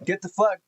Get the fuck.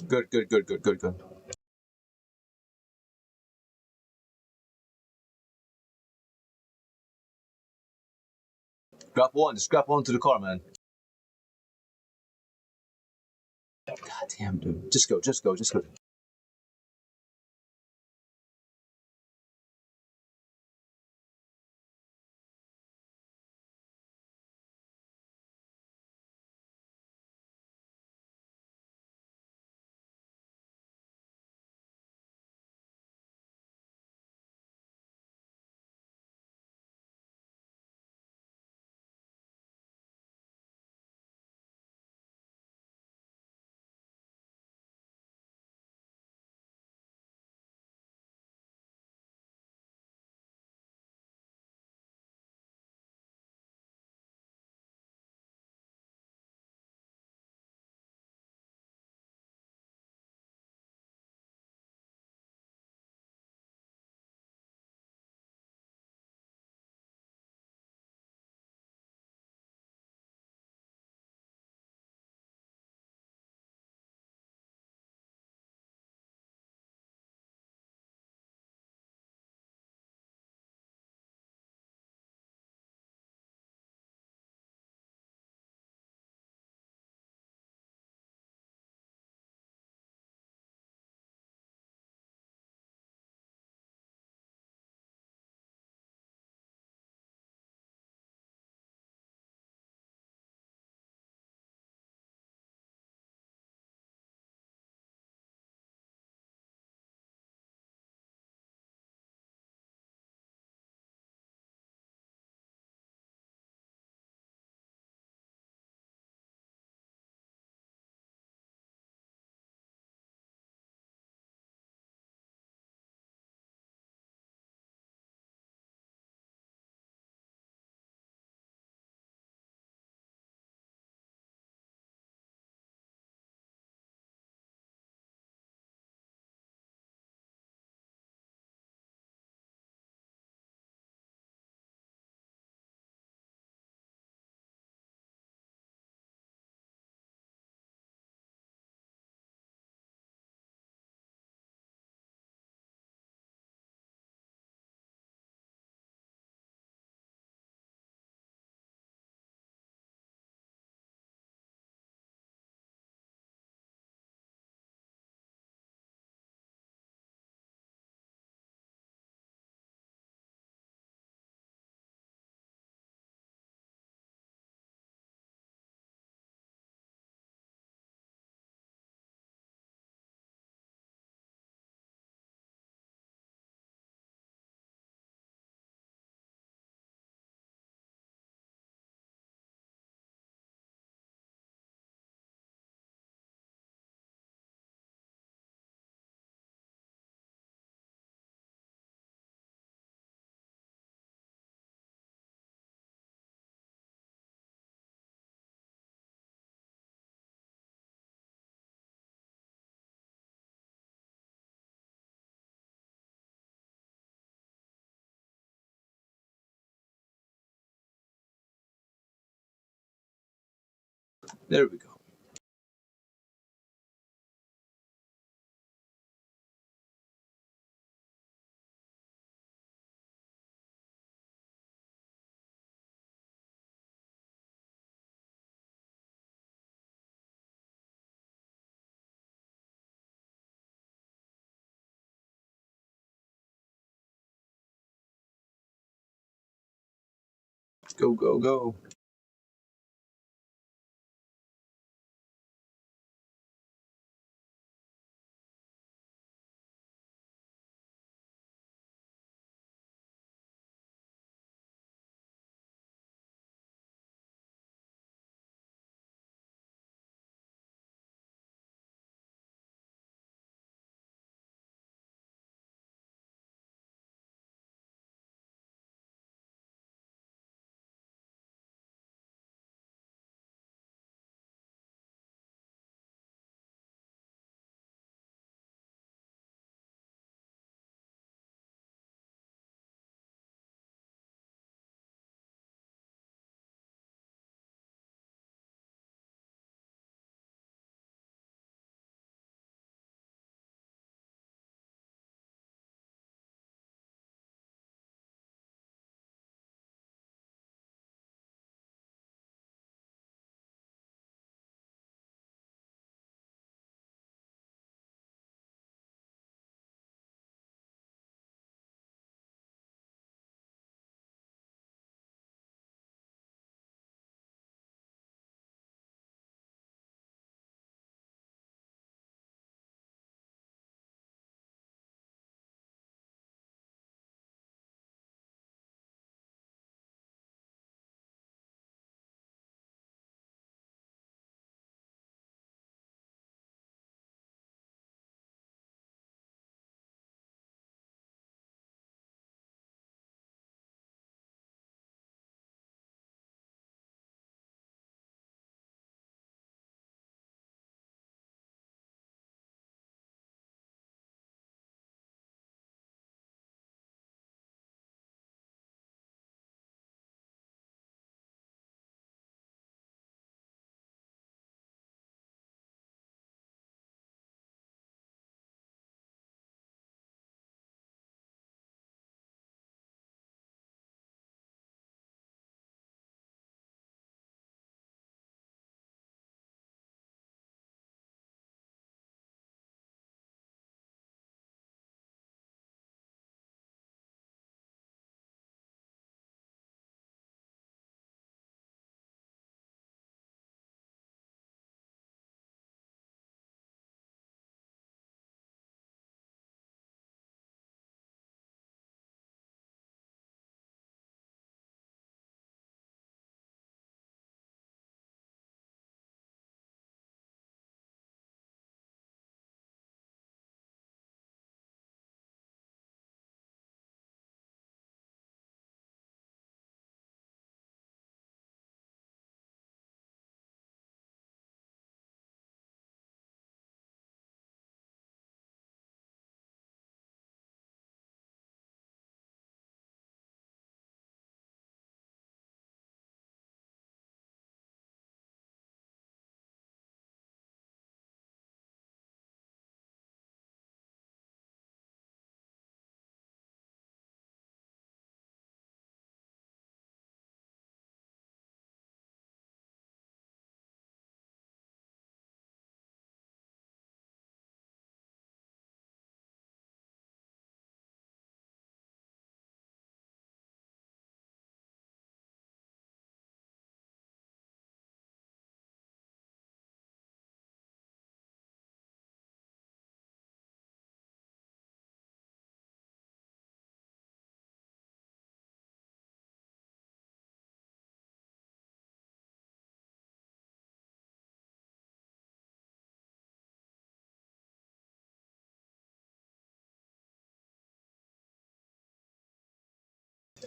Good, good, good, good, good, good. Strap one, strap one to the car, man. God damn, dude. Just go, just go, just go. There we go. Go, go, go.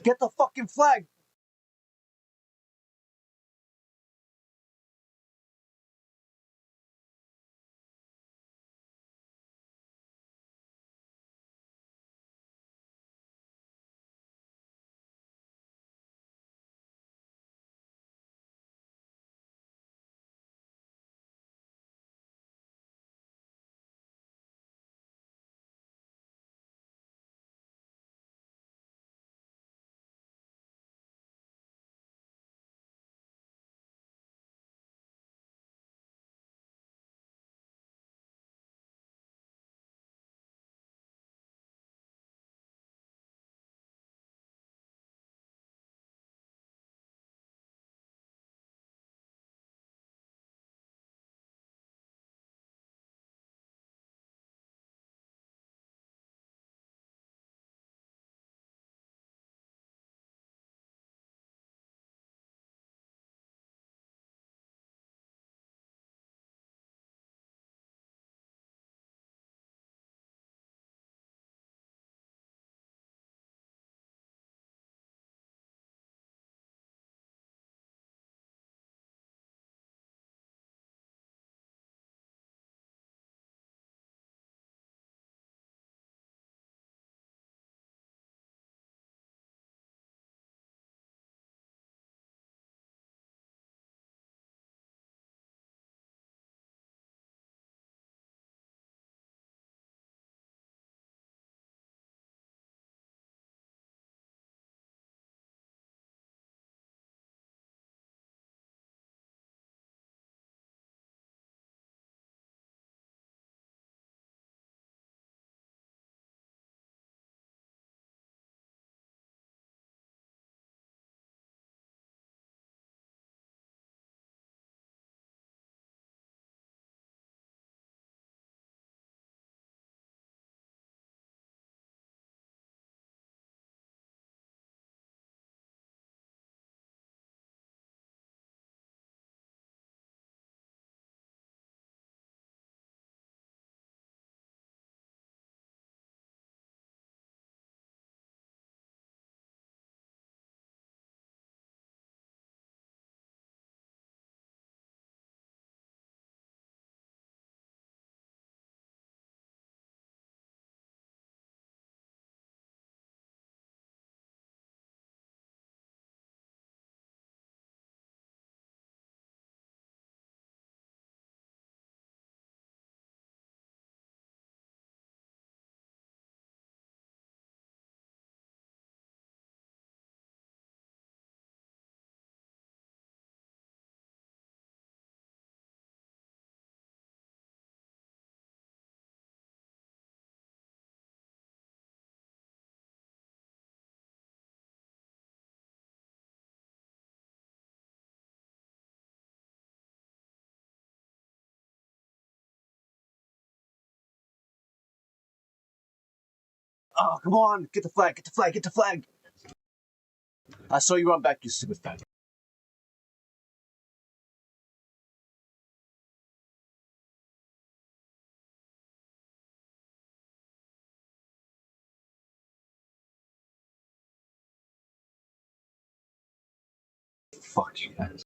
Get the fucking flag! Oh, come on! Get the flag! Get the flag! Get the flag! I saw you run back, you stupid fag. Fuck you guys.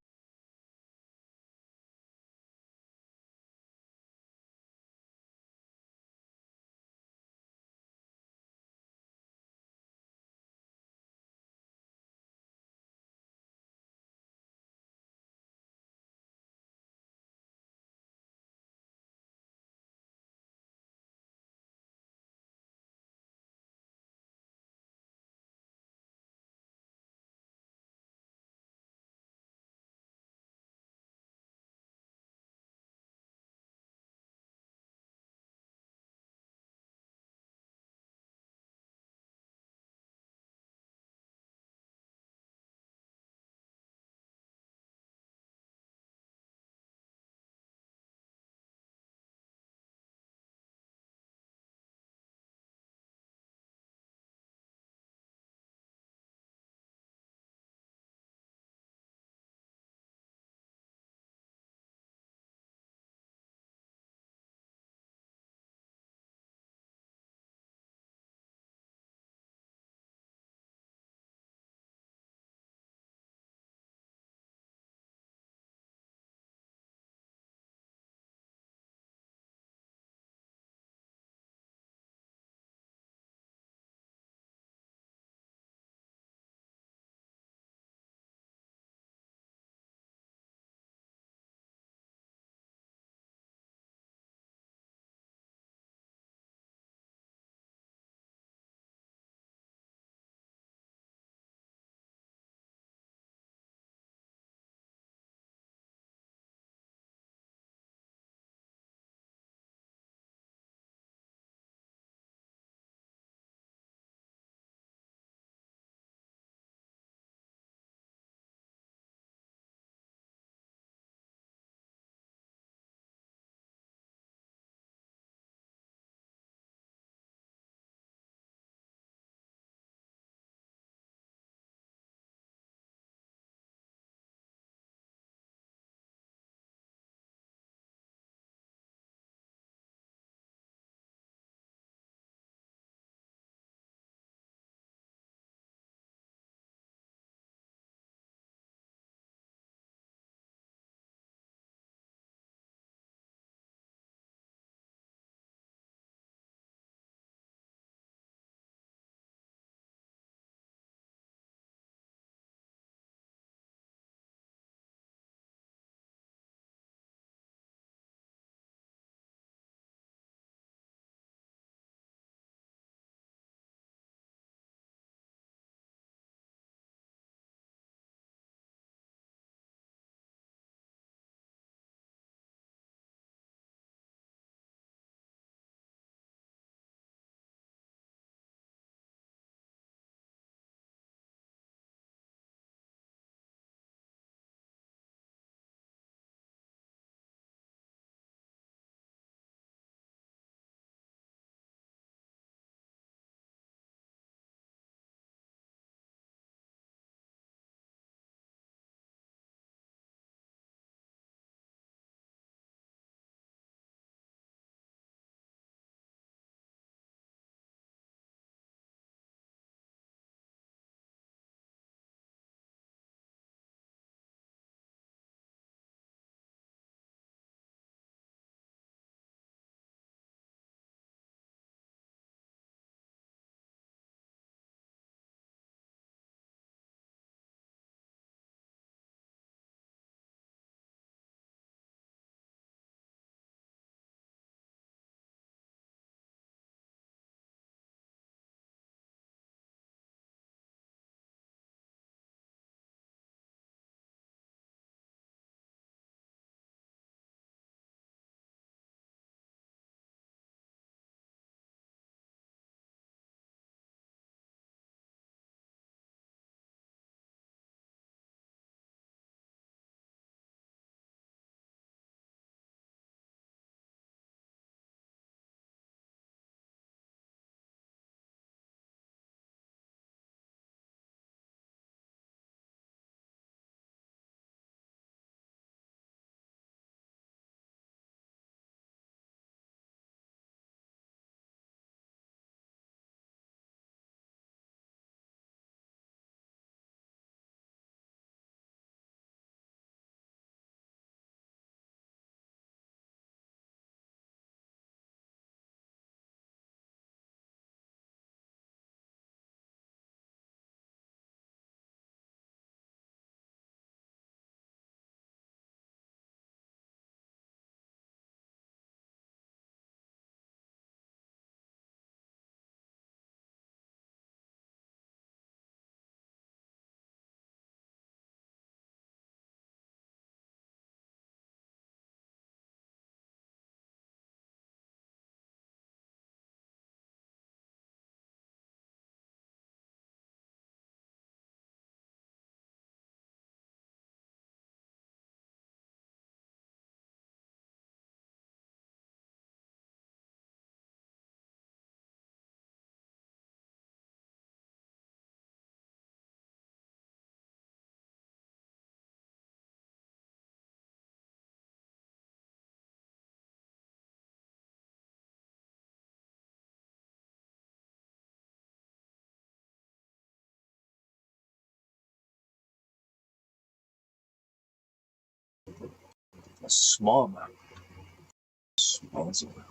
A small map. Small as a well.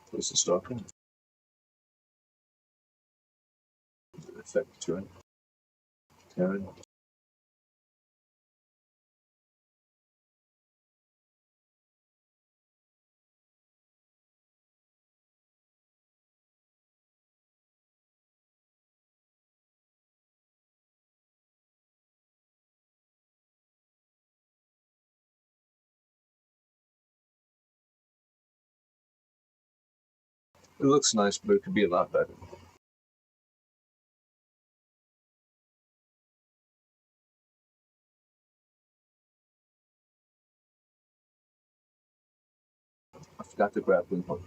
Close the stalker. Effect turn. Turn. It looks nice, but it could be a lot better. I forgot the grappling hook.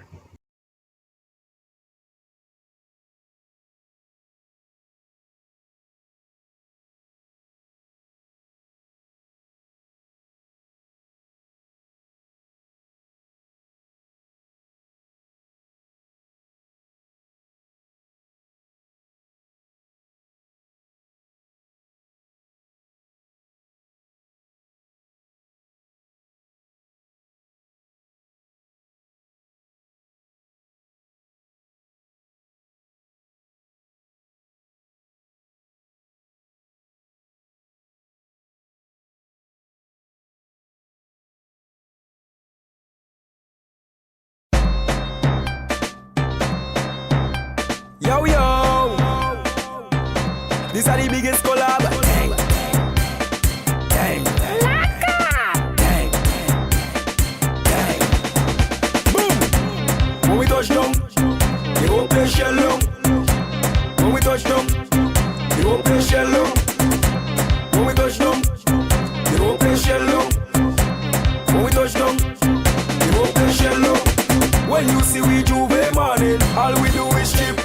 Yo, yo, this are the biggest collab. Gang, gang, gang, gang. Boom! When we touch down, the whole place shell long. When we touch down, the whole place shell long. When we touch down, the whole place shell long. When we touch down, the whole place shell long. When you see we Juve morning, all we do is chip.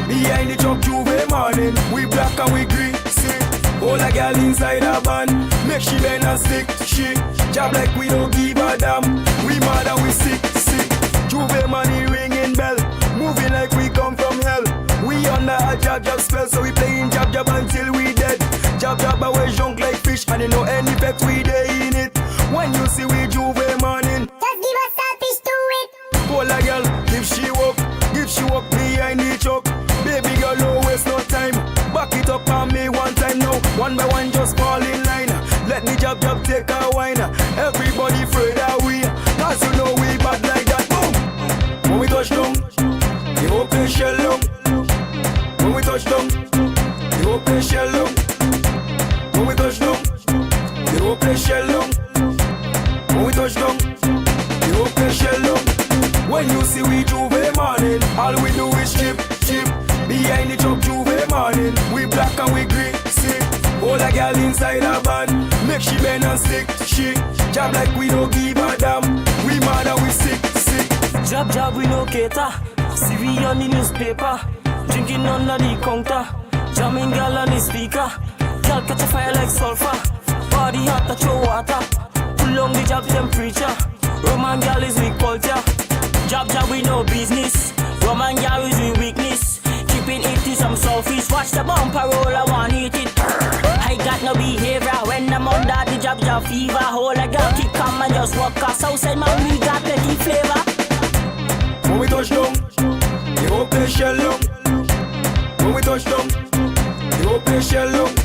Behind the truck Juve morning, we black and we green, see. All a girl inside a band, make she bend and stick, she. Job like we don't give a damn, we mad and we sick. Juve money ringing bell, moving like we come from hell. We under a jab spell, so we playing jab until we dead. Jab away junk like fish, and you know any effect we dey in it. When you see we Juve morning, just give us a fish to it. all a girl, give she walk behind the truck. Baby girl, no waste no time. Back it up on me one time now. One by one, just fall in line. Let the jab take a wine. Everybody afraid that we, cause you know we bad like that. Boom! When we touch down, the whole place shell long. When we touch down, the whole place shell long. When we touch down, the whole place shell long. When we touch down, the whole place shell long. When you see we Juve morning, all we do is chip. Behind the truck Juve morning, we black and we green, see. All a girl inside a band, make she bend and stick, she. Job like we don't give a damn, we mad and we sick. Job we no cater, see we on the newspaper, drinking under the counter, jamming girl on the speaker. Girl catch a fire like sulfur, body hot to throw water, pull on the job temperature. Roman girl is weak culture, job we no business. Roman girl is we weakness. Keeping it to some selfish. Watch the bumper roll, I want eat it. I got no behavior when I'm under the job fever. Hold a girl kick come and just walk us outside, man, we got plenty flavor. When we touch down, the whole place shell long. When we touch down, the whole place shell long.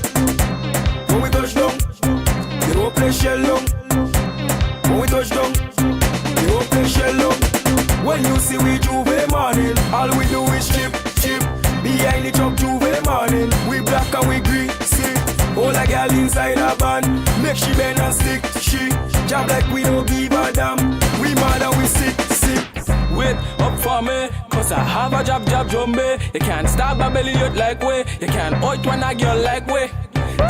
When we touch down, the whole place shell long. When we touch down, the whole place shell long. When you see we Juve morning, all we do is chip. Behind the truck Juve morning, we black and we green, see. All a girl inside a band, make she bend and stick, she. Job like we don't give a damn, we mad and we sick. Wait up for me, cause I have a job jumbe. You can't stop a belly out like way. You can't out when a girl like way.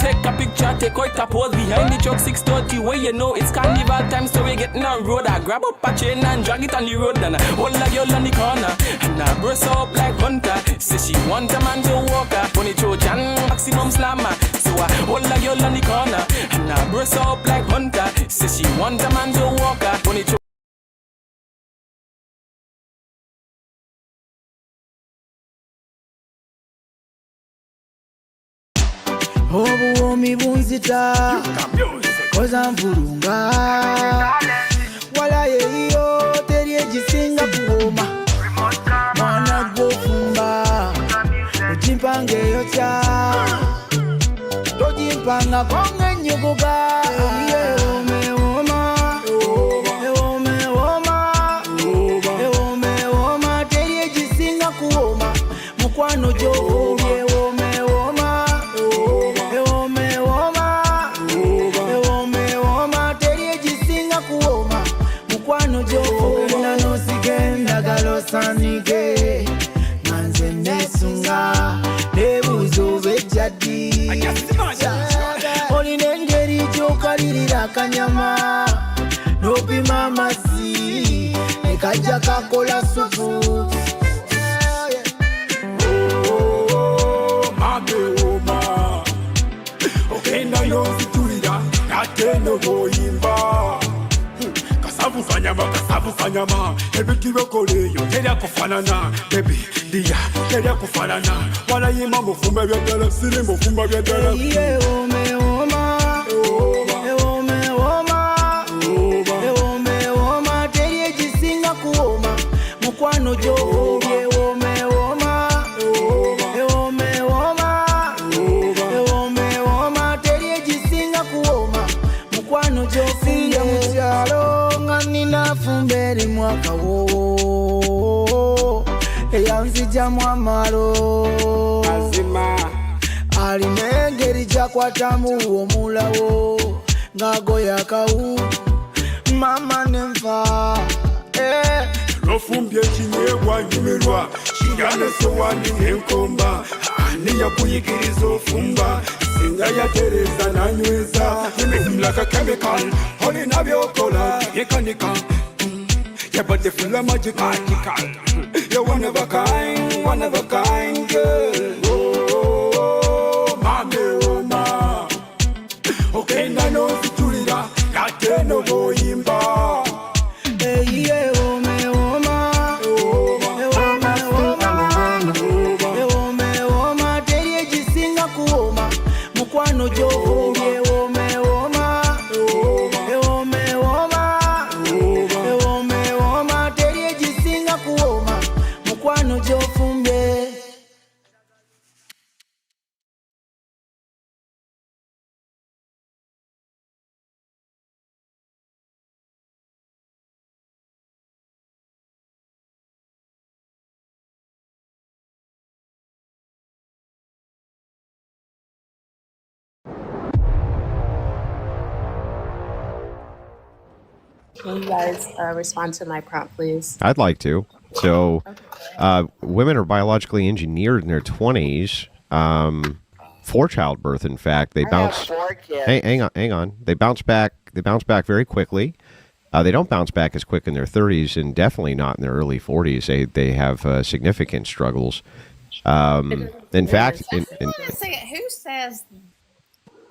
Take a picture, take out a pose behind the truck 630 where you know it's carnival time, so we getting on road. I grab up a chain and drag it on the road, and I hold a girl on the corner, and I burst her up like Hunter. Say she want a man to walk her, when it Trojan maximum slammer. So I hold a girl on the corner, and I burst her up like Hunter. Say she want a man to walk her, when it obuwomi bunzita koza nvulunga wala yeeyo teri egisinga kuwooma mwana gw'ofumba ogimpanga eyokya togimpanga konga ennyuguga ewooma teri egisinga kuwooma mukwano gy'ofumbye ewooma teri egisinga kuwooma mukwano gy'ogenda n'osiga endagala osanike nanze nesunga nebuuza oba ejjaddi olina engeri gy'okalirira akanyama n'opima amazzi nekajja kakola supu mabeoma ogenda yozitulira ate noboyimba kasavuzanyama ebintu byokoleeyo teryakufanana bebi diya teryakufanana walayima mufumba byaddala siri mufumba byaddala ewooma teri egisinga kuwooma mukwano gy'ofumbye ewooma teri egisinga kuwooma mukwano gy'ofumbye mukyalo nga ninafumba erimu akawoowo eyanzijamu amalo alina engeri gyakwatamu omulawo ng'agoya akawu mama nenfa lofumbye ekinyeebwa nyumirwa kirya nesowani n'enkomba ani yakuyigiriza ofumba singa yatereza nanyweza emizimulaka chemical olina byokola yekanika yabadde fula magical you're one of a kind girl mameoma ogenda n'ozitulira ate noboyimba ewooma teri egisinga kuwooma mukwano gy'ofumbye ewooma teri egisinga kuwooma mukwano gy'ofumbye Can you guys respond to my prompt, please? I'd like to. So, women are biologically engineered in their 20s for childbirth. In fact, they bounce. Hang on. They bounce back. They bounce back very quickly. They don't bounce back as quick in their 30s, and definitely not in their early 40s. They have significant struggles. In fact, Who says?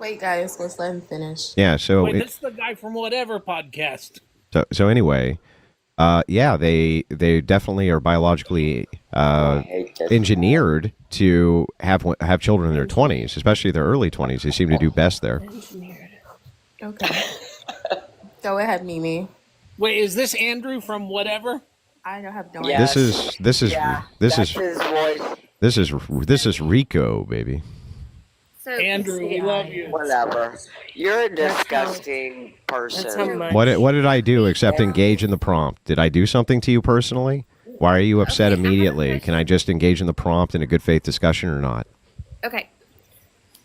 Wait, guys, let's let him finish. yeah. So Wait, this is the guy from whatever podcast. So anyway, they definitely are biologically engineered to have children in their 20s, especially their early 20s. They seem to do best there. Okay. Go ahead, Mimi. Wait, is this Andrew from whatever? I don't have no Yes. idea. This is That's his voice. this is Rico, baby. So, Andrew, we love you. Whatever. You're a disgusting person. What did I do except engage in the prompt? Did I do something to you personally? Why are you upset immediately? Can I just engage in the prompt in a good faith discussion or not? Okay.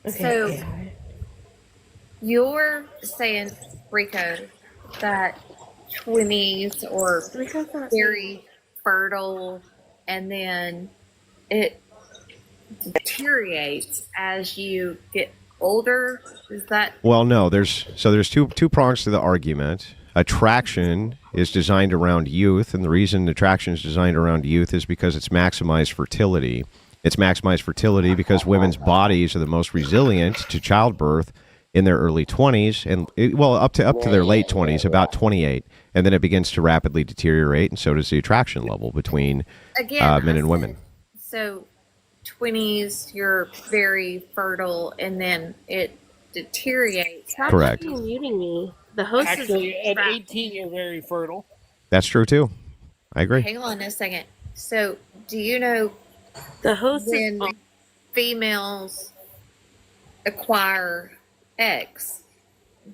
So you're saying, Rico, that 20s or very fertile, and then it deteriorates as you get older? Is that? Well, no. There's two prongs to the argument. Attraction is designed around youth, and the reason attraction is designed around youth is because it's maximized fertility. It's maximized fertility because women's bodies are the most resilient to childbirth in their early 20s, and up to their late 20s, about 28, and then it begins to rapidly deteriorate, and so does the attraction level between men and women. So 20s, you're very fertile, and then it deteriorates. Stop Correct. muting me. The host Actually, is at 18, you're very fertile. That's true too. I agree. Hang on a second. So, do you know the host when is females acquire eggs?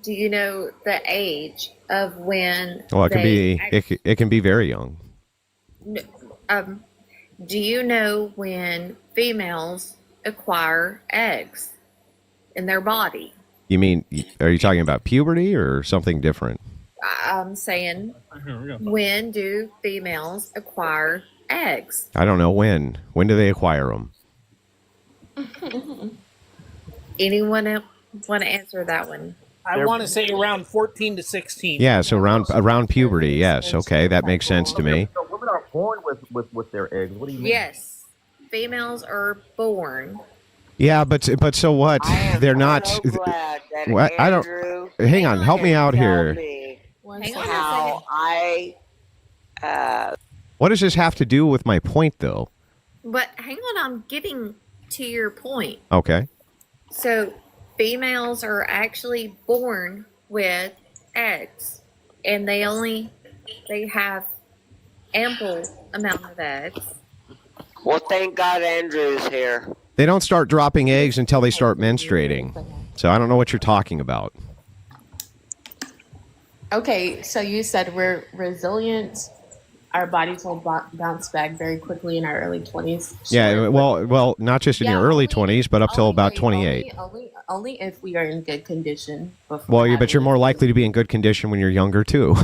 Do you know the age of when? Well, it can be very young. Do you know when females acquire eggs in their body? You mean, are you talking about puberty or something different? I'm saying, when do females acquire eggs? I don't know when. When do they acquire them? Anyone want to answer that one? I want to say around 14 to 16. Yeah, so around puberty. Yes, okay, that makes sense to me. So women are born with their eggs. What do you mean? Yes, females are born. Yeah, but so what? They're not. What? I don't. Hang on, help me out here. Hang on How What does this have to do with my point, though? But hang on, I'm getting to your point. Okay. So females are actually born with eggs, and they have ample amount of eggs. Well, thank God Andrew's here. They don't start dropping eggs until they start menstruating. So I don't know what you're talking about. okay. So you said we're resilient. Our bodies will bounce back very quickly in our early 20s. Yeah, well, not just in your early 20s, but up till about 28. Only if we are in good condition. Well, but you're more likely to be in good condition when you're younger too.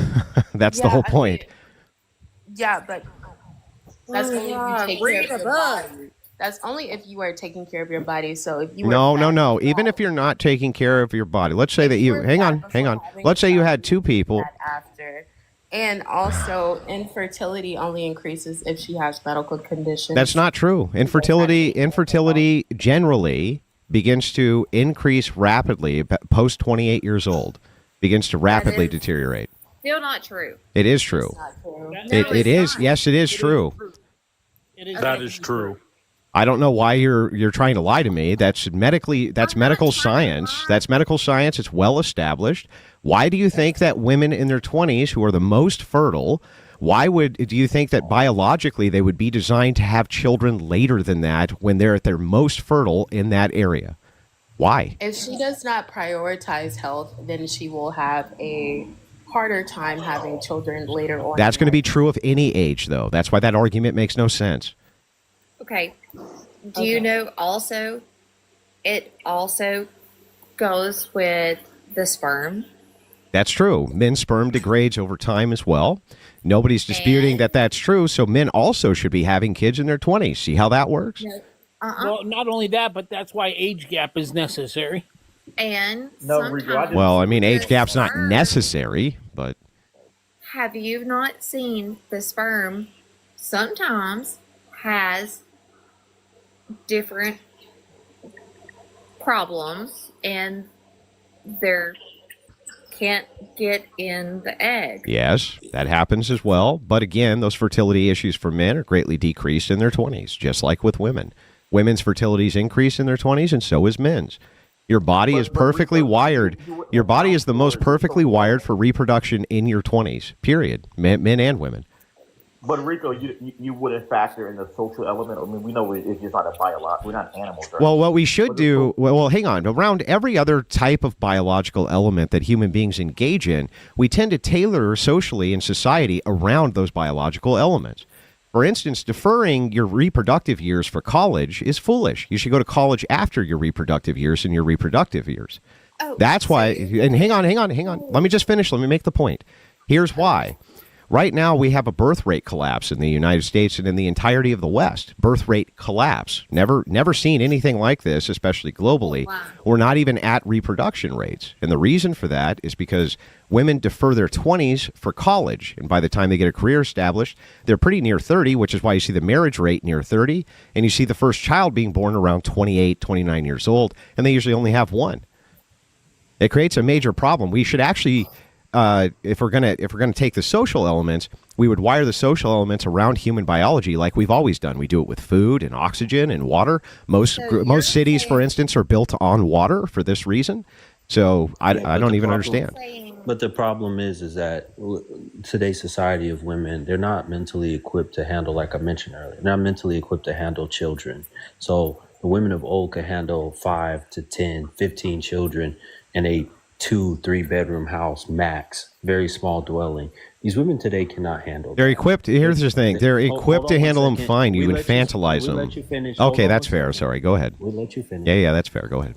That's the whole point. Yeah, but that's only if you take care of your body. That's only if you are taking care of your body. So if you No. Even if you're not taking care of your body, let's say that you hang on. Let's say you had two people. After, and also infertility only increases if she has medical conditions. That's not true. Infertility generally begins to increase rapidly post 28 years old. Begins to rapidly deteriorate. Still not true. It is true. It is. Yes, it is true. That is true. I don't know why you're trying to lie to me. That's medical science. That's medical science. It's well established. Why do you think that women in their 20s who are the most fertile, do you think that biologically they would be designed to have children later than that when they're at their most fertile in that area? Why? If she does not prioritize health, then she will have a harder time having children later on. That's going to be true of any age, though. That's why that argument makes no sense. Okay. Do you know also, it also goes with the sperm? That's true. Men's sperm degrades over time as well. Nobody's disputing that that's true. So men also should be having kids in their 20s. See how that works? Well, not only that, but that's why age gap is necessary. And well, I mean, age gap's not necessary, but have you not seen the sperm sometimes has different problems and there can't get in the egg? yes, that happens as well. But again, those fertility issues for men are greatly decreased in their 20s, just like with women. Women's fertilities increase in their 20s, and so is men's. Your body is perfectly wired. Your body is the most perfectly wired for reproduction in your 20s, period. Men and women. But Rico, you wouldn't factor in the social element. I mean, we know it's just not a biological. We're not animals. Right? Well, what we should do. Well, hang on. Around every other type of biological element that human beings engage in, we tend to tailor socially in society around those biological elements. For instance, deferring your reproductive years for college is foolish. You should go to college after your reproductive years and your reproductive years. That's why. And hang on. Let me just finish. Let me make the point. Here's why. Right now, we have a birth rate collapse in the United States and in the entirety of the West. Birth rate collapse. Never seen anything like this, especially globally. Wow. We're not even at reproduction rates. And the reason for that is because women defer their 20s for college. And by the time they get a career established, they're pretty near 30, which is why you see the marriage rate near 30. And you see the first child being born around 28, 29 years old. And they usually only have one. It creates a major problem. We should actually if we're gonna take the social elements, we would wire the social elements around human biology like we've always done. We do it with food and oxygen and water. Most cities, for instance, are built on water for this reason. So I don't even understand. But the problem is that today's society of women, they're not mentally equipped to handle, like I mentioned earlier, they're not mentally equipped to handle children. So the women of old could handle 5 to 10, 15 children in a 2-3 bedroom house max, very small dwelling. These women today cannot handle that. They're equipped. Here's the thing. They're equipped to handle them fine. You infantilize them. Let you finish. Okay, that's fair. Sorry. Go ahead. We'll let you finish. Yeah, that's fair. Go ahead.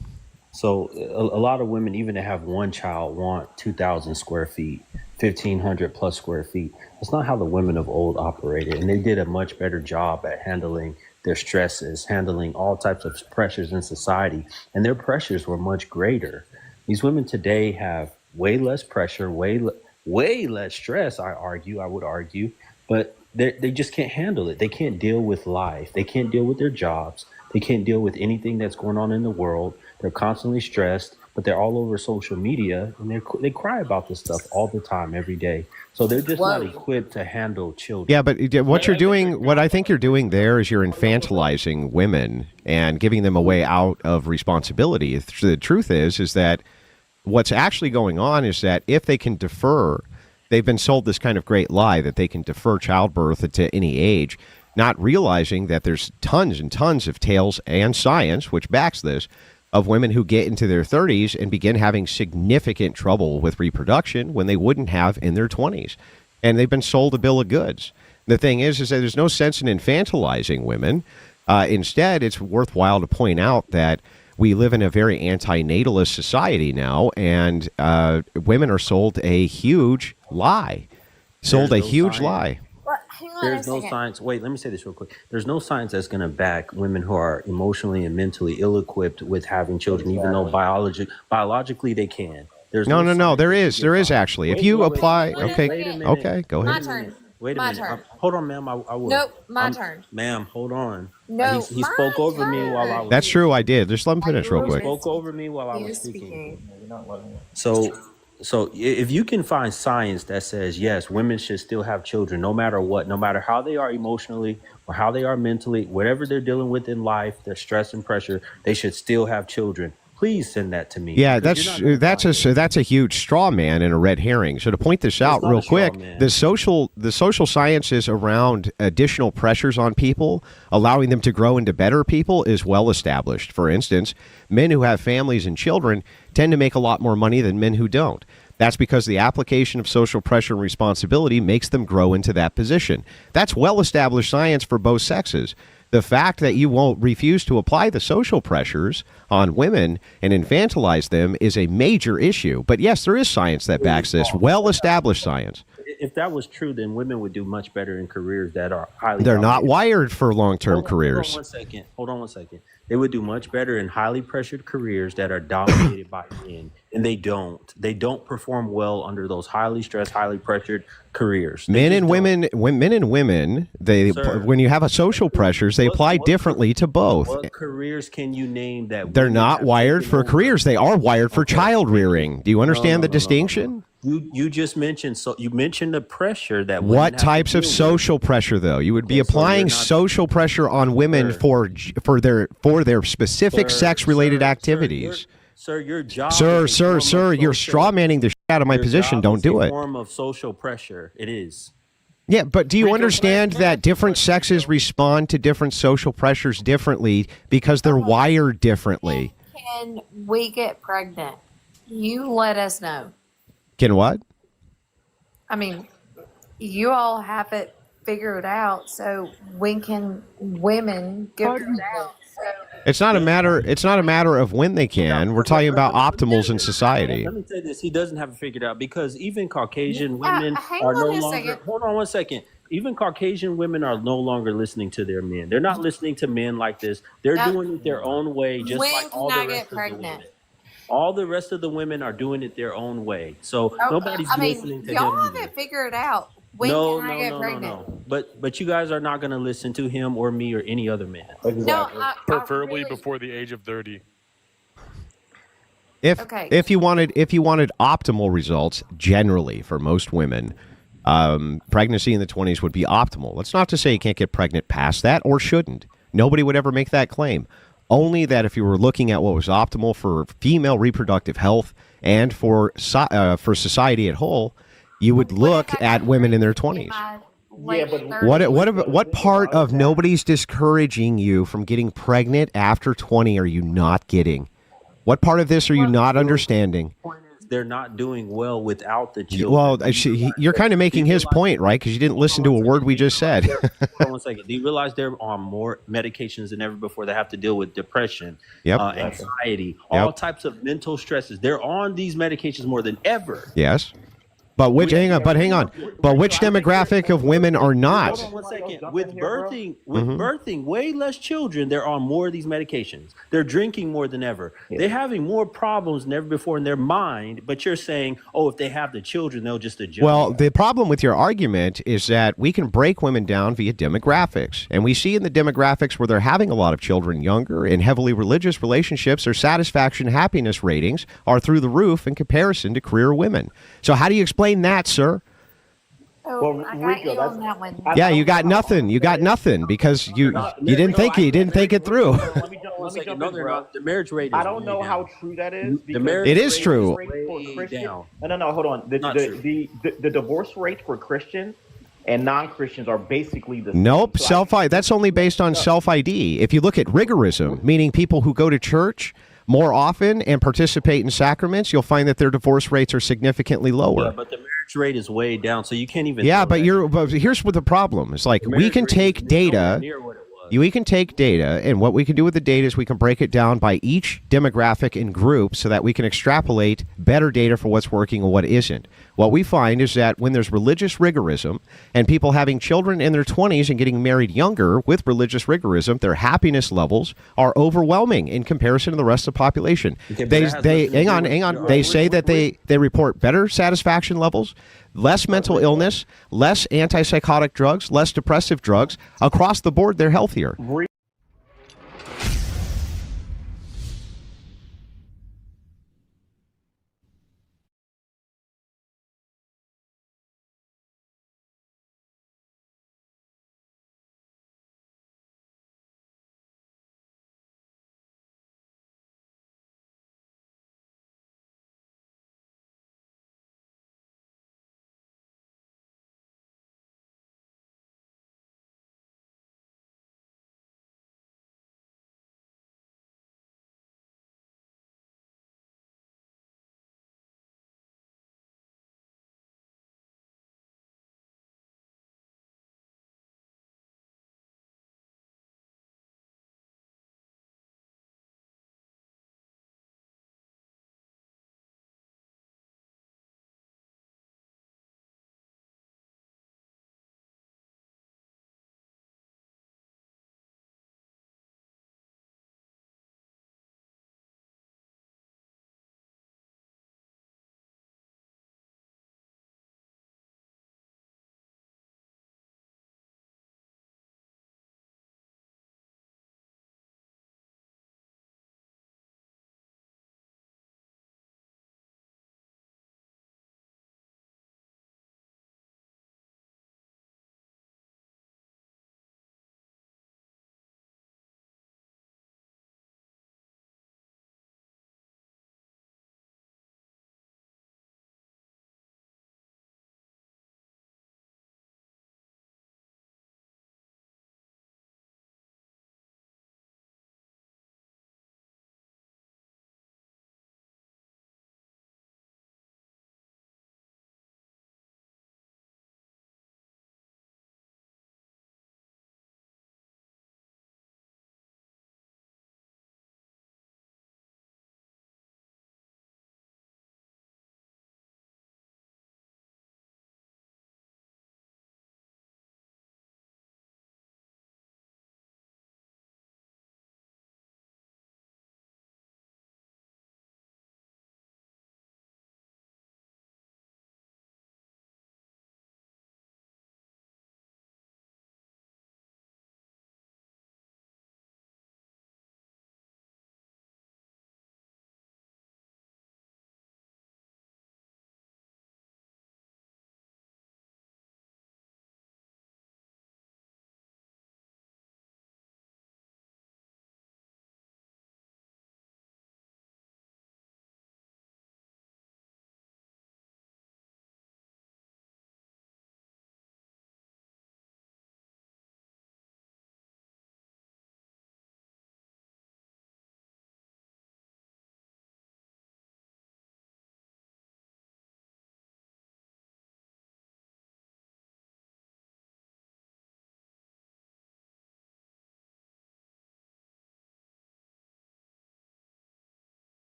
So a lot of women, even to have one child, want 2,000 square feet, 1,500 plus square feet. That's not how the women of old operated. And they did a much better job at handling their stresses, handling all types of pressures in society. And their pressures were much greater. These women today have way less pressure, way less stress, I would argue, but they just can't handle it. They can't deal with life. They can't deal with their jobs. They can't deal with anything that's going on in the world. They're constantly stressed, but they're all over social media, and they cry about this stuff all the time, every day. So they're just not equipped to handle children. Yeah, but what I think you're doing there is you're infantilizing women and giving them a way out of responsibility. The truth is that what's actually going on is that if they can defer, they've been sold this kind of great lie that they can defer childbirth to any age, not realizing that there's tons and tons of tales and science, which backs this, of women who get into their 30s and begin having significant trouble with reproduction when they wouldn't have in their 20s. And they've been sold a bill of goods. The thing is that there's no sense in infantilizing women. Instead, it's worthwhile to point out that we live in a very anti-natalist society now, and women are sold a huge lie. Lie. There's no science. Wait, let me say this real quick. There's no science that's going to back women who are emotionally and mentally ill-equipped with having children, even though biologically they can. There's no. There is actually. If you apply, okay, go ahead. My turn. Wait a minute. Turn. Hold on, ma'am. I will. Nope, my turn. Ma'am, hold on. No, he spoke over me while I was. That's true. I did. Just let him finish real quick. He spoke over me while I was speaking. So if you can find science that says, yes, women should still have children, no matter what, no matter how they are emotionally or how they are mentally, whatever they're dealing with in life, their stress and pressure, they should still have children. Please send that to me. Yeah, that's a huge straw man and a red herring. So to point this out real quick, the social sciences around additional pressures on people, allowing them to grow into better people, is well established. For instance, men who have families and children tend to make a lot more money than men who don't. That's because the application of social pressure and responsibility makes them grow into that position. That's well-established science for both sexes. The fact that you won't refuse to apply the social pressures on women and infantilize them is a major issue. But yes, there is science that backs this, well-established science. If that was true, then women would do much better in careers that are highly. They're not wired for long-term careers. Hold on one second. They would do much better in highly pressured careers that are dominated by men, and they don't. They don't perform well under those highly stressed, highly pressured careers. Men and women, when you have a social pressures, they apply differently to both. What careers can you name that they're not wired for careers? They are wired for child rearing. Do you understand the distinction? You just mentioned you mentioned the pressure that what types of social pressure though? You would be applying social pressure on women for their specific sex related activities. Sir, your job. Sir, you're straw manning the shit out of my position. Don't do it. It's a form of social pressure. It is. Yeah, but do you understand that different sexes respond to different social pressures differently because they're wired differently? Can we get pregnant? You let us know. Can what? I mean, you all have it figured out, so when can women get pregnant? It's not a matter of when they can. We're talking about optimals in society. Let me say this: he doesn't have it figured out because even Caucasian women are no longer. Hold on one second. Even Caucasian women are no longer listening to their men. They're not listening to men like this. They're doing it their own way, just like all the rest of the women. All the rest of the women are doing it their own way. So nobody's listening to y'all him. have it figured out. When can I get pregnant? No. But you guys are not going to listen to him or me or any other man. Exactly. Preferably before the age of 30. Okay. If you wanted optimal results, generally for most women, pregnancy in the 20s would be optimal. That's not to say you can't get pregnant past that or shouldn't. Nobody would ever make that claim. Only that if you were looking at what was optimal for female reproductive health and for society at whole, you would look at women in their 20s. Yeah, but What part of nobody's discouraging you from getting pregnant after 20 are you not getting? What part of this are you not understanding? They're not doing well without the children. Well, you're kind of making his point, right? Because you didn't listen to a word we just said. Hold on one second. Do you realize they're on more medications than ever before? They have to deal with depression, anxiety, all types of mental stresses. They're on these medications more than ever. Yes. But which hang on. But which demographic of women are not? Hold on 1 second. With birthing way less children, they're on more of these medications. They're drinking more than ever. Yeah. They're having more problems than ever before in their mind. But you're saying, oh, if they have the children, they'll just adjust. Well, the problem with your argument is that we can break women down via demographics. And we see in the demographics where they're having a lot of children younger in heavily religious relationships, their satisfaction happiness ratings are through the roof in comparison to career women. So how do you explain that, sir? Oh, I got you on that one. Yeah, you got nothing. You got nothing because you didn't think it through. Let me jump in, bro. The marriage rate is I don't know how true that is. It is true. No, hold on. The divorce rates for Christians and non-Christians are basically the same. Nope, that's only based on self-ID. If you look at rigorism, meaning people who go to church more often and participate in sacraments, you'll find that their divorce rates are significantly lower. Yeah, but the marriage rate is way down, so you can't even. Yeah, but here's what the problem is. Like, we can take data. We can take data, and what we can do with the data is we can break it down by each demographic and group so that we can extrapolate better data for what's working and what isn't. What we find is that when there's religious rigorism and people having children in their 20s and getting married younger with religious rigorism, their happiness levels are overwhelming in comparison to the rest of the population. They hang on. They say that they report better satisfaction levels, less mental illness, less antipsychotic drugs, less depressive drugs. Across the board, they're healthier.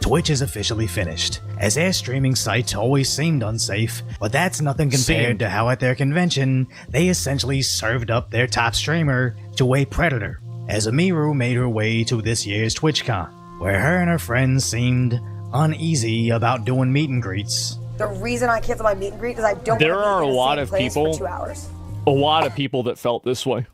Twitch is officially finished, as their streaming site always seemed unsafe, but that's nothing compared to how at their convention, they essentially served up their top streamer to a predator, as Amiru made her way to this year's TwitchCon, where her and her friends seemed uneasy about doing meet and greets. The reason I canceled my meet and greet is I don't There want to are be a in the lot same of place people, for 2 hours. a lot of people that felt this way.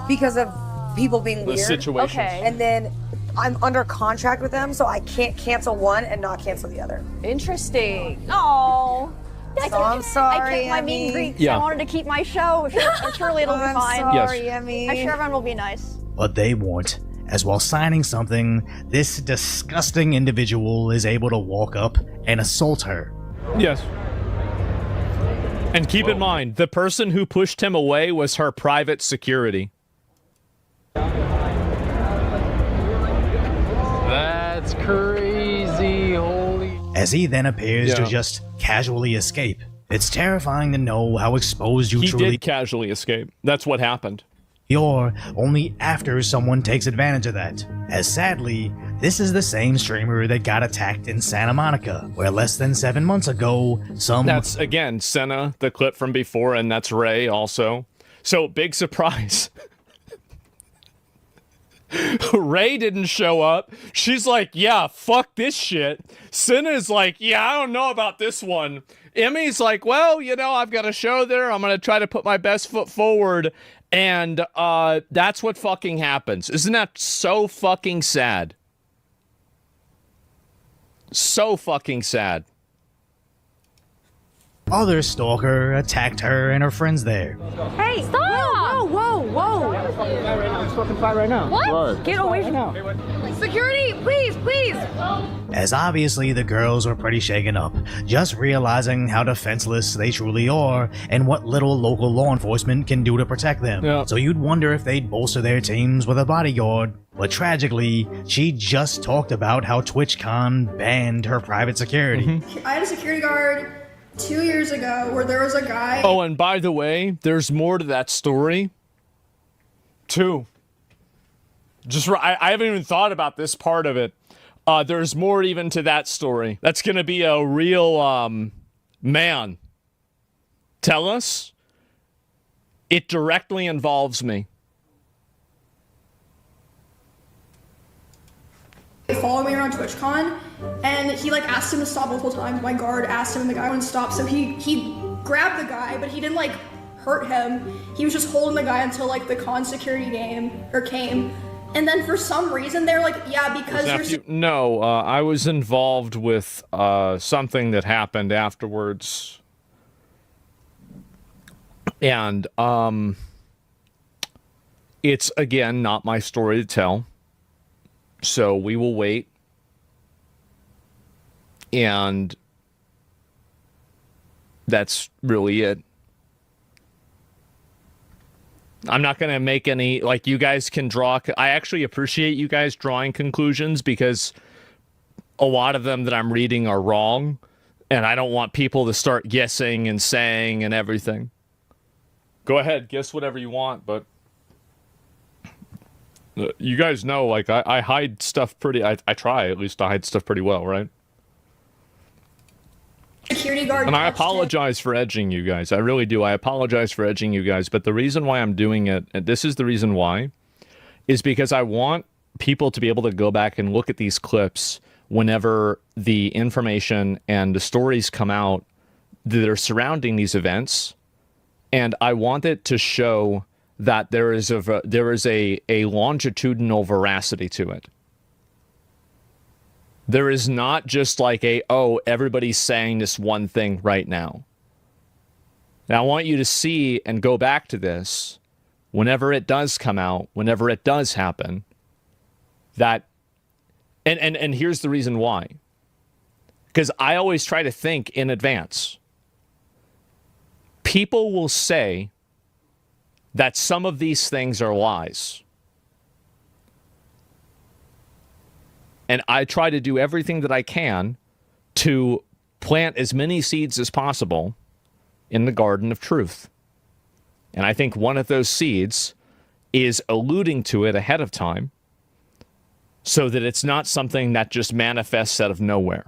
Because of people being The weird. situations. Okay. And then I'm under contract with them, so I can't cancel one and not cancel the other. Interesting. Oh. So I'm sorry, I kept my meet and Emmy. greet 'cause Yeah. I wanted to keep my show. Surely it'll be I'm fine. sorry, Emmy. I'm sure everyone will be nice. But they won't, as while signing something, this disgusting individual is able to walk up and assault her. Yes. And keep in mind, the person who pushed him away was her private security. That's crazy, holy. As he then appears to Yeah. just casually escape. It's terrifying to know how exposed you He truly did casually escape. That's what happened. you're only after someone takes advantage of that. As sadly, this is the same streamer that got attacked in Santa Monica, where less than 7 months ago, some... That's, again, Senna, the clip from before, and that's Ray also. So, big surprise. Ray didn't show up. She's like, yeah, fuck this shit. Senna's like, yeah, I don't know about this one. Emmy's like, well, you know, I've got a show there. I'm going to try to put my best foot forward. And that's what fucking happens. Isn't that so fucking sad? So fucking sad. Other stalker attacked her and her friends there. Hey, stop! Whoa, whoa, whoa. It's fucking fight right now. What? Get away from me. Security, please, please. As obviously the girls were pretty shaken up, just realizing how defenseless they truly are and what little local law enforcement can do to protect them. So you'd wonder if they'd bolster their teams with a bodyguard. But tragically, she just talked about how TwitchCon banned her private security. I had a security guard 2 years ago where there was a guy. Oh, and by the way, there's more to that story, too. I haven't even thought about this part of it. There's more even to that story. That's going to be a real, man. Tell us. It directly involves me. Follow me around TwitchCon, and he like asked him to stop multiple times. My guard asked him, and the guy wouldn't stop. So he grabbed the guy, but he didn't like hurt him. He was just holding the guy until like the con security came. And then for some reason they're like, yeah, because you're. No, I was involved with something that happened afterwards, and it's again not my story to tell. So we will wait. And that's really it. I'm not going to make any, like, you guys can draw. I actually appreciate you guys drawing conclusions because a lot of them that I'm reading are wrong. And I don't want people to start guessing and saying and everything. Go ahead, guess whatever you want, but you guys know, like, I hide stuff pretty... I try, at least, to hide stuff pretty well, right? Security guard. And I apologize for edging you guys. I really do. I apologize for edging you guys. But the reason why I'm doing it, and this is the reason why, is because I want people to be able to go back and look at these clips whenever the information and the stories come out that are surrounding these events. And I want it to show that there is a longitudinal veracity to it. There is not just like everybody's saying this one thing right now. Now, I want you to see and go back to this whenever it does come out, whenever it does happen, that, and here's the reason why. Because I always try to think in advance. People will say that some of these things are lies. And I try to do everything that I can to plant as many seeds as possible in the garden of truth. And I think one of those seeds is alluding to it ahead of time so that it's not something that just manifests out of nowhere.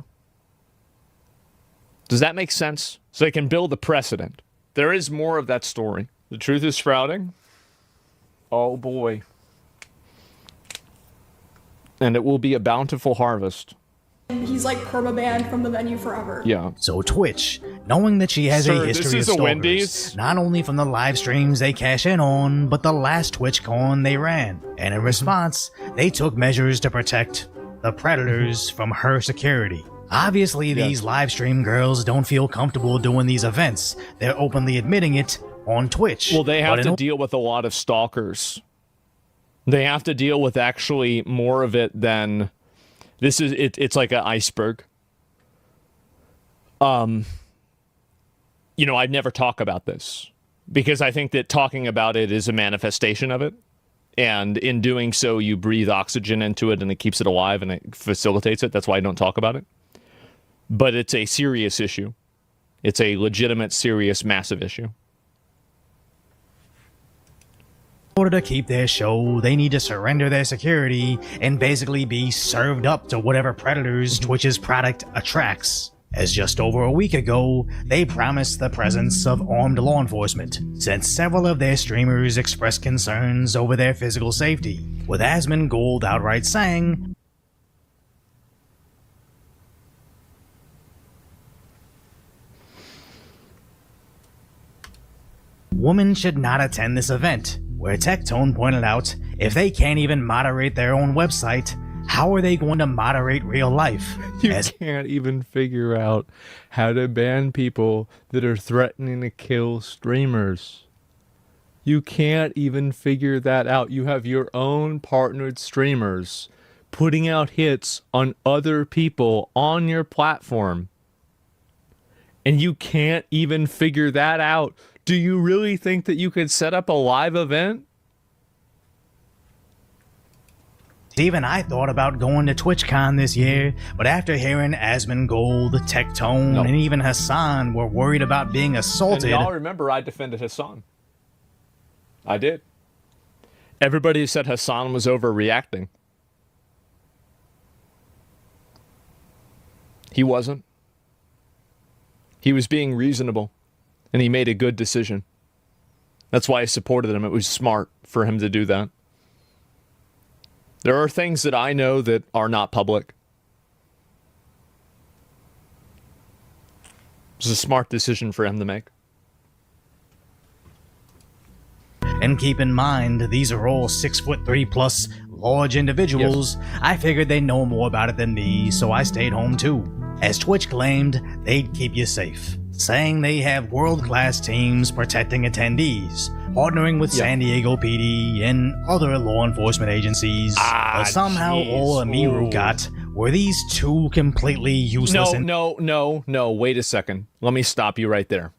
Does that make sense? So they can build a precedent. There is more of that story. The truth is sprouting. Oh boy. And it will be a bountiful harvest. He's like perma-banned from the venue forever. Yeah. So Twitch, knowing that she has a history of stalkers, not only from the live streams they cash in on, but the last TwitchCon they ran. And in response, they took measures to protect the predators from her security. Obviously, these live stream girls don't feel comfortable doing these events. They're openly admitting it on Twitch. Well, they have to deal with a lot of stalkers. They have to deal with actually more of it than... This is it's like an iceberg. You know, I'd never talk about this because I think that talking about it is a manifestation of it. And in doing so, you breathe oxygen into it and it keeps it alive and it facilitates it. That's why I don't talk about it. But it's a serious issue. It's a legitimate, serious, massive issue. In order to keep their show, they need to surrender their security and basically be served up to whatever predators Twitch's product attracts. As just over a week ago, they promised the presence of armed law enforcement, since several of their streamers expressed concerns over their physical safety, with Asmongold outright saying, "Women should not attend this event," where Tectone pointed out, if they can't even moderate their own website, how are they going to moderate real life? You can't even figure out how to ban people that are threatening to kill streamers. You can't even figure that out. You have your own partnered streamers putting out hits on other people on your platform. And you can't even figure that out. Do you really think that you could set up a live event? Even I thought about going to TwitchCon this year, but after hearing Asmongold, Tectone, and even Hassan were worried about being assaulted... And y'all remember I defended Hassan. I did. Everybody said Hassan was overreacting. He wasn't. He was being reasonable. And he made a good decision. That's why I supported him. It was smart for him to do that. There are things that I know that are not public. It was a smart decision for him to make. And keep in mind, these are all 6'3" plus large individuals. Yes. I figured they know more about it than me, so I stayed home too. As Twitch claimed, they'd keep you safe, saying they have world-class teams protecting attendees, partnering with San Diego PD and other law enforcement agencies. But somehow all Amiru got were these two completely useless... No, wait a second. Let me stop you right there.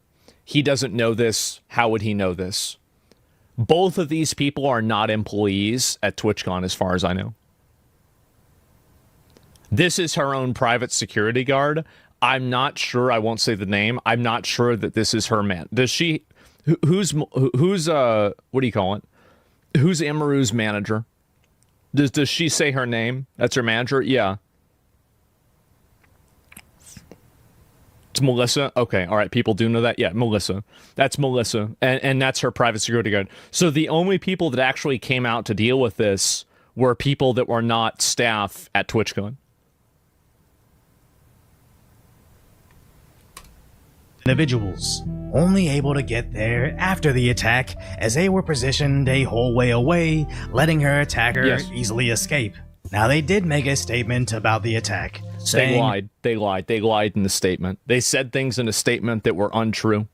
He doesn't know this. How would he know this? Both of these people are not employees at TwitchCon as far as I know. This is her own private security guard. I'm not sure. I won't say the name. I'm not sure that this is her man. Does she? Who's what do you call it? Who's Amaru's manager? Does she say her name? That's her manager. Yeah. It's Melissa. Okay. All right. People do know that. Yeah, Melissa. That's Melissa, and that's her private security guard. So the only people that actually came out to deal with this were people that were not staff at TwitchCon. Individuals, only able to get there after the attack as they were positioned a whole way away, letting her attacker easily escape. Now they did make a statement about the attack, saying... They lied in the statement. They said things in a statement that were untrue.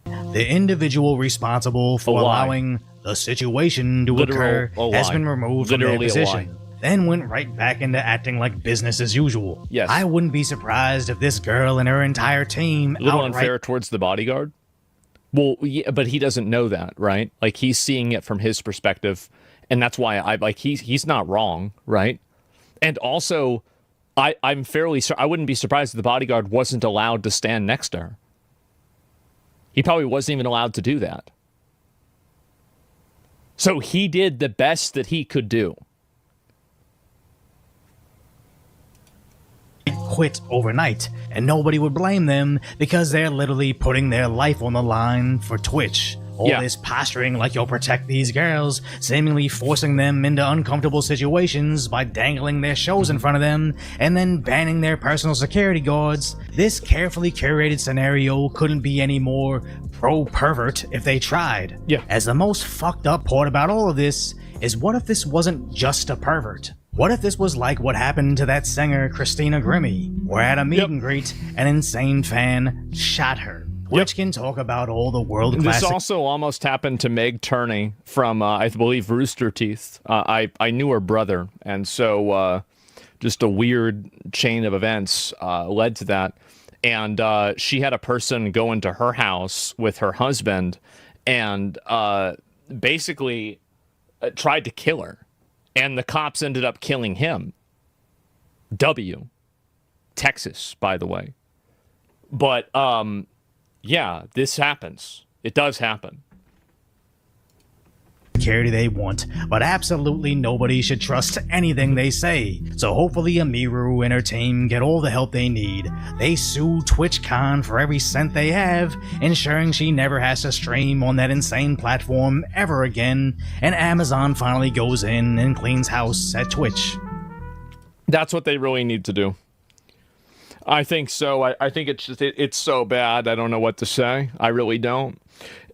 The individual responsible for allowing the situation to occur has been removed from their position. Then went right back into acting like business as usual. Yes. I wouldn't be surprised if this girl and her entire team... A little unfair towards the bodyguard. Well, yeah, but he doesn't know that, right? Like, he's seeing it from his perspective, and that's why he's not wrong, right? And also, I'm fairly... I wouldn't be surprised if the bodyguard wasn't allowed to stand next to her. He probably wasn't even allowed to do that. So he did the best that he could do. quit overnight, and nobody would blame them because they're literally putting their life on the line for Twitch. All this posturing like you'll protect these girls, seemingly forcing them into uncomfortable situations by dangling their shows in front of them, and then banning their personal security guards. This carefully curated scenario couldn't be any more pro-pervert if they tried. As the most fucked up part about all of this is, what if this wasn't just a pervert? What if this was like what happened to that singer Christina Grimmie, where at a meet and greet, an insane fan shot her? Which can talk about all the world class. This also almost happened to Meg Turney from, I believe, Rooster Teeth. I knew her brother, and so just a weird chain of events led to that. And she had a person go into her house with her husband and basically tried to kill her. And the cops ended up killing him. Texas, by the way. But yeah, this happens. It does happen. Security they want, but absolutely nobody should trust anything they say. So hopefully Amiru and her team get all the help they need. They sue TwitchCon for every cent they have, ensuring she never has to stream on that insane platform ever again, and Amazon finally goes in and cleans house at Twitch. That's what they really need to do. I think so. I think it's just it's so bad. I don't know what to say. I really don't.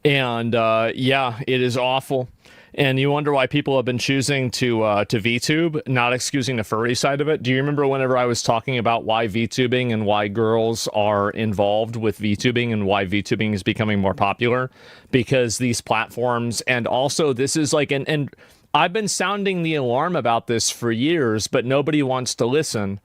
And yeah, it is awful. And you wonder why people have been choosing to VTube, not excusing the furry side of it. Do you remember whenever I was talking about why VTubing and why girls are involved with VTubing and why VTubing is becoming more popular? Because these platforms, and also this is like and I've been sounding the alarm about this for years, but nobody wants to listen.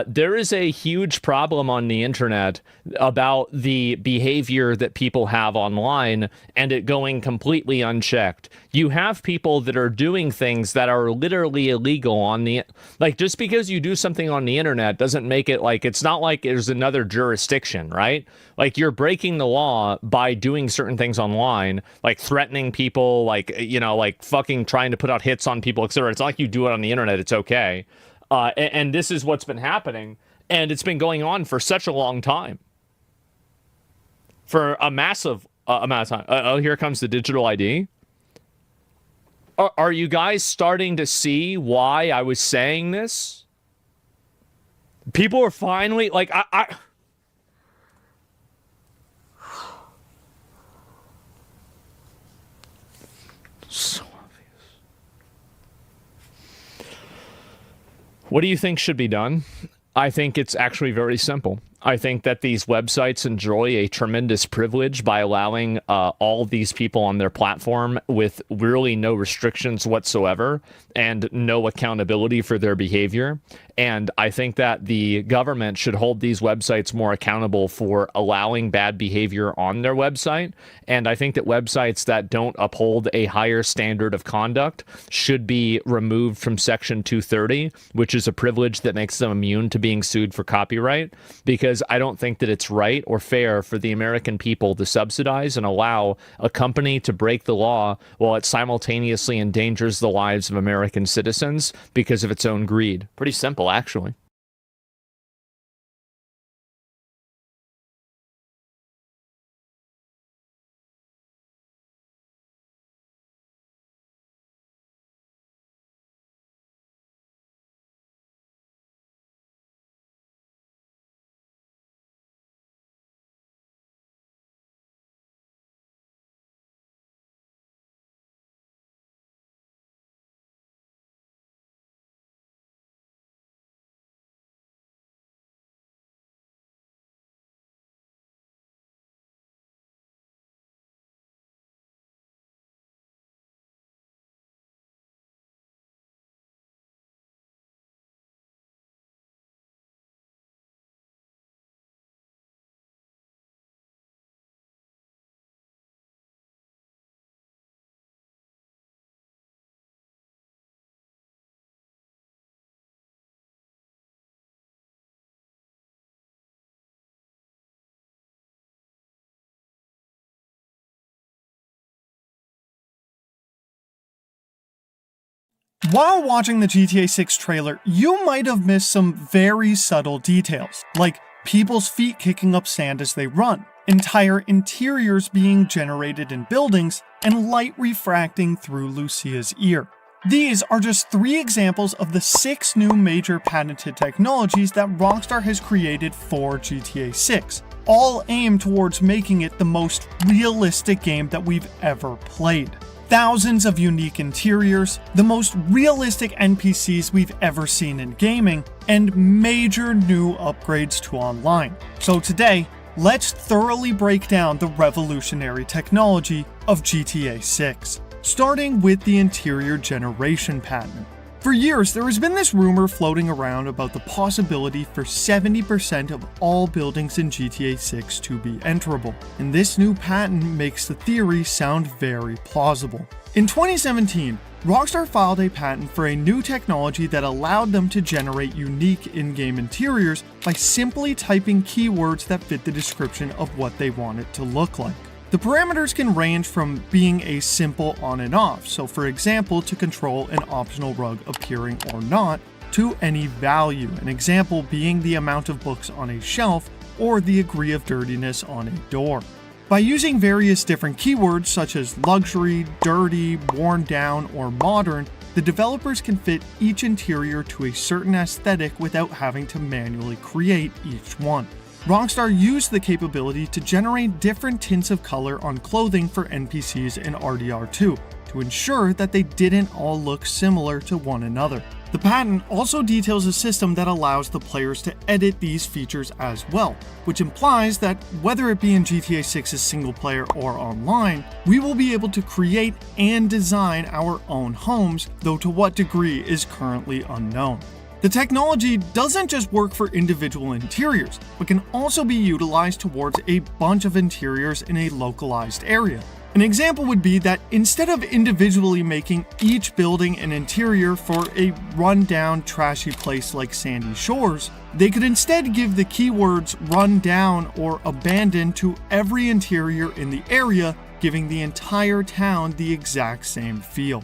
There is a huge problem on the internet about the behavior that people have online and it going completely unchecked. You have people that are doing things that are literally illegal on the, like, just because you do something on the internet doesn't make it like, it's not like there's another jurisdiction, right? Like, you're breaking the law by doing certain things online, like threatening people, like, you know, like fucking trying to put out hits on people, etc. It's not like you do it on the internet, it's okay. And this is what's been happening, and it's been going on for such a long time. For a massive amount of time. Oh, here comes the digital ID. Are you guys starting to see why I was saying this? People are finally, like, so what do you think should be done? I think it's actually very simple. I think that these websites enjoy a tremendous privilege by allowing all these people on their platform with really no restrictions whatsoever and no accountability for their behavior. And I think that the government should hold these websites more accountable for allowing bad behavior on their website. And I think that websites that don't uphold a higher standard of conduct should be removed from Section 230, which is a privilege that makes them immune to being sued for copyright, because I don't think that it's right or fair for the American people to subsidize and allow a company to break the law while it simultaneously endangers the lives of American citizens because of its own greed. Pretty simple, actually. While watching the GTA 6 trailer, you might have missed some very subtle details, like people's feet kicking up sand as they run, entire interiors being generated in buildings, and light refracting through Lucia's ear. These are just 3 examples of the 6 new major patented technologies that Rockstar has created for GTA 6, all aimed towards making it the most realistic game that we've ever played. Thousands of unique interiors, the most realistic NPCs we've ever seen in gaming, and major new upgrades to online. So today, let's thoroughly break down the revolutionary technology of GTA 6, starting with the interior generation patent. For years, there has been this rumor floating around about the possibility for 70% of all buildings in GTA 6 to be enterable, and this new patent makes the theory sound very plausible. In 2017, Rockstar filed a patent for a new technology that allowed them to generate unique in-game interiors by simply typing keywords that fit the description of what they want it to look like. The parameters can range from being a simple on and off, so for example to control an optional rug appearing or not, to any value, an example being the amount of books on a shelf or the degree of dirtiness on a door. By using various different keywords such as luxury, dirty, worn down, or modern, the developers can fit each interior to a certain aesthetic without having to manually create each one. Rockstar used the capability to generate different tints of color on clothing for NPCs in RDR2 to ensure that they didn't all look similar to one another. The patent also details a system that allows the players to edit these features as well, which implies that whether it be in GTA 6's single player or online, we will be able to create and design our own homes, though to what degree is currently unknown. The technology doesn't just work for individual interiors, but can also be utilized towards a bunch of interiors in a localized area. An example would be that instead of individually making each building an interior for a run-down, trashy place like Sandy Shores, they could instead give the keywords run down or abandoned to every interior in the area, giving the entire town the exact same feel.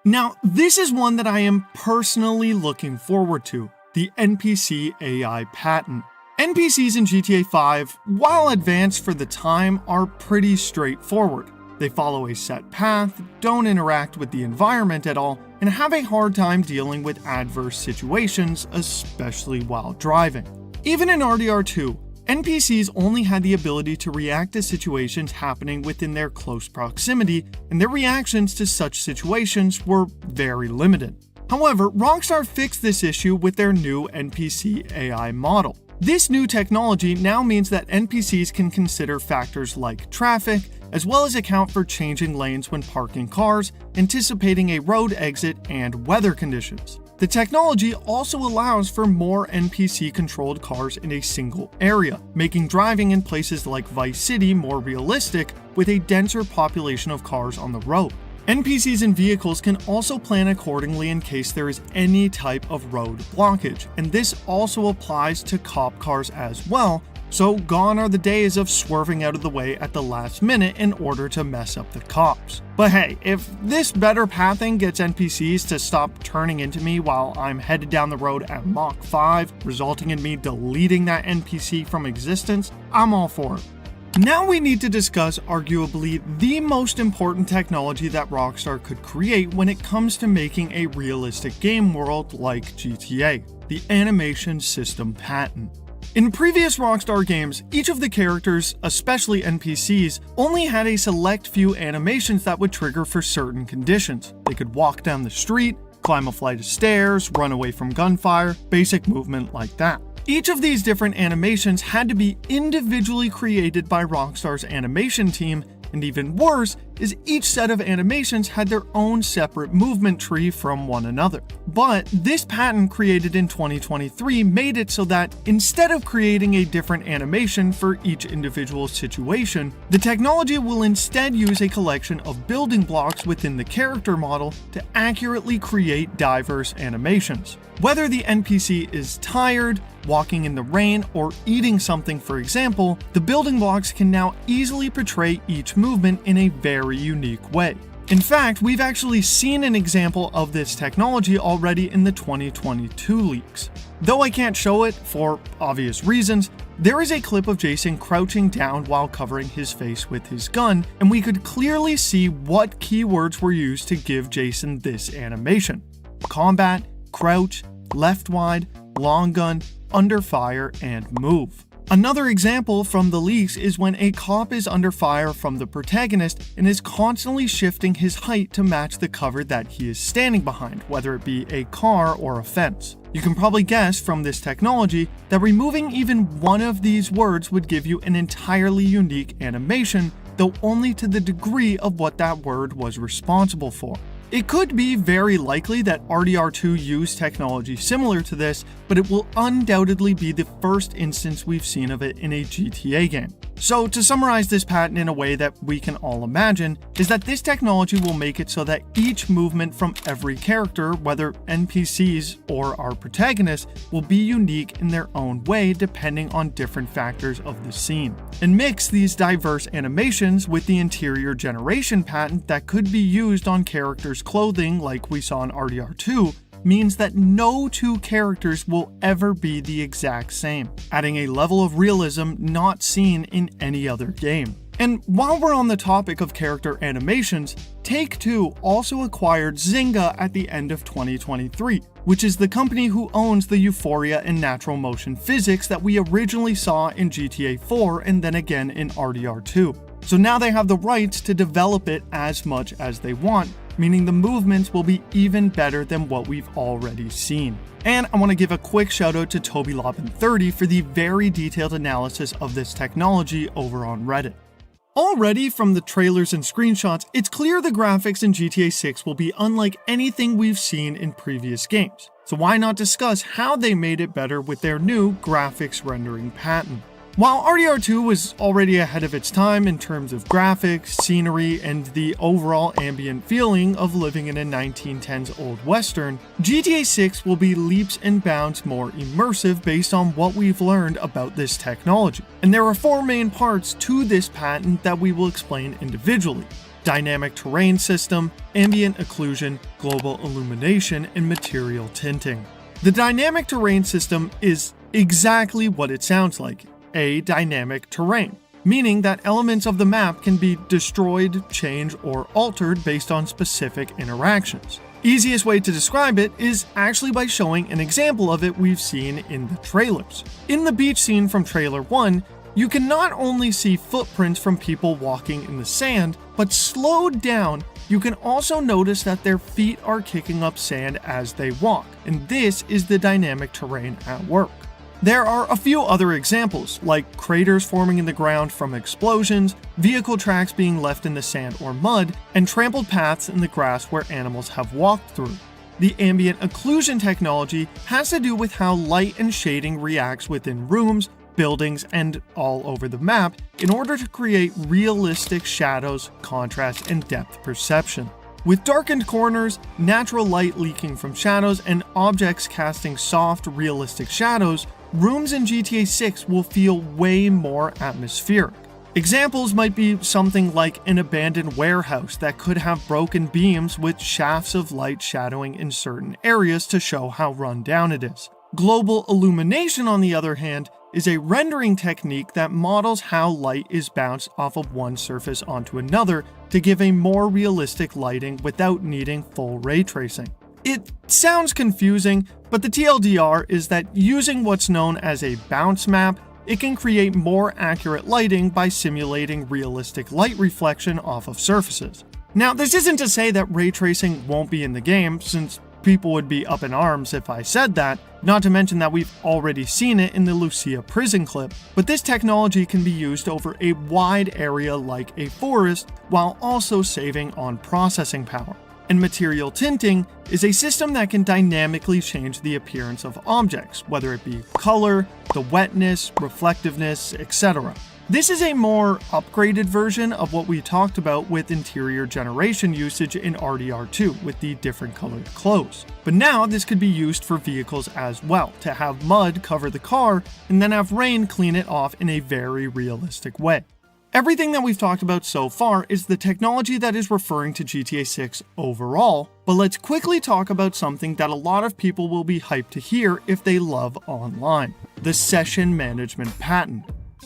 Now, this is one that I am personally looking forward to, the NPC AI patent. NPCs in GTA 5, while advanced for the time, are pretty straightforward. They follow a set path, don't interact with the environment at all, and have a hard time dealing with adverse situations, especially while driving. Even in RDR2, NPCs only had the ability to react to situations happening within their close proximity, and their reactions to such situations were very limited. However, Rockstar fixed this issue with their new NPC AI model. This new technology now means that NPCs can consider factors like traffic, as well as account for changing lanes when parking cars, anticipating a road exit, and weather conditions. The technology also allows for more NPC-controlled cars in a single area, making driving in places like Vice City more realistic with a denser population of cars on the road. NPCs and vehicles can also plan accordingly in case there is any type of road blockage, and this also applies to cop cars as well, so gone are the days of swerving out of the way at the last minute in order to mess up the cops. But hey, if this better pathing gets NPCs to stop turning into me while I'm headed down the road at Mach 5, resulting in me deleting that NPC from existence, I'm all for it. Now we need to discuss arguably the most important technology that Rockstar could create when it comes to making a realistic game world like GTA, the animation system patent. In previous Rockstar games, each of the characters, especially NPCs, only had a select few animations that would trigger for certain conditions. They could walk down the street, climb a flight of stairs, run away from gunfire, basic movement like that. Each of these different animations had to be individually created by Rockstar's animation team, and even worse is each set of animations had their own separate movement tree from one another. But this patent created in 2023 made it so that instead of creating a different animation for each individual situation, the technology will instead use a collection of building blocks within the character model to accurately create diverse animations. Whether the NPC is tired, walking in the rain, or eating something, for example, the building blocks can now easily portray each movement in a very unique way. In fact, we've actually seen an example of this technology already in the 2022 leaks. Though I can't show it for obvious reasons, there is a clip of Jason crouching down while covering his face with his gun, and we could clearly see what keywords were used to give Jason this animation: combat, crouch, left wide, long gun, under fire, and move. Another example from the leaks is when a cop is under fire from the protagonist and is constantly shifting his height to match the cover that he is standing behind, whether it be a car or a fence. You can probably guess from this technology that removing even one of these words would give you an entirely unique animation, though only to the degree of what that word was responsible for. It could be very likely that RDR2 used technology similar to this, but it will undoubtedly be the first instance we've seen of it in a GTA game. So to summarize this patent in a way that we can all imagine, is that this technology will make it so that each movement from every character, whether NPCs or our protagonist, will be unique in their own way depending on different factors of the scene. And mix these diverse animations with the interior generation patent that could be used on characters' clothing like we saw in RDR2, means that no two characters will ever be the exact same, adding a level of realism not seen in any other game. And while we're on the topic of character animations, Take-Two also acquired Zynga at the end of 2023, which is the company who owns the Euphoria and natural motion physics that we originally saw in GTA 4 and then again in RDR2. So now they have the rights to develop it as much as they want, meaning the movements will be even better than what we've already seen. And I want to give a quick shout out to TobyLobbin30 for the very detailed analysis of this technology over on Reddit. Already from the trailers and screenshots, it's clear the graphics in GTA 6 will be unlike anything we've seen in previous games. So why not discuss how they made it better with their new graphics rendering patent? While RDR2 was already ahead of its time in terms of graphics, scenery, and the overall ambient feeling of living in a 1910s old western, GTA 6 will be leaps and bounds more immersive based on what we've learned about this technology. And there are four main parts to this patent that we will explain individually: dynamic terrain system, ambient occlusion, global illumination, and material tinting. The dynamic terrain system is exactly what it sounds like: a dynamic terrain, meaning that elements of the map can be destroyed, changed, or altered based on specific interactions. Easiest way to describe it is actually by showing an example of it we've seen in the trailers. In the beach scene from trailer 1, you can not only see footprints from people walking in the sand, but slowed down, you can also notice that their feet are kicking up sand as they walk, and this is the dynamic terrain at work. There are a few other examples, like craters forming in the ground from explosions, vehicle tracks being left in the sand or mud, and trampled paths in the grass where animals have walked through. The ambient occlusion technology has to do with how light and shading reacts within rooms, buildings, and all over the map in order to create realistic shadows, contrast, and depth perception. With darkened corners, natural light leaking from shadows, and objects casting soft, realistic shadows, rooms in GTA 6 will feel way more atmospheric. Examples might be something like an abandoned warehouse that could have broken beams with shafts of light shadowing in certain areas to show how run down it is. Global illumination, on the other hand, is a rendering technique that models how light is bounced off of one surface onto another to give a more realistic lighting without needing full ray tracing. It sounds confusing, but the TLDR is that using what's known as a bounce map, it can create more accurate lighting by simulating realistic light reflection off of surfaces. Now, this isn't to say that ray tracing won't be in the game, since people would be up in arms if I said that, not to mention that we've already seen it in the Lucia prison clip, but this technology can be used over a wide area like a forest while also saving on processing power. And material tinting is a system that can dynamically change the appearance of objects, whether it be color, the wetness, reflectiveness, etc. This is a more upgraded version of what we talked about with interior generation usage in RDR2 with the different colored clothes. But now this could be used for vehicles as well, to have mud cover the car and then have rain clean it off in a very realistic way. Everything that we've talked about so far is the technology that is referring to GTA 6 overall, but let's quickly talk about something that a lot of people will be hyped to hear if they love online: the session management patent.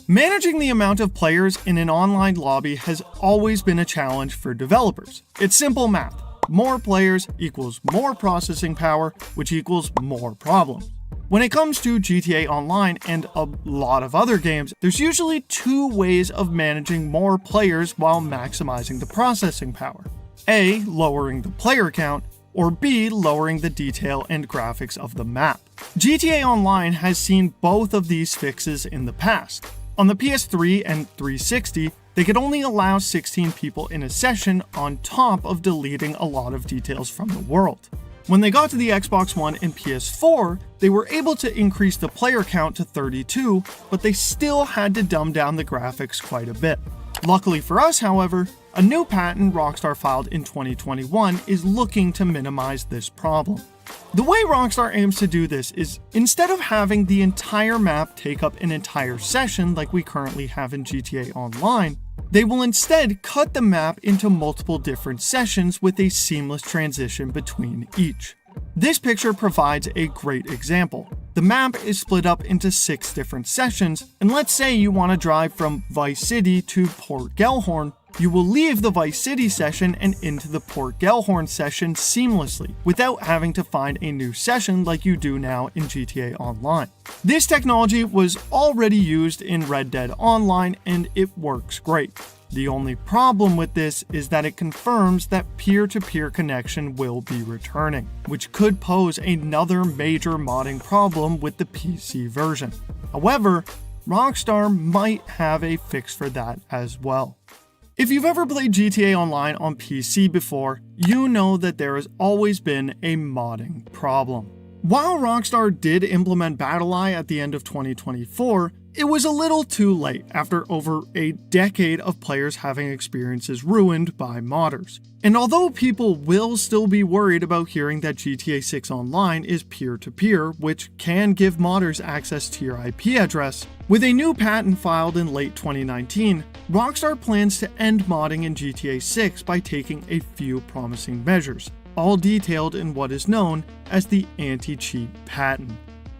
Managing the amount of players in an online lobby has always been a challenge for developers. It's simple math. More players equals more processing power, which equals more problems. When it comes to GTA Online and a lot of other games, there's usually two ways of managing more players while maximizing the processing power. A, lowering the player count, or B, lowering the detail and graphics of the map. GTA Online has seen both of these fixes in the past. On the PS3 and 360, they could only allow 16 people in a session on top of deleting a lot of details from the world. When they got to the Xbox One and PS4, they were able to increase the player count to 32, but they still had to dumb down the graphics quite a bit. Luckily for us, however, a new patent Rockstar filed in 2021 is looking to minimize this problem. The way Rockstar aims to do this is, instead of having the entire map take up an entire session like we currently have in GTA Online, they will instead cut the map into multiple different sessions with a seamless transition between each. This picture provides a great example. The map is split up into 6 different sessions, and let's say you want to drive from Vice City to Port Gellhorn. You will leave the Vice City session and into the Port Gellhorn session seamlessly, without having to find a new session like you do now in GTA Online. This technology was already used in Red Dead Online, and it works great. The only problem with this is that it confirms that peer-to-peer connection will be returning, which could pose another major modding problem with the PC version. However, Rockstar might have a fix for that as well. If you've ever played GTA Online on PC before, you know that there has always been a modding problem. While Rockstar did implement BattlEye at the end of 2024, it was a little too late after over a decade of players having experiences ruined by modders. And although people will still be worried about hearing that GTA 6 Online is peer-to-peer, which can give modders access to your IP address, with a new patent filed in late 2019, Rockstar plans to end modding in GTA 6 by taking a few promising measures, all detailed in what is known as the anti-cheat patent.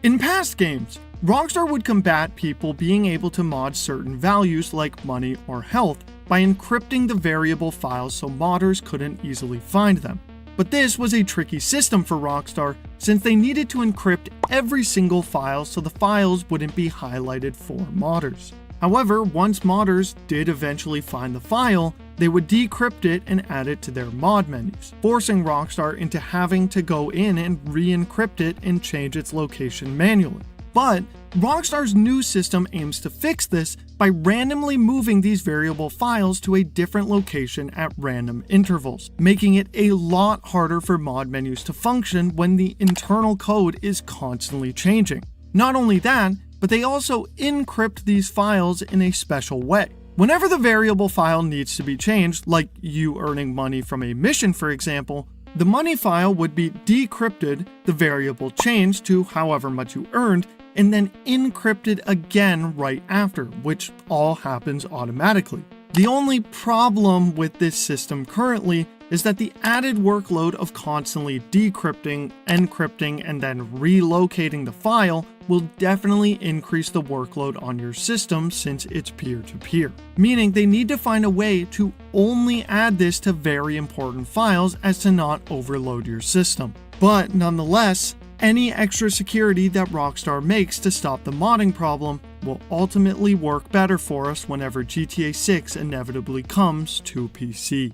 In past games, Rockstar would combat people being able to mod certain values like money or health by encrypting the variable files so modders couldn't easily find them. But this was a tricky system for Rockstar since they needed to encrypt every single file so the files wouldn't be highlighted for modders. However, once modders did eventually find the file, they would decrypt it and add it to their mod menus, forcing Rockstar into having to go in and re-encrypt it and change its location manually. But Rockstar's new system aims to fix this by randomly moving these variable files to a different location at random intervals, making it a lot harder for mod menus to function when the internal code is constantly changing. Not only that, but they also encrypt these files in a special way. Whenever the variable file needs to be changed, like you earning money from a mission for example, the money file would be decrypted, the variable changed to however much you earned, and then encrypted again right after, which all happens automatically. The only problem with this system currently is that the added workload of constantly decrypting, encrypting, and then relocating the file will definitely increase the workload on your system since it's peer-to-peer. Meaning they need to find a way to only add this to very important files as to not overload your system. But nonetheless, any extra security that Rockstar makes to stop the modding problem will ultimately work better for us whenever GTA 6 inevitably comes to PC.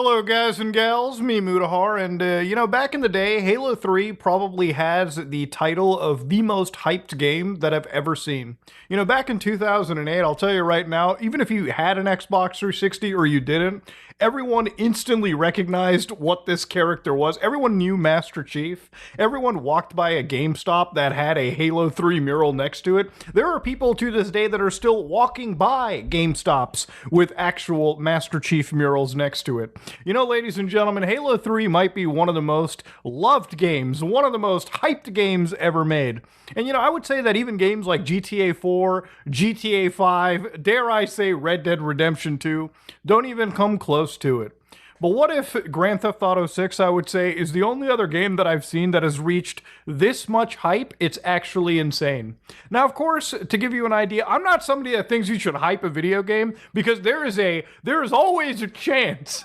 Hello, guys and gals, me Mutahar, and back in the day, Halo 3 probably has the title of the most hyped game that I've ever seen. Back in 2008, I'll tell you right now, even if you had an Xbox 360 or you didn't, everyone instantly recognized what this character was. Everyone knew Master Chief. Everyone walked by a GameStop that had a Halo 3 mural next to it. There are people to this day that are still walking by GameStops with actual Master Chief murals next to it. Ladies and gentlemen, Halo 3 might be one of the most loved games, one of the most hyped games ever made. And I would say that even games like GTA 4, GTA 5, dare I say Red Dead Redemption 2, don't even come close to it. But what if Grand Theft Auto 6, I would say, is the only other game that I've seen that has reached this much hype? It's actually insane. Now, of course, to give you an idea, I'm not somebody that thinks you should hype a video game, because there is always a chance.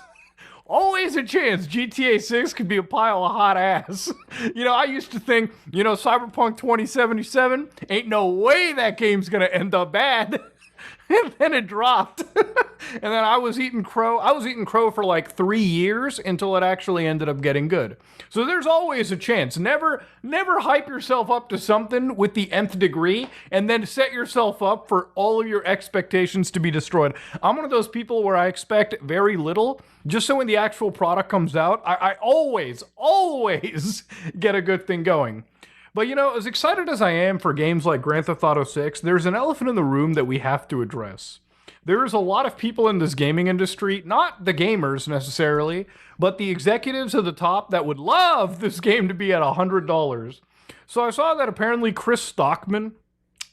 Always a chance GTA 6 could be a pile of hot ass. I used to think, Cyberpunk 2077, ain't no way that game's gonna end up bad. And then it dropped. And then I was eating crow for like 3 years until it actually ended up getting good. So there's always a chance. Never hype yourself up to something with the nth degree and then set yourself up for all of your expectations to be destroyed. I'm one of those people where I expect very little, just so when the actual product comes out, I always get a good thing going. But as excited as I am for games like Grand Theft Auto 6, there's an elephant in the room that we have to address. There's a lot of people in this gaming industry, not the gamers necessarily, but the executives at the top that would love this game to be at $100. So I saw that apparently Chris Stockman,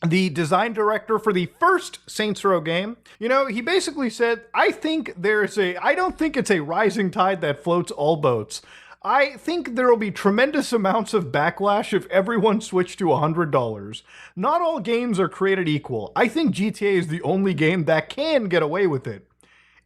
the design director for the first Saints Row game, he basically said, I don't think it's a rising tide that floats all boats. I think there will be tremendous amounts of backlash if everyone switched to $100. Not all games are created equal. I think GTA is the only game that can get away with it.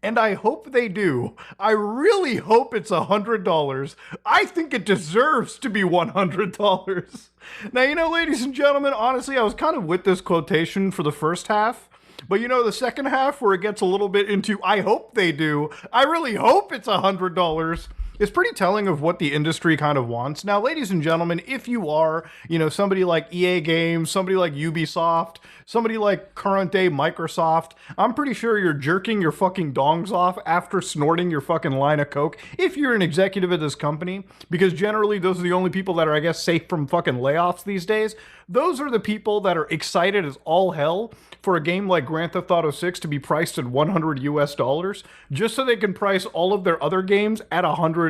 And I hope they do. I really hope it's $100. I think it deserves to be $100. Now, ladies and gentlemen, honestly, I was kind of with this quotation for the first half. But the second half where it gets a little bit into, I hope they do. I really hope it's $100. It's pretty telling of what the industry kind of wants. Now, ladies and gentlemen, if you are, somebody like EA Games, somebody like Ubisoft, somebody like current day Microsoft, I'm pretty sure you're jerking your fucking dongs off after snorting your fucking line of coke if you're an executive at this company, because generally those are the only people that are, I guess, safe from fucking layoffs these days. Those are the people that are excited as all hell for a game like Grand Theft Auto 6 to be priced at $100 just so they can price all of their other games at $100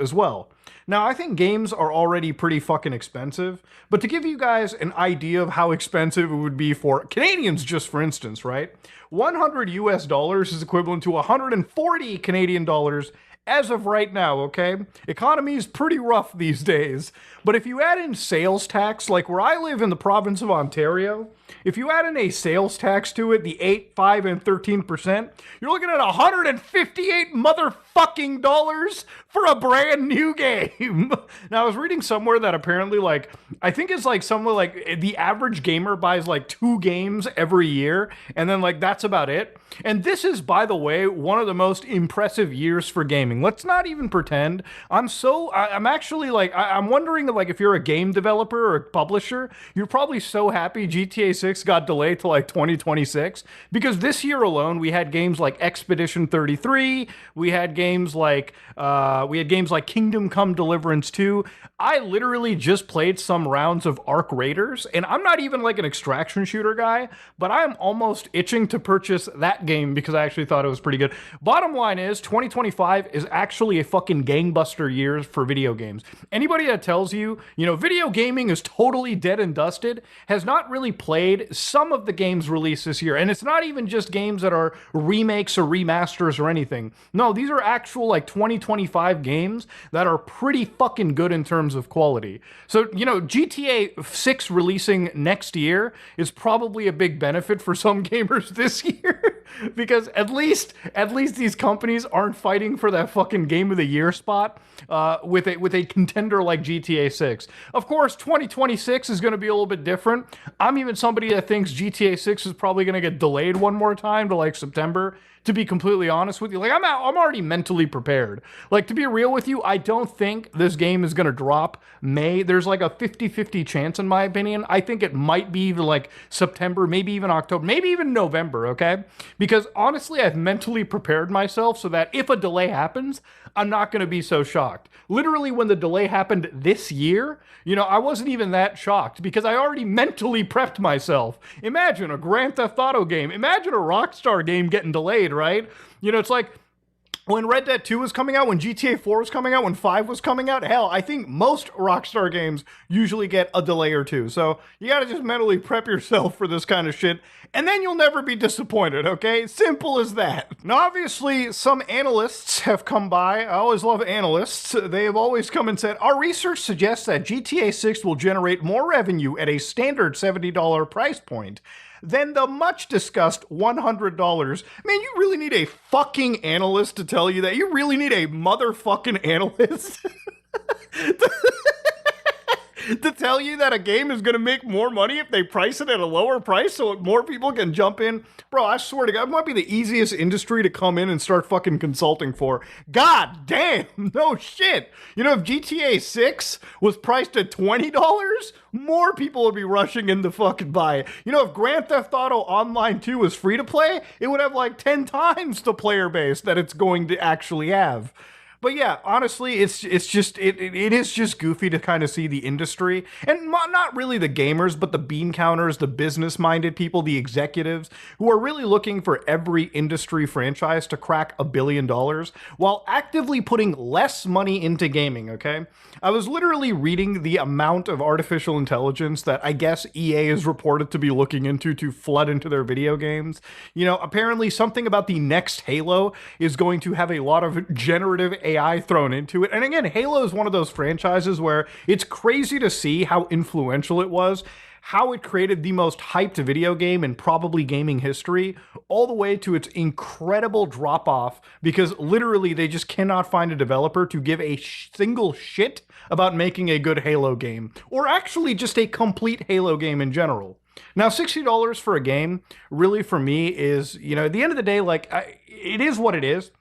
as well. Now, I think games are already pretty fucking expensive, but to give you guys an idea of how expensive it would be for Canadians, just for instance, right? $100 is equivalent to 140 Canadian dollars as of right now, okay? Economy is pretty rough these days, but if you add in sales tax, like where I live in the province of Ontario, if you add in a sales tax to it, the 8, 5, and 13%, you're looking at $158 motherfucking dollars for a brand new game. Now, I was reading somewhere that apparently, I think it's somewhere the average gamer buys 2 games every year, and then that's about it. And this is, by the way, one of the most impressive years for gaming. Let's not even pretend. I'm actually I'm wondering if you're a game developer or a publisher, you're probably so happy GTA 6 got delayed to 2026, because this year alone we had games like Expedition 33, we had games like Kingdom Come Deliverance 2. I literally just played some rounds of Arc Raiders, and I'm not even an extraction shooter guy, but I'm almost itching to purchase that game because I actually thought it was pretty good. Bottom line is 2025 is actually a fucking gangbuster year for video games. Anybody that tells you, video gaming is totally dead and dusted has not really played some of the games released this year. And it's not even just games that are remakes or remasters or anything. No, these are actual 2025 games that are pretty fucking good in terms of quality. So, GTA 6 releasing next year is probably a big benefit for some gamers this year because at least these companies aren't fighting for that fucking game of the year spot with a contender like GTA 6. Of course, 2026 is going to be a little bit different. I'm even somebody that thinks GTA 6 is probably going to get delayed one more time to September to be completely honest with you. Like, I'm already mentally prepared. Like, to be real with you, I don't think this game is going to drop May. There's like a 50-50 chance, in my opinion. I think it might be even like September, maybe even October, maybe even November, okay? Because honestly, I've mentally prepared myself so that if a delay happens, I'm not going to be so shocked. Literally, when the delay happened this year, you know, I wasn't even that shocked because I already mentally prepped myself. Imagine a Grand Theft Auto game. Imagine a Rockstar game getting delayed, right? You know, it's like when Red Dead 2 was coming out, when GTA 4 was coming out, when 5 was coming out, hell, I think most Rockstar games usually get a delay or two. So you gotta just mentally prep yourself for this kind of shit, and then you'll never be disappointed, okay? Simple as that. Now, obviously, some analysts have come by. I always love analysts. They have always come and said, our research suggests that GTA 6 will generate more revenue at a standard $70 price point than the much discussed $100. Man, you really need a fucking analyst to tell you that. You really need a motherfucking analyst to tell you that a game is going to make more money if they price it at a lower price so more people can jump in. Bro, I swear to God, it might be the easiest industry to come in and start fucking consulting for. God damn, no shit. You know, if GTA 6 was priced at $20, more people would be rushing in to fucking buy it. You know, if Grand Theft Auto Online 2 was free to play, it would have like 10 times the player base that it's going to actually have. But yeah, honestly, it is just goofy to kind of see the industry, and not really the gamers, but the bean counters, the business-minded people, the executives, who are really looking for every industry franchise to crack $1 billion, while actively putting less money into gaming, okay? I was literally reading the amount of artificial intelligence that I guess EA is reported to be looking into to flood into their video games. You know, apparently something about the next Halo is going to have a lot of generative AI thrown into it. And again, Halo is one of those franchises where it's crazy to see how influential it was, how it created the most hyped video game in probably gaming history, all the way to its incredible drop-off because literally they just cannot find a developer to give a single shit about making a good Halo game, or actually just a complete Halo game in general. Now, $60 for a game, really for me is, you know, at the end of the day, like, it is what it is.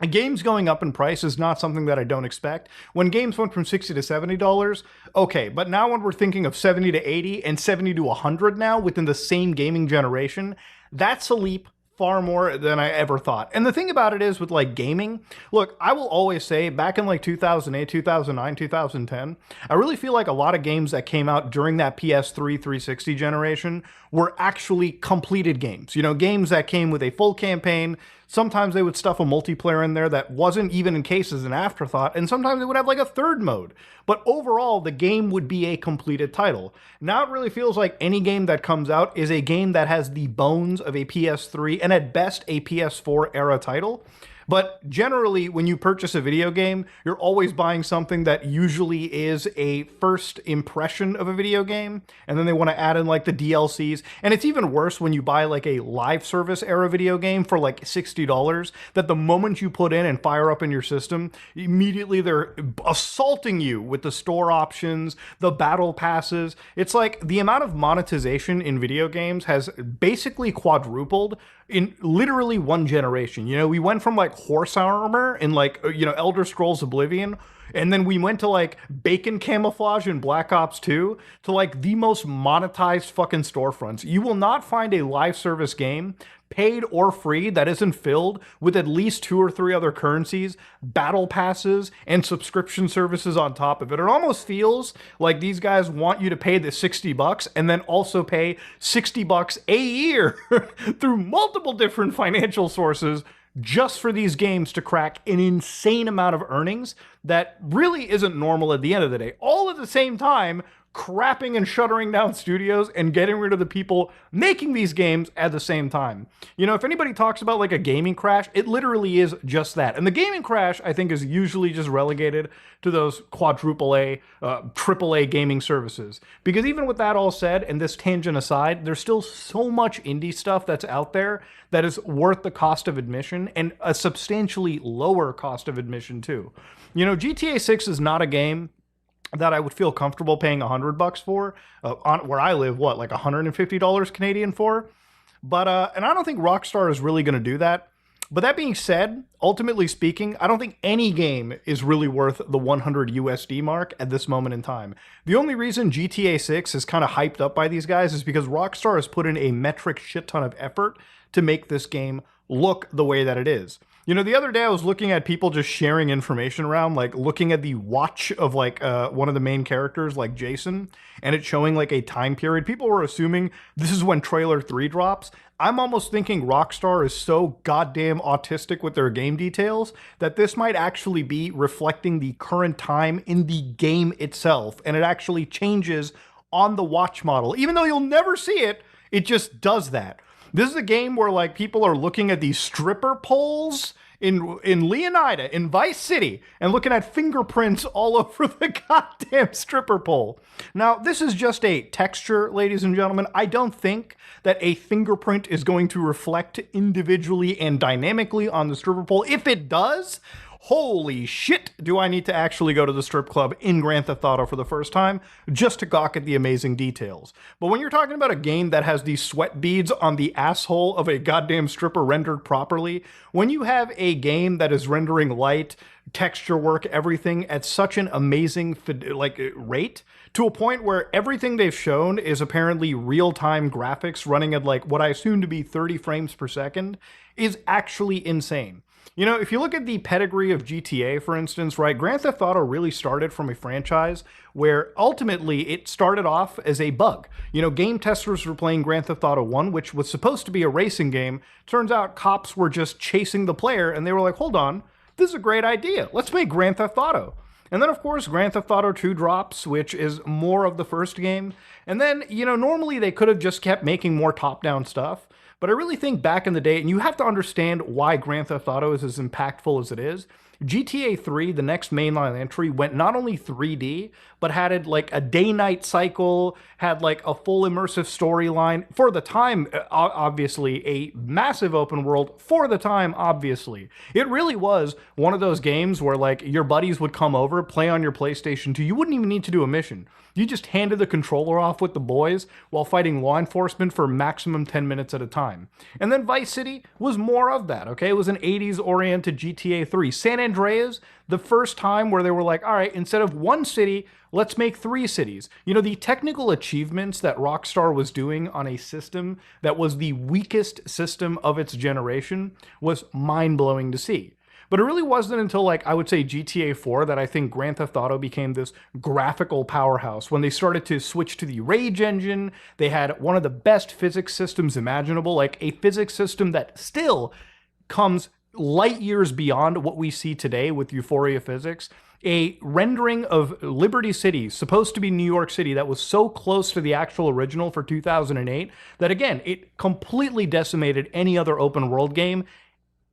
A game's going up in price is not something that I don't expect. When games went from $60 to $70, okay, but now when we're thinking of $70 to $80 and $70 to $100 now within the same gaming generation, that's a leap far more than I ever thought. And the thing about it is with like gaming, look, I will always say back in like 2008, 2009, 2010, I really feel like a lot of games that came out during that PS3 360 generation were actually completed games. You know, games that came with a full campaign. Sometimes they would stuff a multiplayer in there that wasn't even in cases an afterthought, and sometimes they would have like a third mode. But overall, the game would be a completed title. Now it really feels like any game that comes out is a game that has the bones of a PS3 and at best a PS4 era title. But generally, when you purchase a video game, you're always buying something that usually is a first impression of a video game, and then they want to add in like the DLCs. And it's even worse when you buy like a live service era video game for like $60, that the moment you put in and fire up in your system, immediately they're assaulting you with the store options, the battle passes. It's like the amount of monetization in video games has basically quadrupled in literally one generation. You know, we went from like horse armor in like, you know, Elder Scrolls Oblivion, and then we went to like bacon camouflage in Black Ops 2 to like the most monetized fucking storefronts. You will not find a live service game, paid or free, that isn't filled with at least 2 or 3 other currencies, battle passes, and subscription services on top of it. It almost feels like these guys want you to pay the $60 and then also pay $60 a year through multiple different financial sources just for these games to crack an insane amount of earnings that really isn't normal at the end of the day. All at the same time, crapping and shuttering down studios and getting rid of the people making these games at the same time. You know, if anybody talks about like a gaming crash, it literally is just that. And the gaming crash, I think, is usually just relegated to those quadruple A, triple A gaming services. Because even with that all said, and this tangent aside, there's still so much indie stuff that's out there that is worth the cost of admission, and a substantially lower cost of admission too. You know, GTA 6 is not a game that I would feel comfortable paying $100 for. On where I live, what, like $150 Canadian for? But and I don't think Rockstar is really going to do that. But that being said, ultimately speaking, I don't think any game is really worth the 100 USD mark at this moment in time. The only reason GTA 6 is kind of hyped up by these guys is because Rockstar has put in a metric shit ton of effort to make this game look the way that it is. You know, the other day I was looking at people just sharing information around, like looking at the watch of like one of the main characters, like Jason, and it's showing like a time period. People were assuming this is when trailer 3 drops. I'm almost thinking Rockstar is so goddamn autistic with their game details that this might actually be reflecting the current time in the game itself, and it actually changes on the watch model. Even though you'll never see it, it just does that. This is a game where like people are looking at these stripper poles in Leonida, in Vice City, and looking at fingerprints all over the goddamn stripper pole. Now, this is just a texture, ladies and gentlemen. I don't think that a fingerprint is going to reflect individually and dynamically on the stripper pole. If it does, holy shit, do I need to actually go to the strip club in Grand Theft Auto for the first time just to gawk at the amazing details. But when you're talking about a game that has these sweat beads on the asshole of a goddamn stripper rendered properly, when you have a game that is rendering light, texture work, everything at such an amazing rate, to a point where everything they've shown is apparently real-time graphics running at like what I assume to be 30 frames per second, is actually insane. You know, if you look at the pedigree of GTA, for instance, right, Grand Theft Auto really started from a franchise where ultimately it started off as a bug. You know, game testers were playing Grand Theft Auto 1, which was supposed to be a racing game. Turns out cops were just chasing the player, and they were like, hold on, this is a great idea. Let's make Grand Theft Auto. And then, of course, Grand Theft Auto 2 drops, which is more of the first game. And then, you know, normally they could have just kept making more top-down stuff. But I really think back in the day, and you have to understand why Grand Theft Auto is as impactful as it is, GTA 3, the next mainline entry, went not only 3D, but had like a day-night cycle, had like a full immersive storyline. For the time, obviously, a massive open world. For the time, obviously. It really was one of those games where like your buddies would come over, play on your PlayStation 2. You wouldn't even need to do a mission. You just handed the controller off with the boys while fighting law enforcement for maximum 10 minutes at a time. And then Vice City was more of that, okay? It was an 80s-oriented GTA 3. San Andreas, the first time where they were like, all right, instead of one city, let's make 3 cities. You know, the technical achievements that Rockstar was doing on a system that was the weakest system of its generation was mind-blowing to see. But it really wasn't until, like, I would say GTA 4 that I think Grand Theft Auto became this graphical powerhouse. When they started to switch to the Rage engine, they had one of the best physics systems imaginable, like a physics system that still comes light years beyond what we see today with Euphoria physics. A rendering of Liberty City, supposed to be New York City, that was so close to the actual original for 2008 that, again, it completely decimated any other open world game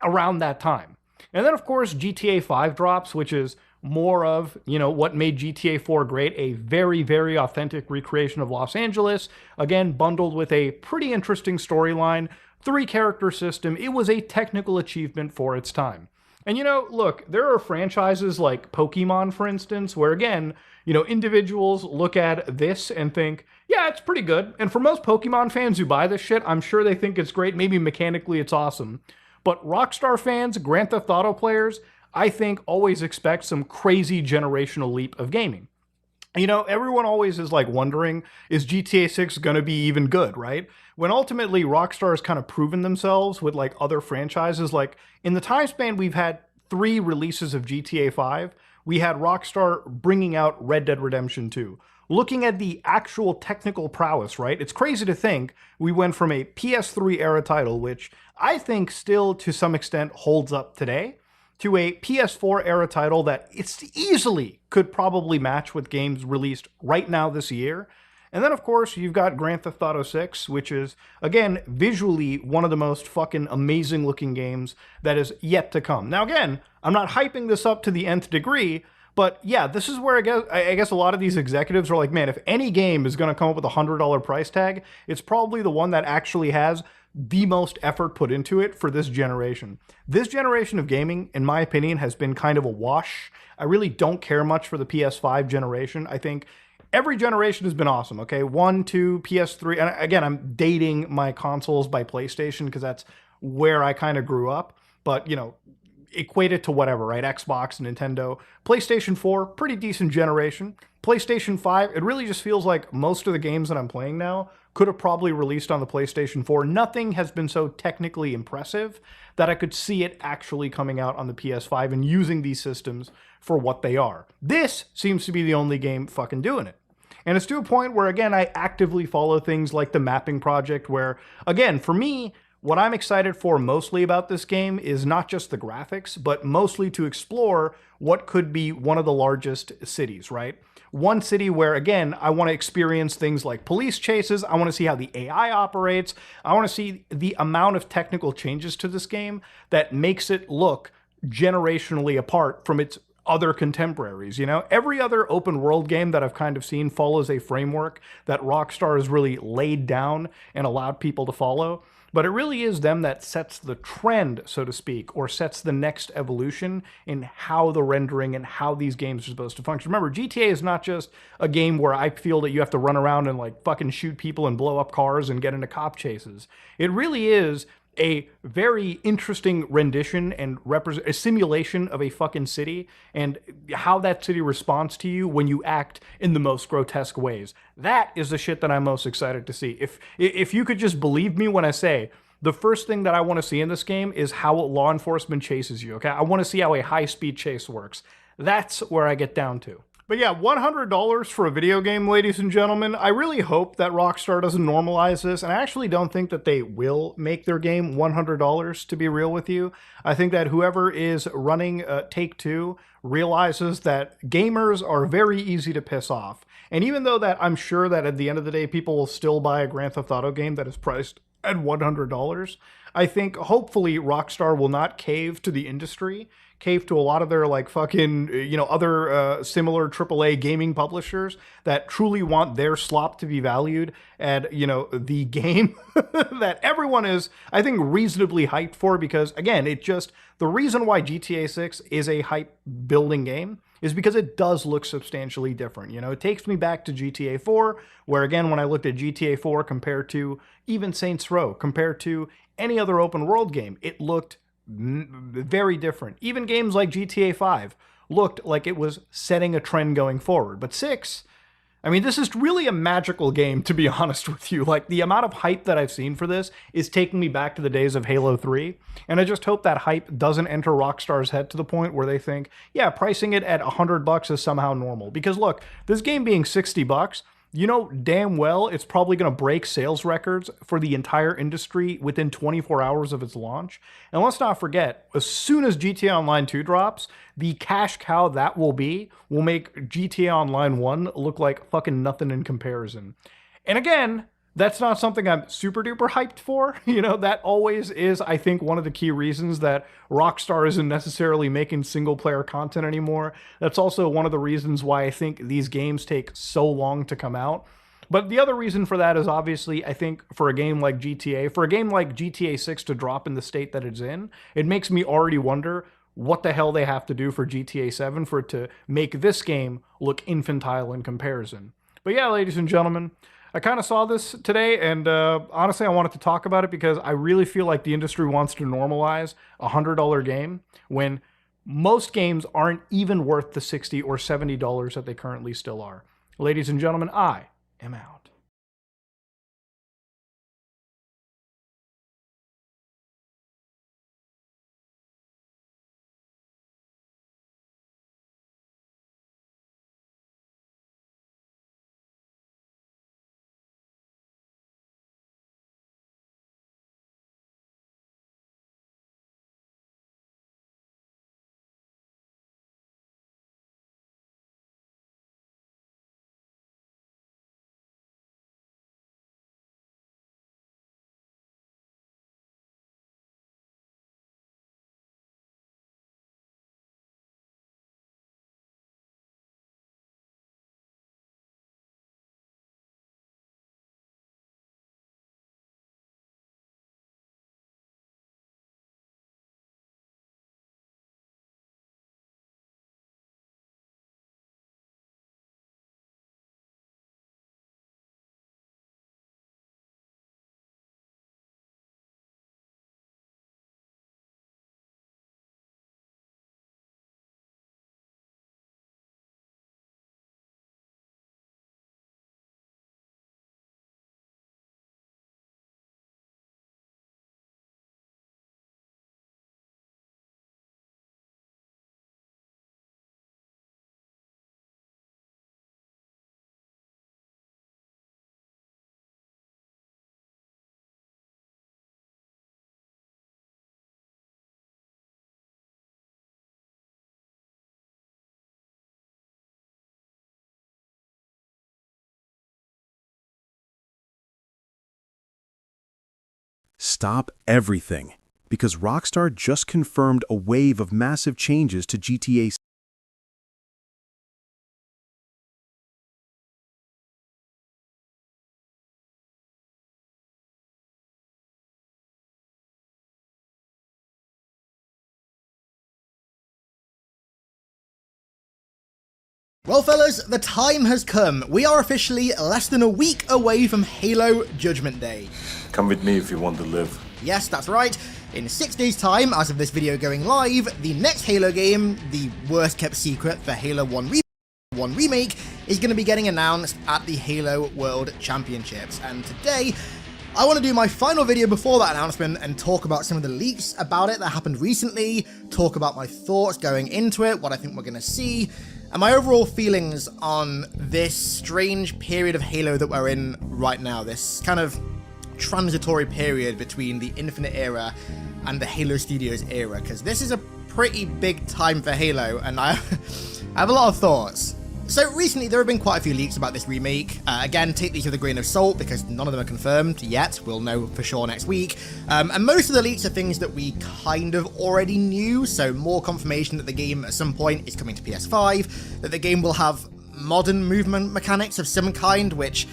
around that time. And then, of course, GTA 5 drops, which is more of, you know, what made GTA 4 great, a very, very authentic recreation of Los Angeles, again, bundled with a pretty interesting storyline, 3-character system. It was a technical achievement for its time. And, you know, look, there are franchises like Pokemon, for instance, where, again, you know, individuals look at this and think, yeah, it's pretty good. And for most Pokemon fans who buy this shit, I'm sure they think it's great. Maybe mechanically it's awesome. But Rockstar fans, Grand Theft Auto players, I think always expect some crazy generational leap of gaming. You know, everyone always is like wondering, is GTA 6 going to be even good, right? When ultimately Rockstar has kind of proven themselves with like other franchises, like in the time span we've had 3 releases of GTA 5, we had Rockstar bringing out Red Dead Redemption 2. Looking at the actual technical prowess, right? It's crazy to think we went from a PS3 era title, which I think still to some extent holds up today, to a PS4 era title that it's easily could probably match with games released right now this year. And then, of course, you've got Grand Theft Auto 6, which is, again, visually one of the most fucking amazing looking games that is yet to come. Now, again, I'm not hyping this up to the nth degree, but yeah, this is where I guess a lot of these executives are like, man, if any game is going to come up with a $100 price tag, it's probably the one that actually has the most effort put into it for this generation. This generation of gaming, in my opinion, has been kind of a wash. I really don't care much for the PS5 generation. I think every generation has been awesome, okay? 1, 2, PS3, and again, I'm dating my consoles by PlayStation because that's where I kind of grew up. but equate it to whatever, right? Xbox, Nintendo, PlayStation 4, pretty decent generation. PlayStation 5, it really just feels like most of the games that I'm playing now could have probably released on the PlayStation 4. Nothing has been so technically impressive that I could see it actually coming out on the PS5 and using these systems for what they are. This seems to be the only game fucking doing it. And it's to a point where, again, I actively follow things like the mapping project where, again, for me, what I'm excited for mostly about this game is not just the graphics, but mostly to explore what could be one of the largest cities, right? One city where, again, I want to experience things like police chases. I want to see how the AI operates. I want to see the amount of technical changes to this game that makes it look generationally apart from its other contemporaries. Every other open world game that I've kind of seen follows a framework that Rockstar has really laid down and allowed people to follow. But it really is them that sets the trend, so to speak, or sets the next evolution in how the rendering and how these games are supposed to function. Remember, GTA is not just a game where I feel that you have to run around and like fucking shoot people and blow up cars and get into cop chases. It really is a very interesting rendition and a simulation of a fucking city and how that city responds to you when you act in the most grotesque ways. That is the shit that I'm most excited to see. If you could just believe me when I say the first thing that I want to see in this game is how law enforcement chases you, okay? I want to see how a high-speed chase works. That's where I get down to. But yeah, $100 for a video game, ladies and gentlemen. I really hope that Rockstar doesn't normalize this, and I actually don't think that they will make their game $100, to be real with you. I think that whoever is running Take-Two realizes that gamers are very easy to piss off. And even though that I'm sure that at the end of the day, people will still buy a Grand Theft Auto game that is priced at $100, I think hopefully Rockstar will not cave to the industry, cave to a lot of their like fucking, other similar AAA gaming publishers that truly want their slop to be valued at, the game that everyone is, I think, reasonably hyped for because, again, the reason why GTA 6 is a hype building game is because it does look substantially different. It takes me back to GTA 4, where again, when I looked at GTA 4 compared to even Saints Row, compared to any other open world game, it looked very different. Even games like GTA 5 looked like it was setting a trend going forward. But 6, I mean, this is really a magical game, to be honest with you. Like, the amount of hype that I've seen for this is taking me back to the days of Halo 3. And I just hope that hype doesn't enter Rockstar's head to the point where they think, yeah, pricing it at $100 is somehow normal. Because look, this game being $60, you know damn well it's probably going to break sales records for the entire industry within 24 hours of its launch. And let's not forget, as soon as GTA Online 2 drops, the cash cow that will make GTA Online 1 look like fucking nothing in comparison. And again, that's not something I'm super duper hyped for. That always is, I think, one of the key reasons that Rockstar isn't necessarily making single player content anymore. That's also one of the reasons why I think these games take so long to come out. But the other reason for that is obviously, I think, for a game like GTA 6 to drop in the state that it's in, it makes me already wonder what the hell they have to do for GTA 7 for it to make this game look infantile in comparison. But yeah, ladies and gentlemen, I kind of saw this today, and honestly, I wanted to talk about it because I really feel like the industry wants to normalize a $100 game when most games aren't even worth the $60 or $70 that they currently still are. Ladies and gentlemen, I am out. Stop everything, because Rockstar just confirmed a wave of massive changes to GTA. Well, fellas, the time has come. We are officially less than a week away from Halo Judgment Day. Come with me if you want to live. Yes, that's right. In 6 days' time, as of this video going live, the next Halo game, the worst kept secret for Halo 1 Remake, is going to be getting announced at the Halo World Championships. And today, I want to do my final video before that announcement and talk about some of the leaks about it that happened recently, talk about my thoughts going into it, what I think we're going to see, and my overall feelings on this strange period of Halo that we're in right now, this kind of transitory period between the Infinite era and the Halo Studios era, because this is a pretty big time for Halo, and I have a lot of thoughts. So recently there have been quite a few leaks about this remake. Again, take these with a grain of salt because none of them are confirmed yet. We'll know for sure next week. And most of the leaks are things that we kind of already knew, so more confirmation that the game at some point is coming to PS5, that the game will have modern movement mechanics of some kind, which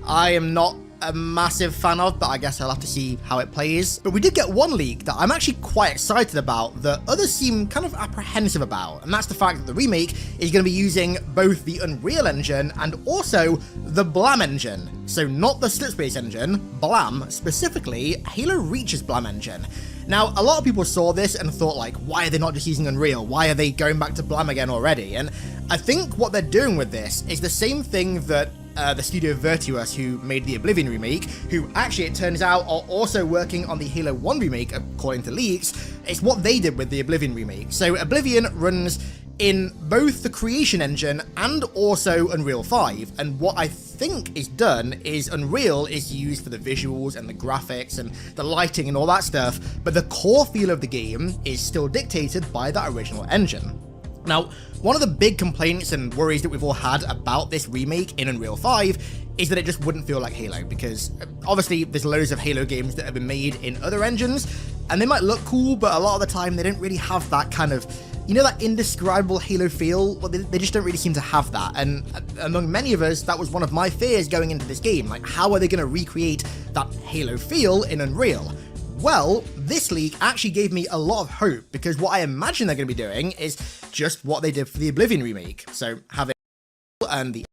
I am not a massive fan of, but I guess I'll have to see how it plays. But we did get one leak that I'm actually quite excited about that others seem kind of apprehensive about, and that's the fact that the remake is going to be using both the Unreal Engine and also the Blam engine. So not the Slipspace engine, Blam, specifically Halo Reach's Blam engine. Now, a lot of people saw this and thought like, why are they not just using Unreal? Why are they going back to Blam again already? And I think what they're doing with this is the same thing that the studio Virtuos, who made the Oblivion remake, who actually it turns out are also working on the Halo 1 remake according to leaks. It's what they did with the Oblivion remake. So Oblivion runs in both the Creation Engine and also Unreal 5, and what I think is done is Unreal is used for the visuals and the graphics and the lighting and all that stuff, but the core feel of the game is still dictated by that original engine. Now, one of the big complaints and worries that we've all had about this remake in Unreal 5 is that it just wouldn't feel like Halo, because obviously there's loads of Halo games that have been made in other engines, and they might look cool, but a lot of the time they don't really have that kind of, you know, that indescribable Halo feel. Well, they just don't really seem to have that, and among many of us, that was one of my fears going into this game. Like, how are they going to recreate that Halo feel in Unreal? Well, this leak actually gave me a lot of hope, because what I imagine they're going to be doing is just what they did for the Oblivion remake. So having and the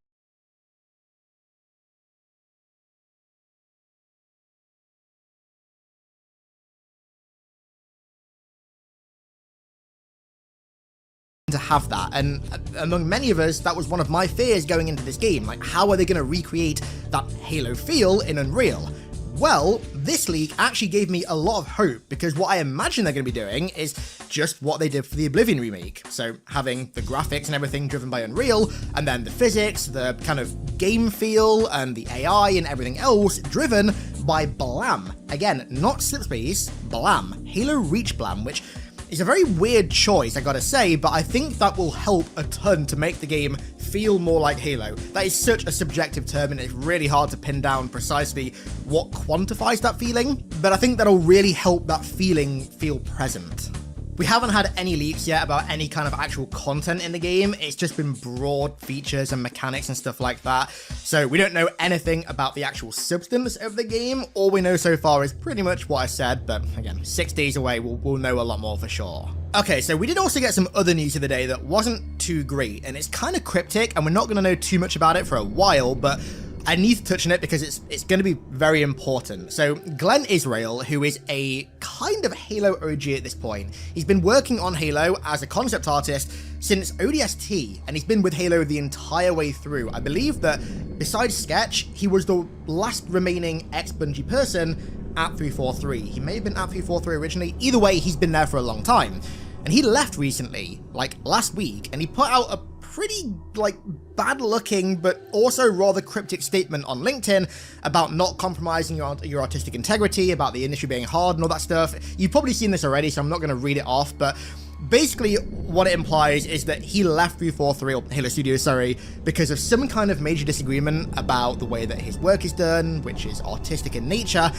to have that, and among many of us, that was one of my fears going into this game. Like, how are they going to recreate that Halo feel in Unreal? Well, this leak actually gave me a lot of hope, because what I imagine they're going to be doing is just what they did for the Oblivion remake. So having the graphics and everything driven by Unreal, and then the physics, the kind of game feel, and the AI and everything else driven by Blam. Again, not Slipspace, Blam. Halo Reach Blam, which is a very weird choice, I gotta say, but I think that will help a ton to make the game feel more like Halo. That is such a subjective term, and it's really hard to pin down precisely what quantifies that feeling, but I think that'll really help that feeling feel present. We haven't had any leaks yet about any kind of actual content in the game. It's just been broad features and mechanics and stuff like that. So we don't know anything about the actual substance of the game. All we know so far is pretty much what I said, but again, 6 days away, we'll know a lot more for sure. Okay, so we did also get some other news of the day that wasn't too great, and it's kind of cryptic, and we're not going to know too much about it for a while, but I need to touch on it because it's going to be very important. So Glenn Israel, who is a kind of Halo OG at this point, he's been working on Halo as a concept artist since ODST, and he's been with Halo the entire way through. I believe that besides Sketch, he was the last remaining ex-Bungie person at 343. He may have been at 343 originally. Either way, he's been there for a long time. And he left recently, like last week, and he put out a pretty, like, bad-looking, but also rather cryptic statement on LinkedIn about not compromising your artistic integrity, about the industry being hard and all that stuff. You've probably seen this already, so I'm not going to read it off, but basically what it implies is that he left 343, or Halo Studios, sorry, because of some kind of major disagreement about the way that his work is done, which is artistic in nature.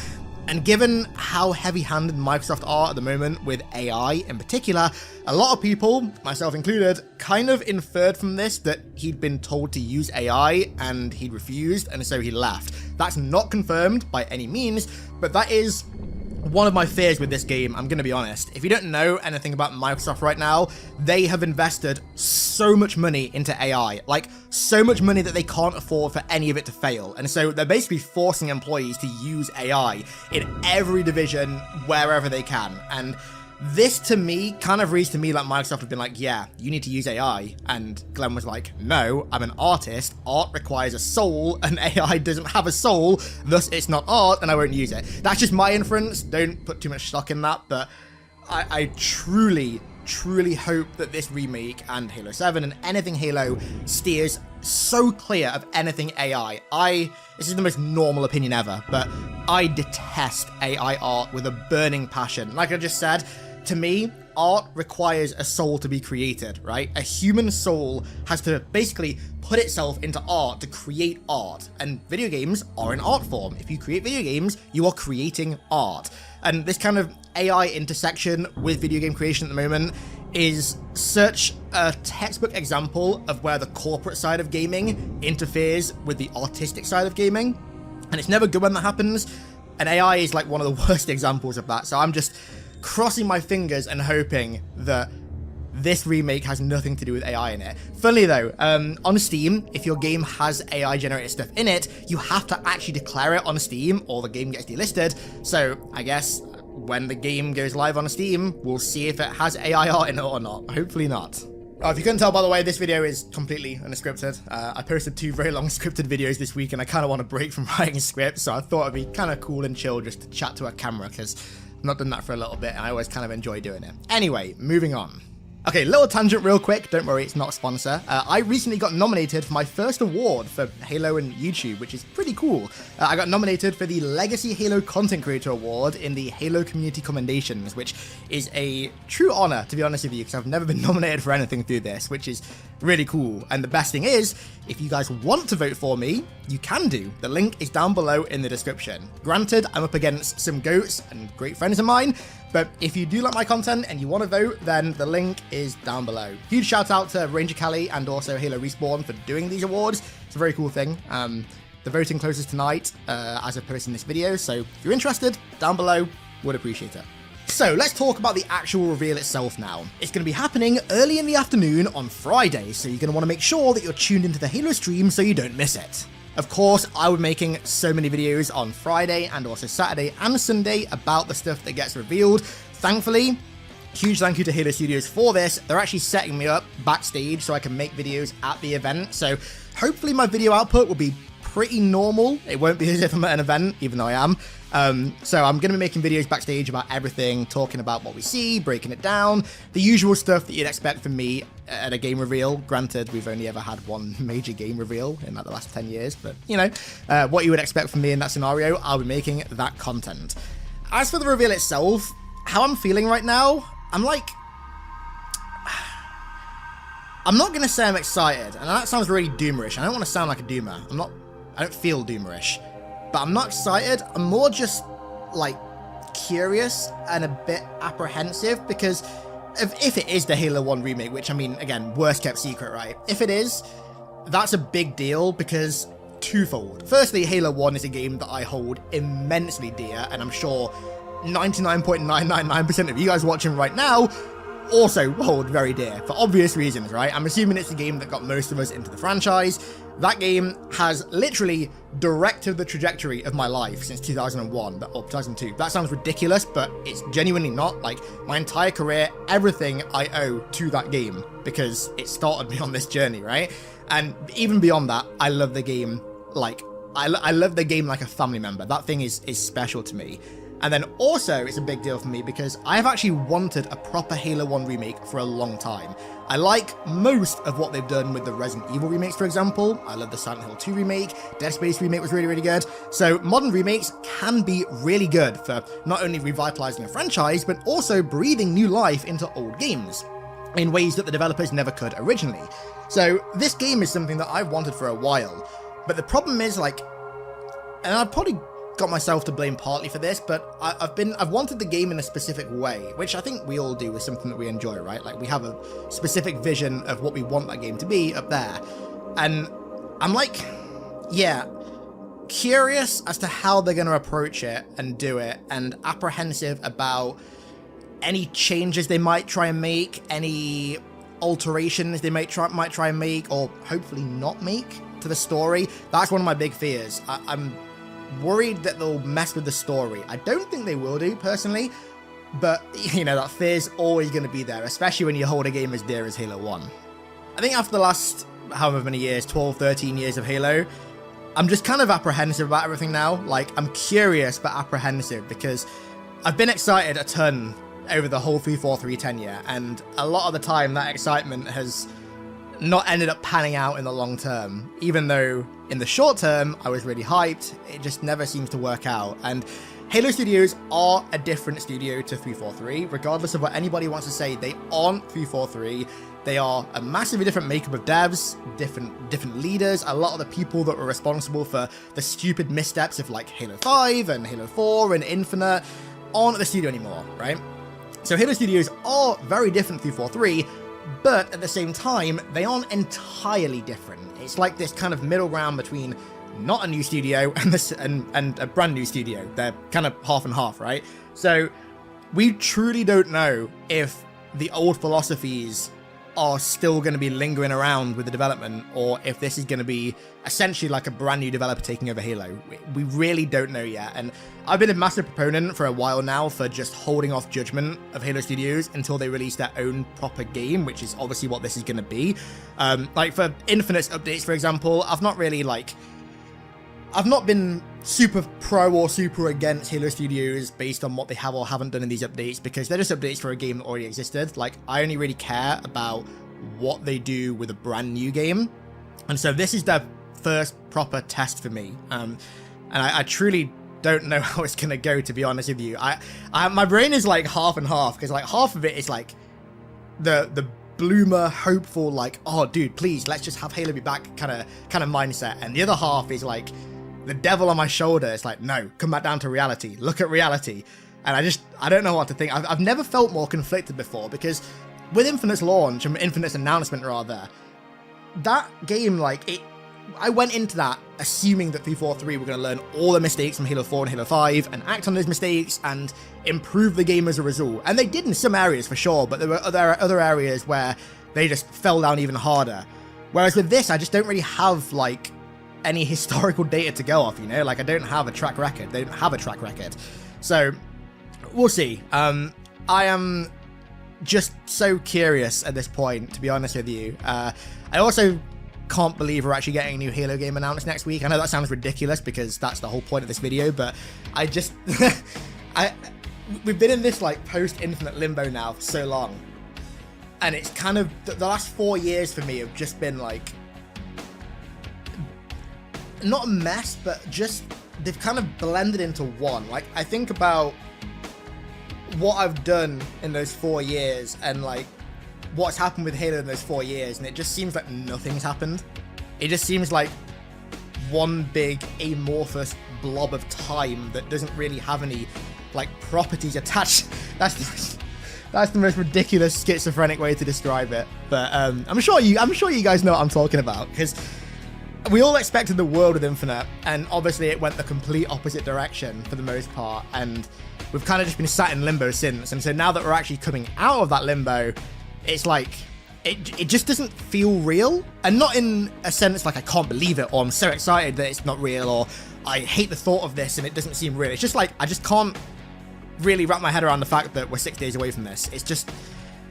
And given how heavy-handed Microsoft are at the moment with AI in particular, a lot of people, myself included, kind of inferred from this that he'd been told to use AI and he'd refused, and so he left. That's not confirmed by any means, but that is one of my fears with this game, I'm going to be honest. If you don't know anything about Microsoft right now, they have invested so much money into AI, like so much money that they can't afford for any of it to fail. And so they're basically forcing employees to use AI in every division wherever they can. And this to me kind of reads to me like Microsoft have been like, yeah, you need to use AI. And Glenn was like, no, I'm an artist. Art requires a soul and AI doesn't have a soul. Thus it's not art and I won't use it. That's just my inference. Don't put too much stock in that. But I truly hope that this remake and Halo 7 and anything Halo steers so clear of anything AI. This is the most normal opinion ever, but I detest AI art with a burning passion. Like I just said, to me, art requires a soul to be created, right? A human soul has to basically put itself into art to create art. And video games are an art form. If you create video games, you are creating art. And this kind of AI intersection with video game creation at the moment is such a textbook example of where the corporate side of gaming interferes with the artistic side of gaming. And it's never good when that happens. And AI is like one of the worst examples of that. So I'm just crossing my fingers and hoping that this remake has nothing to do with AI in it. Funnily though, on Steam, if your game has AI generated stuff in it, you have to actually declare it on Steam or the game gets delisted. So I guess when the game goes live on Steam, we'll see if it has AI art in it or not. Hopefully not. Oh, if you couldn't tell, by the way, this video is completely unscripted. I posted 2 very long scripted videos this week and I kind of want to break from writing scripts, so I thought it'd be kind of cool and chill just to chat to a camera because I've not done that for a little bit and I always kind of enjoy doing it. Anyway, moving on. Okay, little tangent real quick, don't worry, it's not a sponsor. I recently got nominated for my first award for Halo and YouTube, which is pretty cool. I got nominated for the Legacy Halo Content Creator Award in the Halo Community Commendations, which is a true honor, to be honest with you, because I've never been nominated for anything through this, which is really cool. And the best thing is, if you guys want to vote for me, you can do. The link is down below in the description. Granted, I'm up against some goats and great friends of mine, but if you do like my content and you want to vote, then the link is down below. Huge shout out to Ranger Kelly and also Halo Respawn for doing these awards. It's a very cool thing. The voting closes tonight as I post in this video, so if you're interested, down below, would appreciate it. So let's talk about the actual reveal itself now. It's going to be happening early in the afternoon on Friday, so you're going to want to make sure that you're tuned into the Halo stream so you don't miss it. Of course, I will be making so many videos on Friday and also Saturday and Sunday about the stuff that gets revealed. Thankfully, huge thank you to Halo Studios for this. They're actually setting me up backstage so I can make videos at the event. So hopefully my video output will be pretty normal. It won't be as if I'm at an event, even though I am. So I'm going to be making videos backstage about everything, talking about what we see, breaking it down, the usual stuff that you'd expect from me at a game reveal. Granted, we've only ever had one major game reveal in like the last 10 years, but you know, what you would expect from me in that scenario, I'll be making that content. As for the reveal itself, how I'm feeling right now, I'm like, I'm not going to say I'm excited, and that sounds really doomerish. I don't want to sound like a doomer. I don't feel doomerish, but I'm not excited. I'm more just like curious and a bit apprehensive because if it is the Halo 1 remake, which I mean, again, worst kept secret, right? If it is, that's a big deal because twofold. Firstly, Halo 1 is a game that I hold immensely dear, and I'm sure 99.999% of you guys watching right now also hold very dear for obvious reasons, right? I'm assuming it's the game that got most of us into the franchise. That game has literally directed the trajectory of my life since 2001 or 2002. That sounds ridiculous, but it's genuinely not. Like, my entire career, everything I owe to that game because it started me on this journey, right? And even beyond that, I love the game like, I love the game like a family member. That thing is special to me. And then also, it's a big deal for me because I've actually wanted a proper Halo 1 remake for a long time. I like most of what they've done with the Resident Evil remakes, for example. I love the Silent Hill 2 remake. Dead Space remake was really, really good. So modern remakes can be really good for not only revitalizing a franchise, but also breathing new life into old games in ways that the developers never could originally. So this game is something that I've wanted for a while. But the problem is, like, and I'd probably got myself to blame partly for this, but I've wanted the game in a specific way, which I think we all do with something that we enjoy, right? Like, we have a specific vision of what we want that game to be up there. And I'm like, yeah, curious as to how they're going to approach it and do it, and apprehensive about any changes they might try and make, any alterations they might try and make, or hopefully not make to the story. That's one of my big fears. I'm worried that they'll mess with the story. I don't think they will do, personally, but, you know, that fear's always going to be there, especially when you hold a game as dear as Halo 1. I think after the last however many years, 12, 13 years of Halo, I'm just kind of apprehensive about everything now. Like, I'm curious but apprehensive, because I've been excited a ton over the whole 343 tenure, and a lot of the time that excitement has not ended up panning out in the long term. Even though in the short term I was really hyped, it just never seems to work out. And Halo Studios are a different studio to 343, regardless of what anybody wants to say. They aren't 343. They are a massively different makeup of devs, different leaders. A lot of the people that were responsible for the stupid missteps of like Halo 5 and Halo 4 and Infinite aren't at the studio anymore, right? So Halo Studios are very different to 343, but at the same time, they aren't entirely different. It's like this kind of middle ground between not a new studio and a brand new studio. They're kind of half and half, right? So we truly don't know if the old philosophies are still going to be lingering around with the development, or if this is going to be essentially like a brand new developer taking over Halo. We really don't know yet, and I've been a massive proponent for a while now for just holding off judgment of Halo Studios until they release their own proper game, which is obviously what this is going to be. Like for Infinite's updates, for example, I've not been super pro or super against Halo Studios based on what they have or haven't done in these updates, because they're just updates for a game that already existed. Like, I only really care about what they do with a brand new game. And so this is their first proper test for me. And I truly don't know how it's going to go, to be honest with you. My brain is like half and half, because like half of it is like the bloomer, hopeful, like, oh dude, please, let's just have Halo be back kind of mindset. And the other half is like the devil on my shoulder. It's like, no, come back down to reality. Look at reality. And I don't know what to think. I've never felt more conflicted before, because with Infinite's launch, and Infinite's announcement rather, that game, like, I went into that assuming that 343 were going to learn all the mistakes from Halo 4 and Halo 5 and act on those mistakes and improve the game as a result. And they did in some areas for sure, but there were other areas where they just fell down even harder. Whereas with this, I just don't really have, like, any historical data to go off, you know? Like, I don't have a track record. They don't have a track record. So, we'll see. I am just so curious at this point, to be honest with you. I also can't believe we're actually getting a new Halo game announced next week. I know that sounds ridiculous, because that's the whole point of this video, but I just... we've been in this, like, post-Infinite limbo now for so long. And it's kind of... The last 4 years for me have just been, like... not a mess, but just they've kind of blended into one. Like, I think about what I've done in those 4 years and like what's happened with Halo in those 4 years, and it just seems like nothing's happened. It just seems like one big amorphous blob of time that doesn't really have any like properties attached. That's the most ridiculous schizophrenic way to describe it. But I'm sure you guys know what I'm talking about, because we all expected the world with Infinite, and obviously it went the complete opposite direction for the most part, and we've kind of just been sat in limbo since. And so now that we're actually coming out of that limbo, it's like it just doesn't feel real, and not in a sense like I can't believe it, or I'm so excited that it's not real, or I hate the thought of this and it doesn't seem real. It's just like I just can't really wrap my head around the fact that we're 6 days away from this.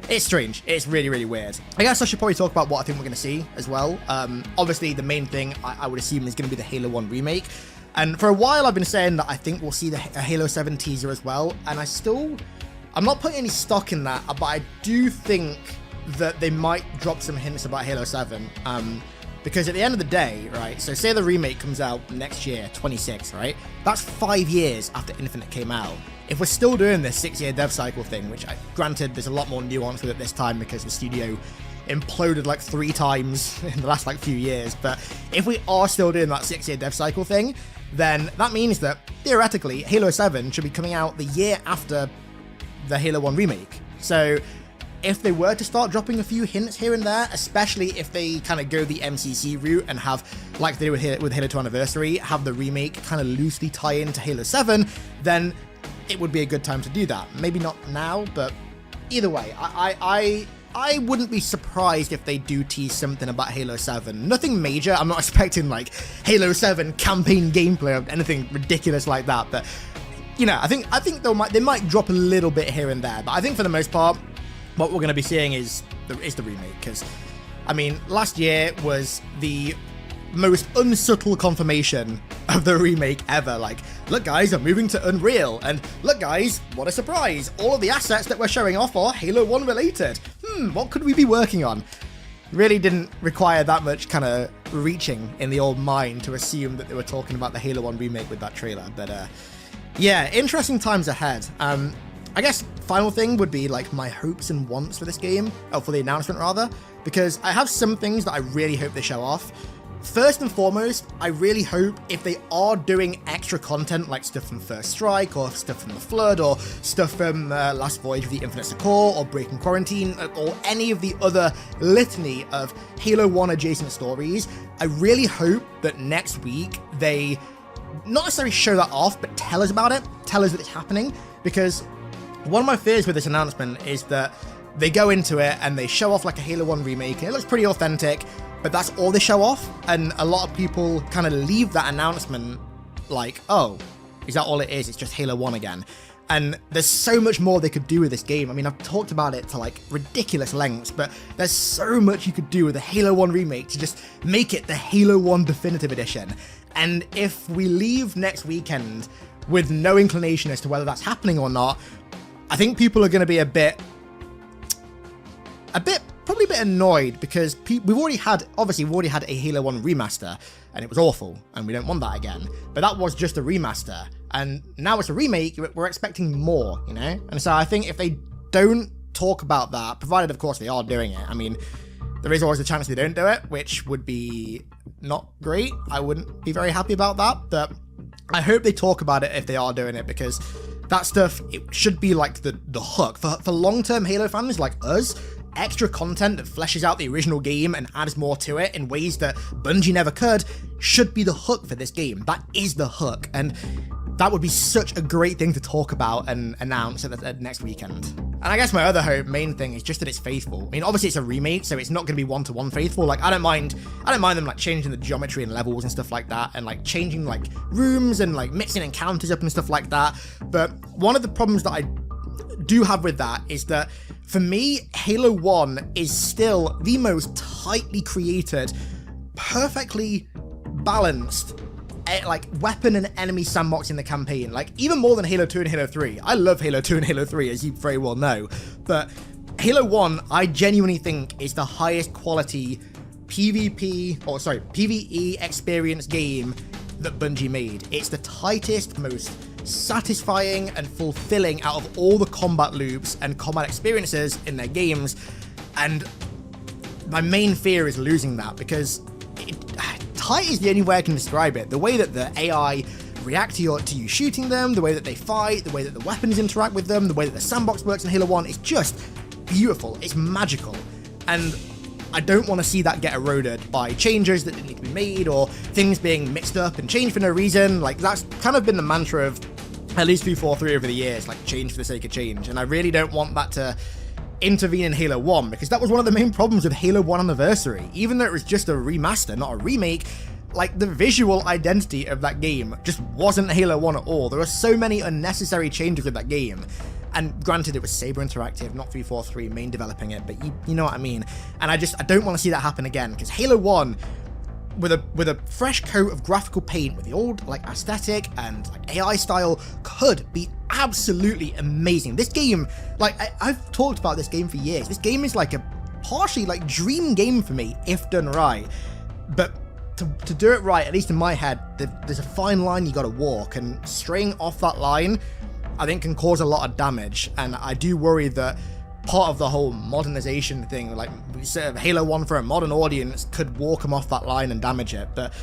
It's strange. It's really, really weird. I guess I should probably talk about what I think we're going to see as well. Obviously, the main thing I would assume is going to be the Halo 1 remake. And for a while, I've been saying that I think we'll see a Halo 7 teaser as well. And I'm not putting any stock in that, but I do think that they might drop some hints about Halo 7. Because at the end of the day, right, so say the remake comes out next year, 26, right? That's 5 years after Infinite came out. If we're still doing this 6-year dev cycle thing, which granted there's a lot more nuance with it this time because the studio imploded like 3 times in the last like few years. But if we are still doing that 6-year dev cycle thing, then that means that theoretically Halo 7 should be coming out the year after the Halo 1 remake. So if they were to start dropping a few hints here and there, especially if they kind of go the MCC route and have, like they did with Halo 2 Anniversary, have the remake kind of loosely tie into Halo 7, then it would be a good time to do that. Maybe not now, but either way, I wouldn't be surprised if they do tease something about Halo 7. Nothing major. I'm not expecting like Halo 7 campaign gameplay or anything ridiculous like that, but you know, I think they might drop a little bit here and there, but I think for the most part, what we're going to be seeing is the remake, because, I mean, last year was the most unsubtle confirmation of the remake ever. Like, look guys, I'm moving to Unreal, and look guys, what a surprise, all of the assets that we're showing off are Halo 1 related. What could we be working on? Really didn't require that much kind of reaching in the old mind to assume that they were talking about the Halo 1 remake with that trailer, but yeah, interesting times ahead. I guess final thing would be like my hopes and wants for this game, or for the announcement rather, because I have some things that I really hope they show off. First and foremost, I really hope if they are doing extra content like stuff from First Strike, or stuff from The Flood, or stuff from Last Voyage of the Infinite Succor, or Breaking Quarantine, or any of the other litany of Halo 1 adjacent stories, I really hope that next week they not necessarily show that off, but tell us about it, tell us that it's happening, because one of my fears with this announcement is that they go into it and they show off like a Halo 1 remake, and it looks pretty authentic, but that's all they show off, and a lot of people kind of leave that announcement like, oh, is that all it is? It's just Halo 1 again. And there's so much more they could do with this game. I mean, I've talked about it to like ridiculous lengths, but there's so much you could do with a Halo 1 remake to just make it the Halo 1 Definitive Edition. And if we leave next weekend with no inclination as to whether that's happening or not, I think people are going to be probably a bit annoyed, because we've already had a Halo 1 remaster, and it was awful, and we don't want that again. But that was just a remaster, and now it's a remake, we're expecting more, you know? And so I think if they don't talk about that, provided of course they are doing it, I mean, there is always a chance they don't do it, which would be not great. I wouldn't be very happy about that, but I hope they talk about it if they are doing it, because that stuff, it should be like the hook. For long-term Halo fans like us, extra content that fleshes out the original game and adds more to it in ways that Bungie never could should be the hook for this game. That is the hook, and that would be such a great thing to talk about and announce at next weekend. And I guess my other main thing is just that it's faithful. I mean, obviously it's a remake, so it's not going to be one-to-one faithful. Like, I don't mind them like changing the geometry and levels and stuff like that, and like changing like rooms and like mixing encounters up and stuff like that. But one of the problems that I do have with that is that for me, Halo 1 is still the most tightly created, perfectly balanced like weapon and enemy sandbox in the campaign, like even more than Halo 2 and Halo 3. I love Halo 2 and Halo 3, as you very well know, but Halo 1 I genuinely think is the highest quality PvE experience game that Bungie made. It's the tightest, most satisfying and fulfilling out of all the combat loops and combat experiences in their games, and my main fear is losing that, because tight is the only way I can describe it. The way that the AI react to you shooting them, the way that they fight, the way that the weapons interact with them, the way that the sandbox works in Halo 1 is just beautiful. It's magical, and I don't want to see that get eroded by changes that didn't need to be made, or things being mixed up and changed for no reason. Like, that's kind of been the mantra of at least 343 over the years, like change for the sake of change, and I really don't want that to intervene in Halo 1, because that was one of the main problems with Halo 1 Anniversary. Even though it was just a remaster, not a remake, like the visual identity of that game just wasn't Halo 1 at all. There were so many unnecessary changes with that game. And granted, it was Saber Interactive, not 343 main developing it, but you know what I mean. And I don't want to see that happen again, because Halo 1, with a fresh coat of graphical paint, with the old like aesthetic and like AI style, could be absolutely amazing. This game, like I've talked about this game for years. This game is like a partially like dream game for me if done right. But to do it right, at least in my head, there's a fine line you got to walk, and straying off that line, I think, can cause a lot of damage. And I do worry that part of the whole modernization thing. Like, sort of Halo 1 for a modern audience could walk them off that line and damage it, but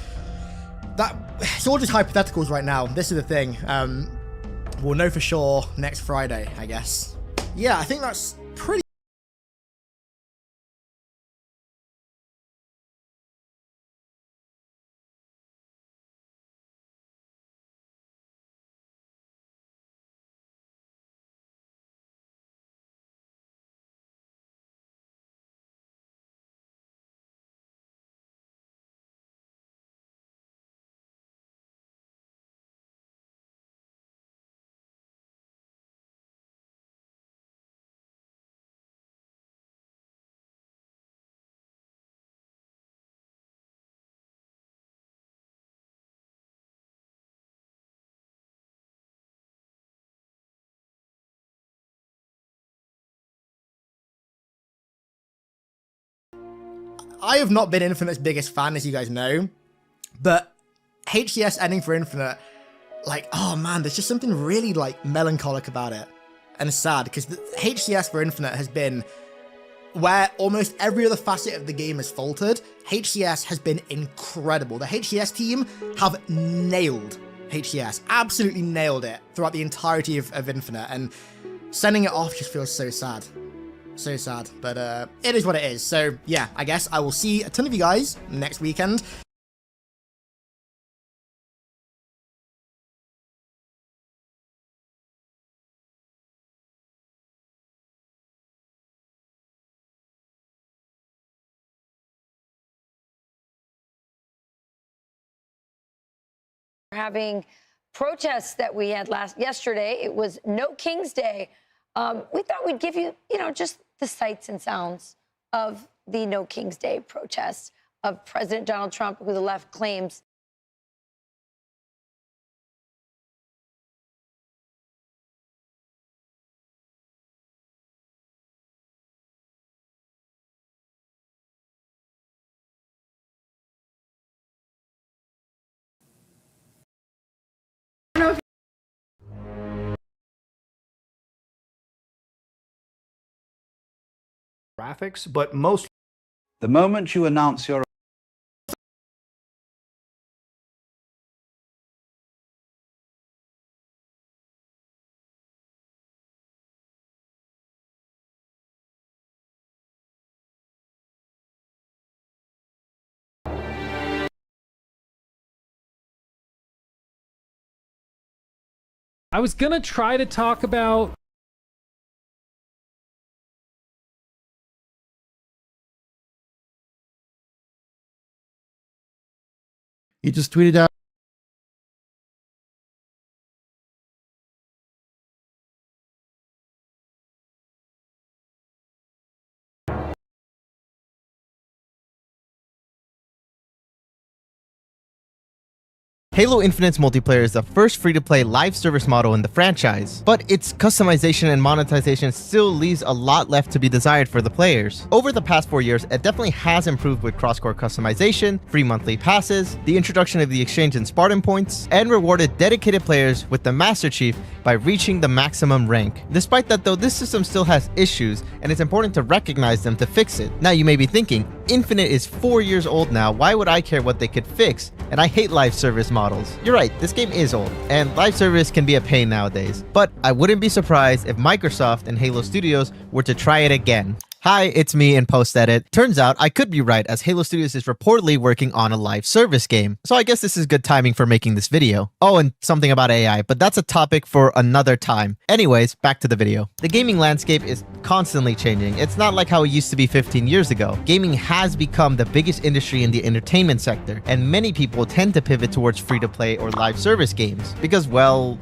it's all just hypotheticals right now. This is the thing. We'll know for sure next Friday, I guess. Yeah, I think that's pretty. I have not been Infinite's biggest fan, as you guys know, but HCS ending for Infinite, like, oh man, there's just something really, like, melancholic about it, and sad, because the HCS for Infinite has been where almost every other facet of the game has faltered. HCS has been incredible. The HCS team have nailed HCS, absolutely nailed it throughout the entirety of Infinite, and sending it off just feels so sad. So sad, but it is what it is. So yeah, I guess I will see a ton of you guys next weekend. Having protests that we had yesterday. It was No King's Day. We thought we'd give you, just the sights and sounds of the No King's Day protests of President Donald Trump, who the left claims. Graphics, but most. The moment you announce your I was gonna try to talk about He just tweeted out. Halo Infinite's multiplayer is the first free-to-play live service model in the franchise, but its customization and monetization still leaves a lot left to be desired for the players. Over the past 4 years, it definitely has improved with cross-core customization, free monthly passes, the introduction of the exchange in Spartan points, and rewarded dedicated players with the Master Chief by reaching the maximum rank. Despite that though, this system still has issues, and it's important to recognize them to fix it. Now you may be thinking, Infinite is 4 years old now, why would I care what they could fix? And I hate live service models. You're right, this game is old, and live service can be a pain nowadays. But I wouldn't be surprised if Microsoft and Halo Studios were to try it again. Hi, it's me in post-edit. Turns out I could be right, as Halo Studios is reportedly working on a live service game. So I guess this is good timing for making this video. Oh, and something about AI, but that's a topic for another time. Anyways, back to the video. The gaming landscape is constantly changing. It's not like how it used to be 15 years ago. Gaming has become the biggest industry in the entertainment sector, and many people tend to pivot towards free-to-play or live service games because, well,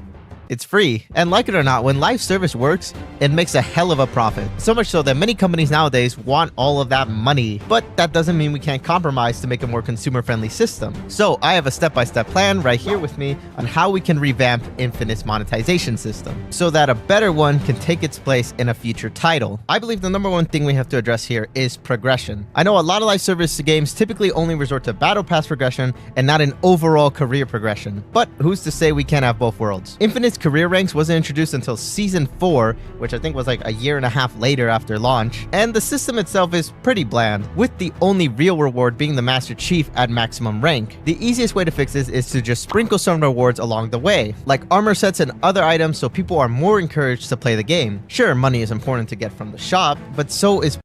it's free. And like it or not, when live service works, it makes a hell of a profit. So much so that many companies nowadays want all of that money. But that doesn't mean we can't compromise to make a more consumer-friendly system. So I have a step-by-step plan right here with me on how we can revamp Infinite's monetization system so that a better one can take its place in a future title. I believe the #1 thing we have to address here is progression. I know a lot of live service games typically only resort to battle pass progression and not an overall career progression. But who's to say we can't have both worlds? Infinite's career ranks wasn't introduced until Season 4, which I think was like a year and a half later after launch, and the system itself is pretty bland, with the only real reward being the Master Chief at maximum rank. The easiest way to fix this is to just sprinkle some rewards along the way, like armor sets and other items, so people are more encouraged to play the game. Sure, money is important to get from the shop, but so is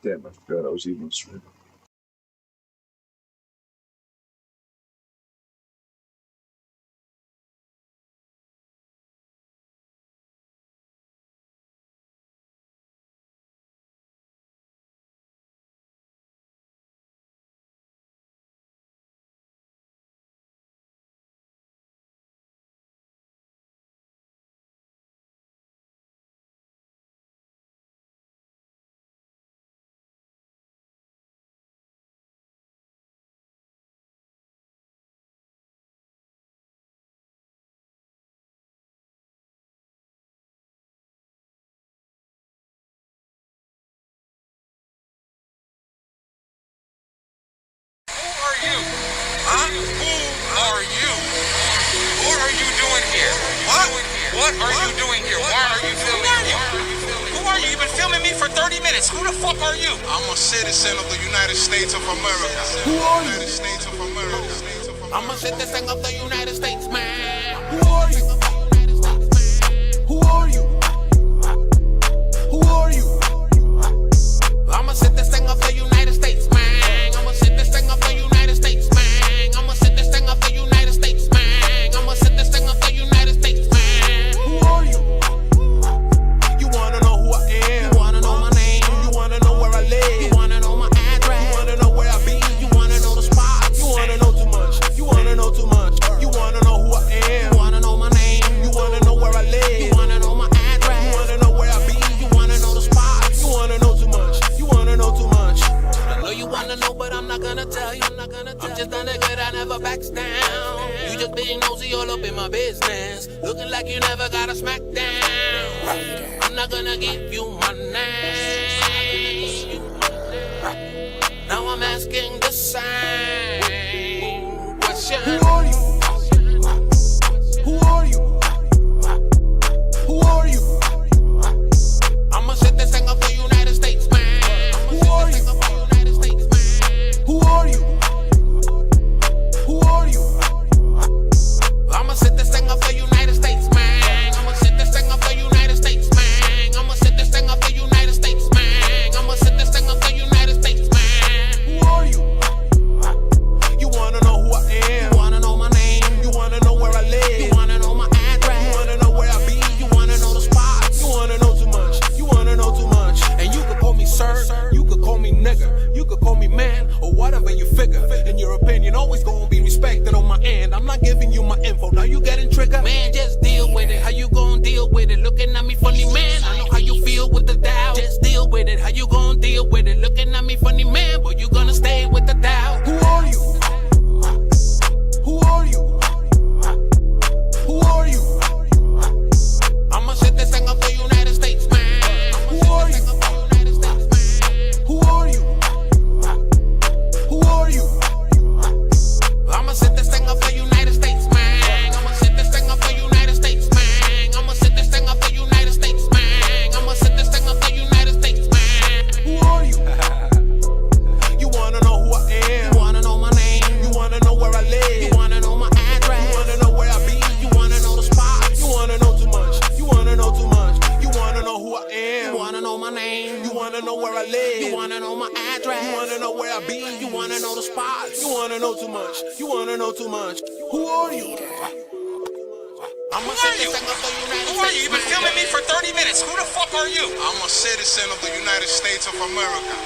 Damn, I forgot I was eating a shrimp. What are you doing here? Why are you filming me? Who are you? You've been filming me for 30 minutes. Who the fuck are you? I'm a citizen of the United States of America. Who are you? United States of America. I'm a citizen of the United States, man. Who are you? Who are you? Who are you? I'm a citizen of the United States, man. I'm a citizen of the United States, man. I'm a citizen of the United States, man. I'm a citizen of the United States, man. Who are you? You wanna know who I am? You wanna know my name? You wanna know where I live? You wanna know my address? You wanna know where I be? You wanna know the spots? You wanna know too much? You wanna know too much? You wanna know who I am? You wanna know my name? You wanna know where I live? You wanna know my address? You wanna know where I be? You wanna know the spots? You wanna know too much? You wanna know too much? I know you wanna know, but I'm not gonna tell you. I'm just done good, I never backs down. You just being nosy all up in my business, looking like you never got a smack down. I'm not gonna give you my name. Now I'm asking the same question. Who are you? Who are you? Who are you? I'm a citizen of the United States, man. Who are you? Who are you? Who are you? I'm a citizen of the United States, man. I'm a citizen of the United States, man. I'm a citizen of the United States, man. I'm a citizen of the United States, man. Who are you? You wanna know who I am? You wanna know my name? You wanna know where I live? You wanna know my address? You wanna know where I be? You wanna know the spots? You wanna know too much? You wanna know too much? And you could call me sir, you could call me nigga, you could call me man, or whatever you figure. In your opinion, always gonna be respected on my end. I'm not giving you my info, now you getting triggered. Man, just deal with it. How you gonna deal with it? Looking at me funny, man. I know how you feel with the doubt. Just deal with it. How you gonna deal with it? Looking at me funny, man, but you gonna stay with the doubt. Who are you? Who are you? Who are you? I'm a citizen of the United States, man. Who are you? Who are you? Who are you? I'm a citizen of the United States, man. I'm a citizen of the United States, man. I'm a citizen of the United States, man. I'm a citizen of the United States, man. Who are you? You wanna know who I am? You wanna know my name? You wanna know where I live? You wanna know my address? You wanna know where I be? You wanna know the spots? You wanna know too much? You wanna know too much? You wanna know who I am? You wanna know my name? You wanna know where I live? You wanna know my address? You wanna know where I be? You wanna know the spots? You wanna know too much? You wanna know too much? Who are you? I'm a citizen of the United States. Who are you? You've been filming me for 30 minutes. Who the fuck are you? I'm a citizen of the United States of America.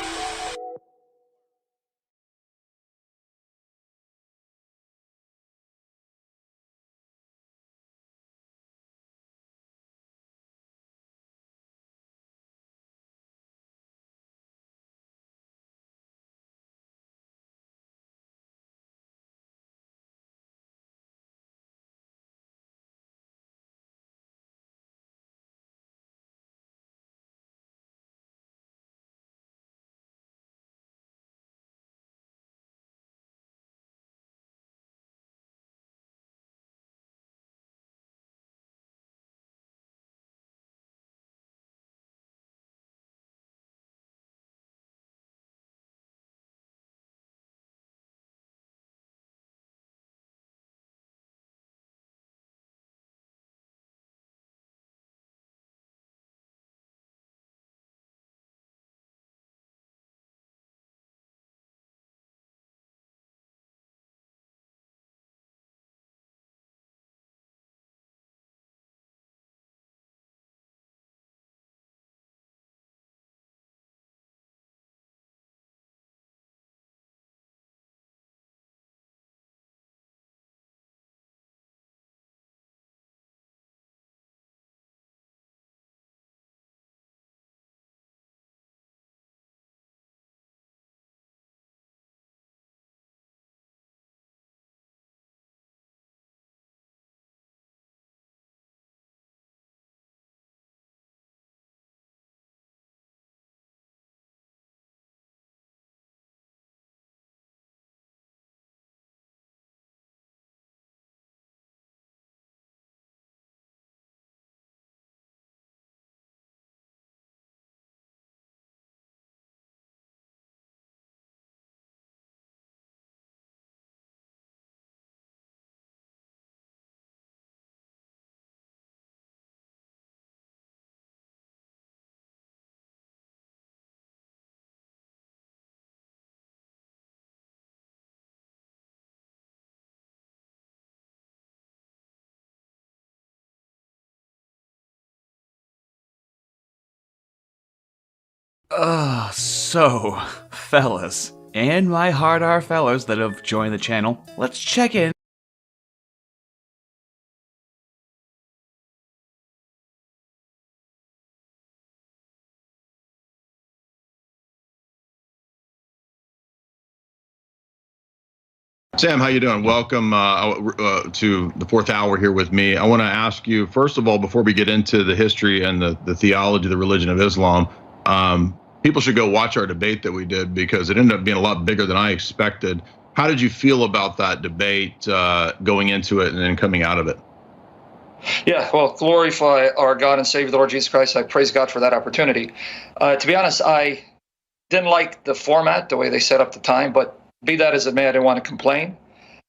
So, fellas, and my hard R fellows that have joined the channel, let's check in. Sam, how you doing? Welcome to the fourth hour here with me. I want to ask you, first of all, before we get into the history and the theology of the religion of Islam, people should go watch our debate that we did because it ended up being a lot bigger than I expected. How did you feel about that debate going into it and then coming out of it? Yeah, well, glorify our God and Savior, the Lord Jesus Christ. I praise God for that opportunity. To be honest, I didn't like the format, the way they set up the time, but be that as it may, I didn't want to complain.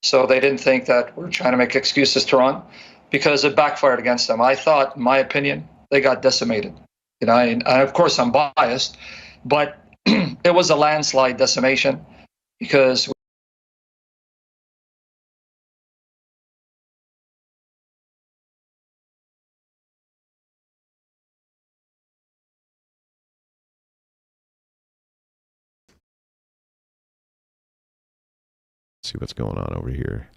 So they didn't think that we're trying to make excuses to run because it backfired against them. I thought, in my opinion, they got decimated. You know, and of course I'm biased, but it was a landslide decimation because See what's going on over here.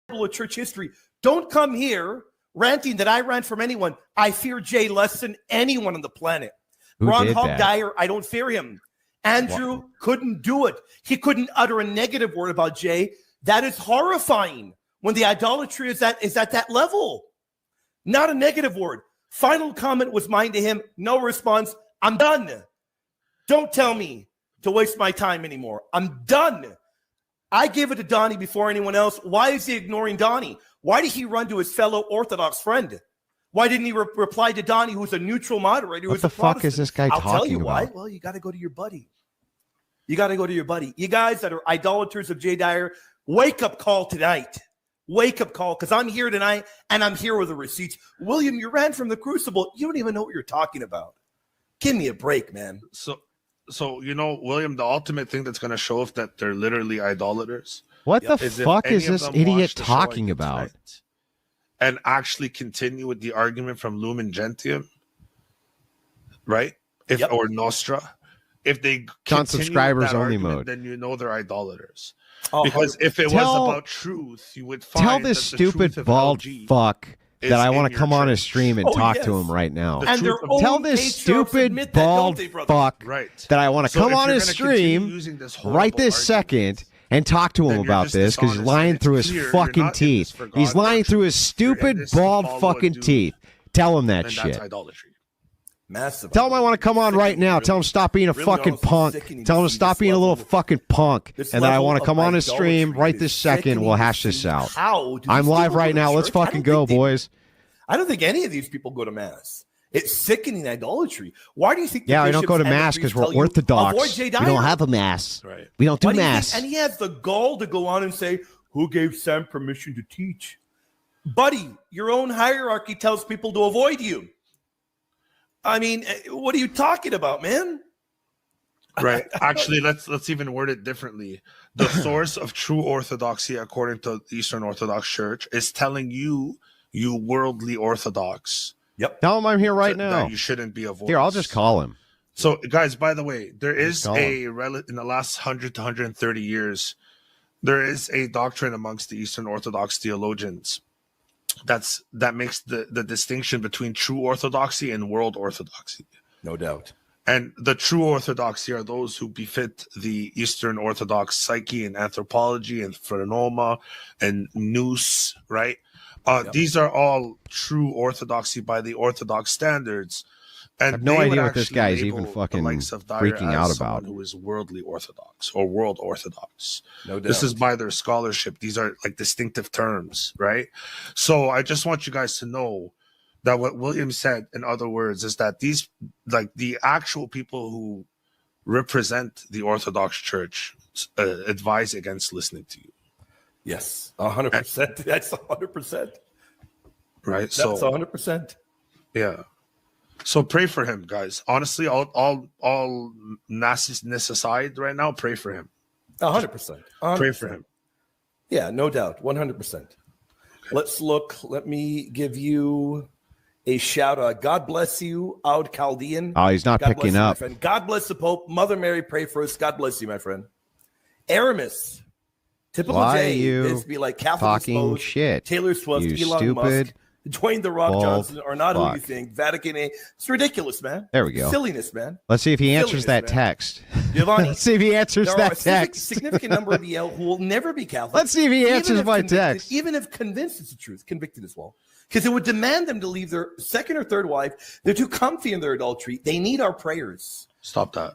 Of church history. Don't come here ranting that I ran from anyone. I fear Jay less than anyone on the planet. Who Ron did that? Hogdyer, I don't fear him. Andrew couldn't do it. He couldn't utter a negative word about Jay. That is horrifying when the idolatry is at that level. Not a negative word. Final comment was mine to him. No response. I'm done. Don't tell me to waste my time anymore. I'm done. I gave it to Donnie before anyone else. Why is he ignoring Donnie? Why did he run to his fellow Orthodox friend? Why didn't he reply to Donnie, who's a neutral moderator? What the fuck is this guy I'll tell you talking why. about? Well, you got to go to your buddy. You got to go to your buddy. You guys that are idolaters of Jay Dyer, wake up call tonight. Wake up call, because I'm here tonight and I'm here with the receipts. William, you ran from the crucible. You don't even know what you're talking about. Give me a break, man. So you know, William, the ultimate thing that's going to show if that they're literally idolaters. What the is if fuck any is of this them idiot watch the show talking again about? tonight and actually continue with the argument from Lumen Gentium, right? Or Nostra. If they On continue subscribers with that only argument, mode. then you know they're idolaters. Oh, Because if it was Tell- about truth, you would find Tell this that the stupid truth of bald LG fuck is that I in want to your come on his church. stream and Oh, talk yes. to him right now. The And their truth of- own Tell this patriarchs stupid admit that, don't bald they, brother? fuck Right. that I want to So come if on you're his gonna continue stream using this right this horrible second and talk to him then you're about just this because he's dishonest, lying and it's through his clear you're fucking not in this teeth. for God, He's lying you're through his You're in stupid this to bald follow a fucking dude, teeth. Tell him that and shit. that's idolatry. Massive. Tell him I want to come on right now. Tell him stop being a Really fucking honestly punk. sickening Tell him to to see stop this being a little level- fucking punk. this And then I level want to of come on his stream idolatry right is this second. sickening We'll to hash this see. out. How do I'm these live people right go to now. Let's church? I fucking don't go, think they- boys. I don't think any of these people go to mass. It's sickening idolatry. Why do you think? The Yeah, we don't bishops go to and the mass because priests we're tell you, Orthodox. Avoid Jay We Dyer. don't have a mass. Right. We don't do Why you think- mass. And he has the gall to go on and say, "Who gave Sam permission to teach?" Buddy, your own hierarchy tells people to avoid you. I mean, what are you talking about, man? Right. Actually, let's even word it differently. The source of true orthodoxy, according to the Eastern Orthodox Church, is telling you, you worldly Orthodox. Yep. Tell him I'm here right now. That you shouldn't be a voice. Here, I'll just call him. So, guys, by the way, there is call in the last 100 to 130 years, there is a doctrine amongst the Eastern Orthodox theologians that makes the distinction between true orthodoxy and world orthodoxy. No doubt. And the true orthodoxy are those who befit the Eastern Orthodox psyche and anthropology and phronoma and nous, right? These are all true orthodoxy by the Orthodox standards. And I have no they would idea what this actually guy is label even the fucking likes of Dyer freaking as out someone about. who is worldly Orthodox or world Orthodox. No This doubt. is by their scholarship. These are like distinctive terms, right? So I just want you guys to know that what William said, in other words, is that these, like the actual people who represent the Orthodox Church, advise against listening to you. Yes, 100%. That's 100%. Right. That's So 100%. yeah. So pray for him, guys. Honestly, all nastiness aside, right now, pray for him. 100%. Pray for him. Yeah, no doubt. 100%. Let's look. Let me give you a shout out. God bless you, Out Chaldean. Oh, he's not God picking bless you, my up. friend. God bless the Pope. Mother Mary, pray for us. God bless you, my friend. Aramis. Typical Why J are you is to be like Catholic talking exposed, shit? Taylor Swift, You Elon stupid Musk, Dwayne The Rock bald Johnson are not who you fuck. think. Vatican A. It's ridiculous, man. There we go. Silliness, man. Let's see if he answers Silliness, that man. text. Giovanni, Let's see if he answers there that are a text. significant number of BL who will never be Catholic. Let's see if he even answers if my convicted- text. Even if convinced it's the truth, convicted as well. Because it would demand them to leave their second or third wife. They're too comfy in their adultery. They need our prayers. Stop that.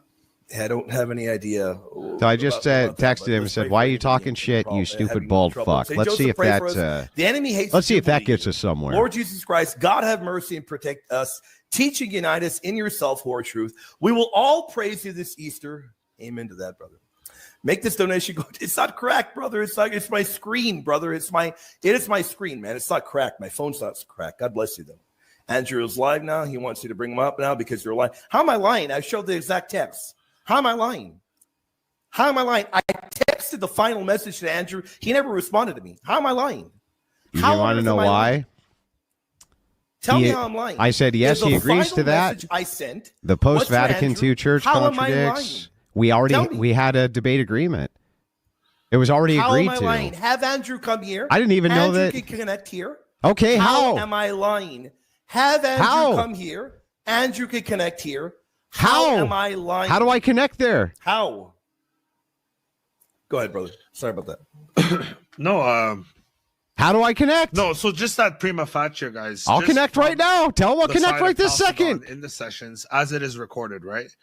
I don't have any idea. So I just texted him and said, "Why are you talking shit, you stupid bald fuck?" Say, Let's see Joseph, if pray for that's. us. The enemy hates Let's us see who if that believe. gets us somewhere. Lord Jesus Christ, God have mercy and protect us. Teach and unite us in yourself, who are truth. We will all praise you this Easter. Amen to that, brother. Make this donation go. It's not cracked, brother. It's my screen, brother. It is my screen, man. It's not cracked. My phone's not cracked. God bless you, though. Andrew is live now. He wants you to bring him up now because you're lying. How am I lying? I showed the exact text. How am I lying? How am I lying? I texted the final message to Andrew. He never responded to me. How am I lying? You want to know why? Tell me how I'm lying. I said yes. There's He a agrees final to that. message I sent. The post Vatican II Church How am I contradicts. lying? We had a debate agreement. It was already How agreed am I to. lying? Have Andrew come here. I didn't even know Andrew that- can connect here. Okay, how? am I lying? Have Andrew come here. Andrew can connect here. How am I lying? How do I connect there? How? Go ahead, brother. Sorry about that. No, how do I connect? No, so just that prima facie, guys. I'll just connect right now. Tell him I'll the connect side right of this Chalcedon second. in the sessions as it is recorded, right?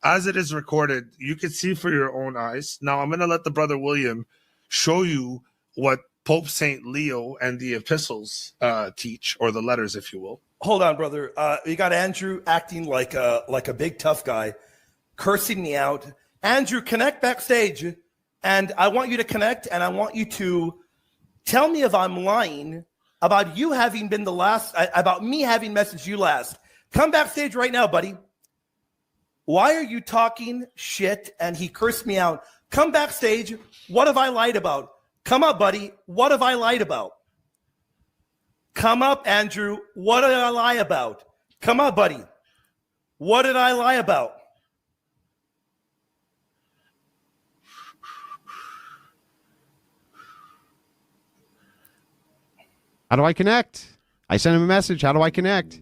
As it is recorded, you can see for your own eyes. Now, I'm going to let the brother William show you what Pope Saint Leo and the epistles teach, or the letters, if you will. Hold on, brother. You got Andrew acting like a big tough guy, cursing me out. Andrew, connect backstage, and I want you to connect, and I want you to tell me if I'm lying about you having been the last, about me having messaged you last. Come backstage right now, buddy. Why are you talking shit? And he cursed me out. Come backstage. What have I lied about? Come up, buddy. What have I lied about? Come up, Andrew. What did I lie about? Come up, buddy. What did I lie about? How do I connect? I sent him a message. How do I connect?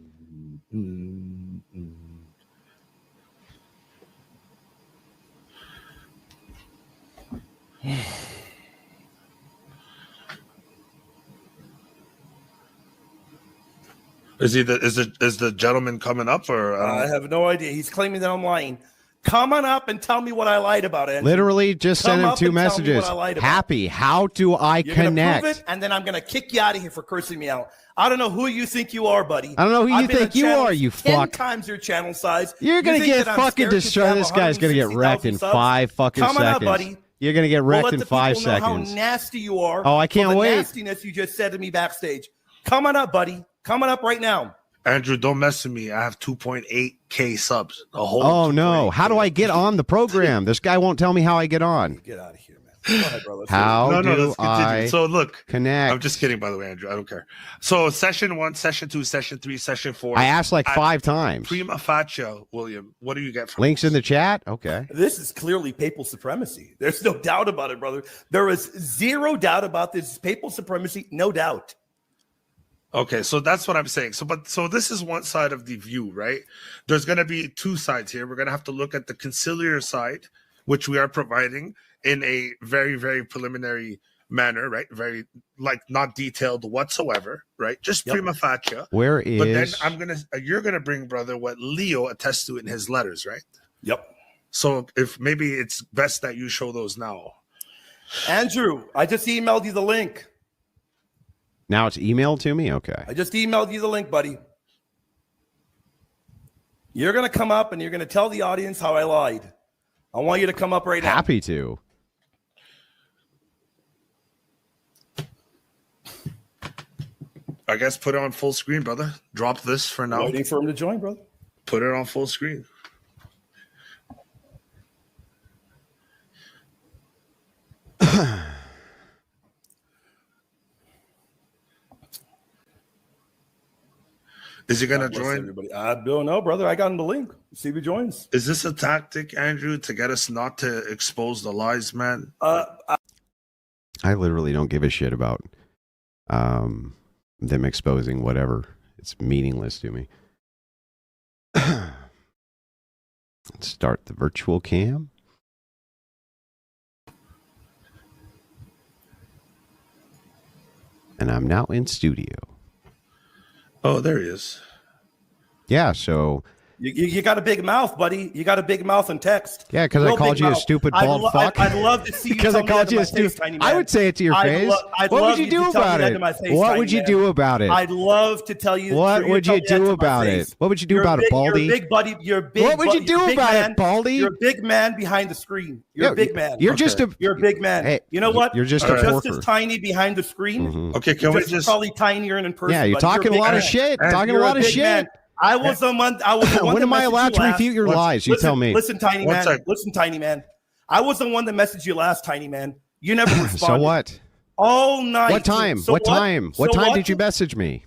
Is the gentleman coming up, or I have no idea. He's claiming that I'm lying. Come on up and tell me what I lied about, Andrew. Literally just Come sent him up 2 and tell me messages. what I lied about. Happy. How do I You're gonna connect? prove it, and then I'm going to kick you out of here for cursing me out. I don't know who you think you are, buddy. I don't know who you I've been think on you channels are, you 10 fuck. times your channel size. You're going to You get think that I'm fucking scared 'cause you destroyed. have This guy's going to get wrecked in 160,000 5 fucking Come on seconds. up, buddy. You're going to get We'll wrecked let in the 5 people know seconds. how nasty you are. Oh, I can't for the wait. nastiness you just said to me backstage. Come on up, buddy. Come on up right now. Andrew, don't mess with me. I have 2.8K subs. A whole Oh, no. How do I get on the program? This guy won't tell me how I get on. Get out of here, man. Go ahead, brother. How no, do let's continue. I So look, connect? I'm just kidding, by the way, Andrew. I don't care. So session 1, session 2, session 3, session 4. I asked like At 5 times. Prima facie, William. What do you get from Links in the chat? Okay. This is clearly papal supremacy. There's no doubt about it, brother. There is zero doubt about this. Papal supremacy, no doubt. Okay, so that's what I'm saying. So this is one side of the view, right? There's going to be 2 sides here. We're going to have to look at the conciliar side, which we are providing in a very, very preliminary manner, right? Very, like, not detailed whatsoever, right? Just prima facie. Where But then is... you're gonna bring, brother, what Leo attests to in his letters, right? Yep. So if maybe it's best that you show those now. Andrew, I just emailed you the link. Now it's emailed to me? Okay. I just emailed you the link, buddy. You're going to come up and you're going to tell the audience how I lied. I want you to come up right now. Happy to. I guess put it on full screen, brother. Drop this for now. Waiting for him to join, brother. Put it on full screen. Is he gonna God bless join? everybody. I don't know, brother. I got him the link. See if he joins. Is this a tactic, Andrew, to get us not to expose the lies, man? I literally don't give a shit about them exposing whatever. It's meaningless to me. Let's start the virtual cam. And I'm now in studio. Oh, there he is. Yeah, so You got a big mouth, buddy. You got a big mouth in text. yeah, because I Real called big you a mouth. stupid bald fuck. I'd love to see you. Because tell I me called that you to a my face, stupid. tiny I man. would say it to your face. I'd What love would you to do tell me about that it? to my face, What tiny would you man. do about it? I'd love to tell you. What for would tell you me that do to my about face. it? What would you do You're about big, it, Baldy? You're a big buddy. You're a big. What would you do big about man. it, Baldy? You're a big man behind the screen. You're a big man. You're just a. You're a big man. Hey, you know what? You're just You're a just porker. as tiny behind the screen. Mhm. Okay, can You're we just probably tinier in person? Yeah, you're buddy. talking a a lot big of man. shit. Talking a You're lot of big shit. man. I was the one. I was the one. When that am I messaged allowed you to last. refute your lies? You Listen, tell me. Listen, tiny One man. sec. Listen, tiny man. I was the one that messaged you last, tiny man. You never responded. So what? All night. What time? So what time? What So time did you message me?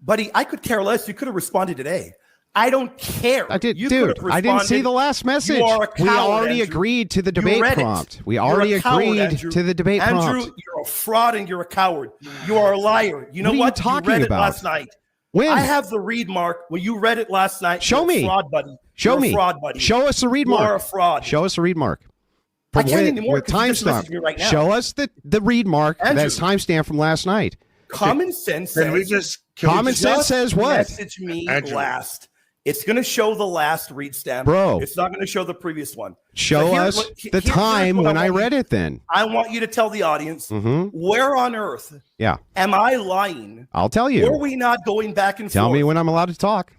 Buddy, I could care less. You could have responded today. I don't care. I did, You could dude. have I didn't see responded. the last message. You are a We coward, already Andrew. agreed to the You debate read it. prompt. We You're already a coward, agreed Andrew. to the debate Andrew, prompt. you're a fraud and you're a coward. You are a liar. You know What are you what? talking read about? it last night. When? I have the read mark. When you read it last night, Show you're me. a fraud, buddy. Show You're me. A fraud, buddy. Show us the read You mark. are a fraud. Show us the read mark. I can't when- anymore with 'cause you just timestamp. messaged me right now. Show us the read mark Andrew. that's timestamp from last night. Common sense says. Can we just Common sense just says what? Message me Andrew. last. It's going to show the last read stamp. Bro. It's not going to show the previous one. Show here's us what- the here's time what when I want read you- it then. I want you to tell the audience, Mhm. where on earth Yeah, am I lying? I'll tell Were you. we not going back and Tell forth? me when I'm allowed to talk.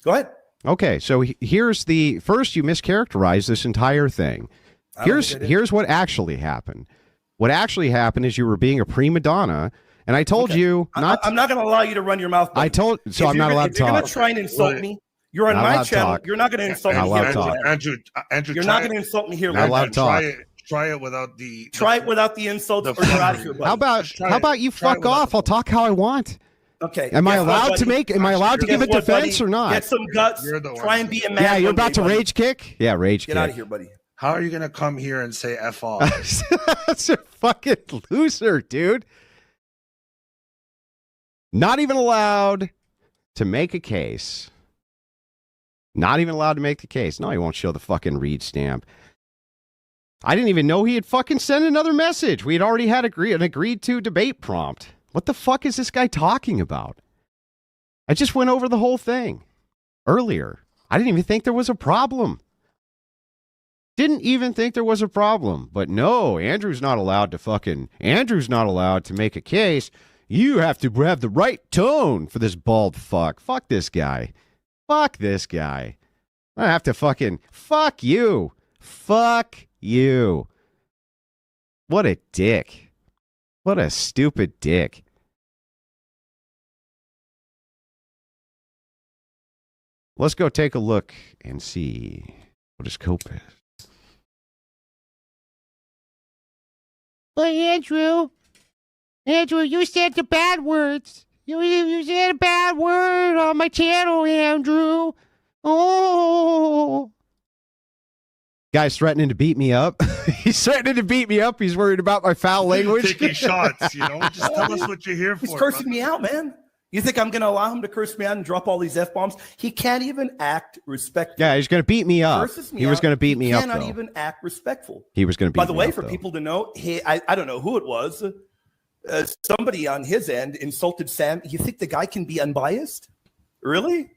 Go ahead. Okay, so here's the first. You mischaracterized this entire thing. I don't think I did. Here's what actually happened. What actually happened is you were being a prima donna, and I told you not. I'm not going to allow you to run your mouth. I told. So I'm not allowed to If you're going talk. to try and insult me, you're on Not my allowed to channel. talk. You're not going to insult Not me allowed here. to talk. Andrew, You're try not it. going to insult me here. Not allowed to talk. Try it without the. Try it without the insults, the or you're out of fun. here, buddy. How about you Try it fuck without off? I'll talk how I want. Okay. Am I guess what, allowed to buddy? make? Am I allowed to Guess give a what, buddy? defense or not? Get some guts. You're the one. Try and be a man. Yeah, you're one about day, to buddy. rage kick. Yeah, rage Get kick. out of here, buddy. How are you gonna come here and say "f off"? That's a fucking loser, dude. Not even allowed to make a case. Not even allowed to make the case. No, he won't show the fucking read stamp. I didn't even know he had fucking sent another message. We had already had an agreed to debate prompt. What the fuck is this guy talking about? I just went over the whole thing earlier. I didn't even think there was a problem. Didn't even think there was a problem. But no, Andrew's not allowed to make a case. You have to have the right tone for this bald fuck. Fuck this guy. Fuck this guy. I have to fucking fuck you. Fuck you. What a dick. What a stupid dick. Let's go take a look and see what his cope is. But Andrew, you said the bad words. You said a bad word on my channel, Andrew. Oh. Guy's threatening to beat me up. He's threatening to beat me up. He's worried about my foul language. Taking shots, you know. Just tell us what you're here for. He's cursing me out, man. You think I'm going to allow him to curse me out and drop all these F-bombs? He can't even act respectful. Yeah, he's going to beat me up. Curses me He was out. going to beat me He up, cannot though. even act respectful. He was going to beat me By up, the way, for though. people to know, I don't know who it was. Somebody on his end insulted Sam. You think the guy can be unbiased? Really?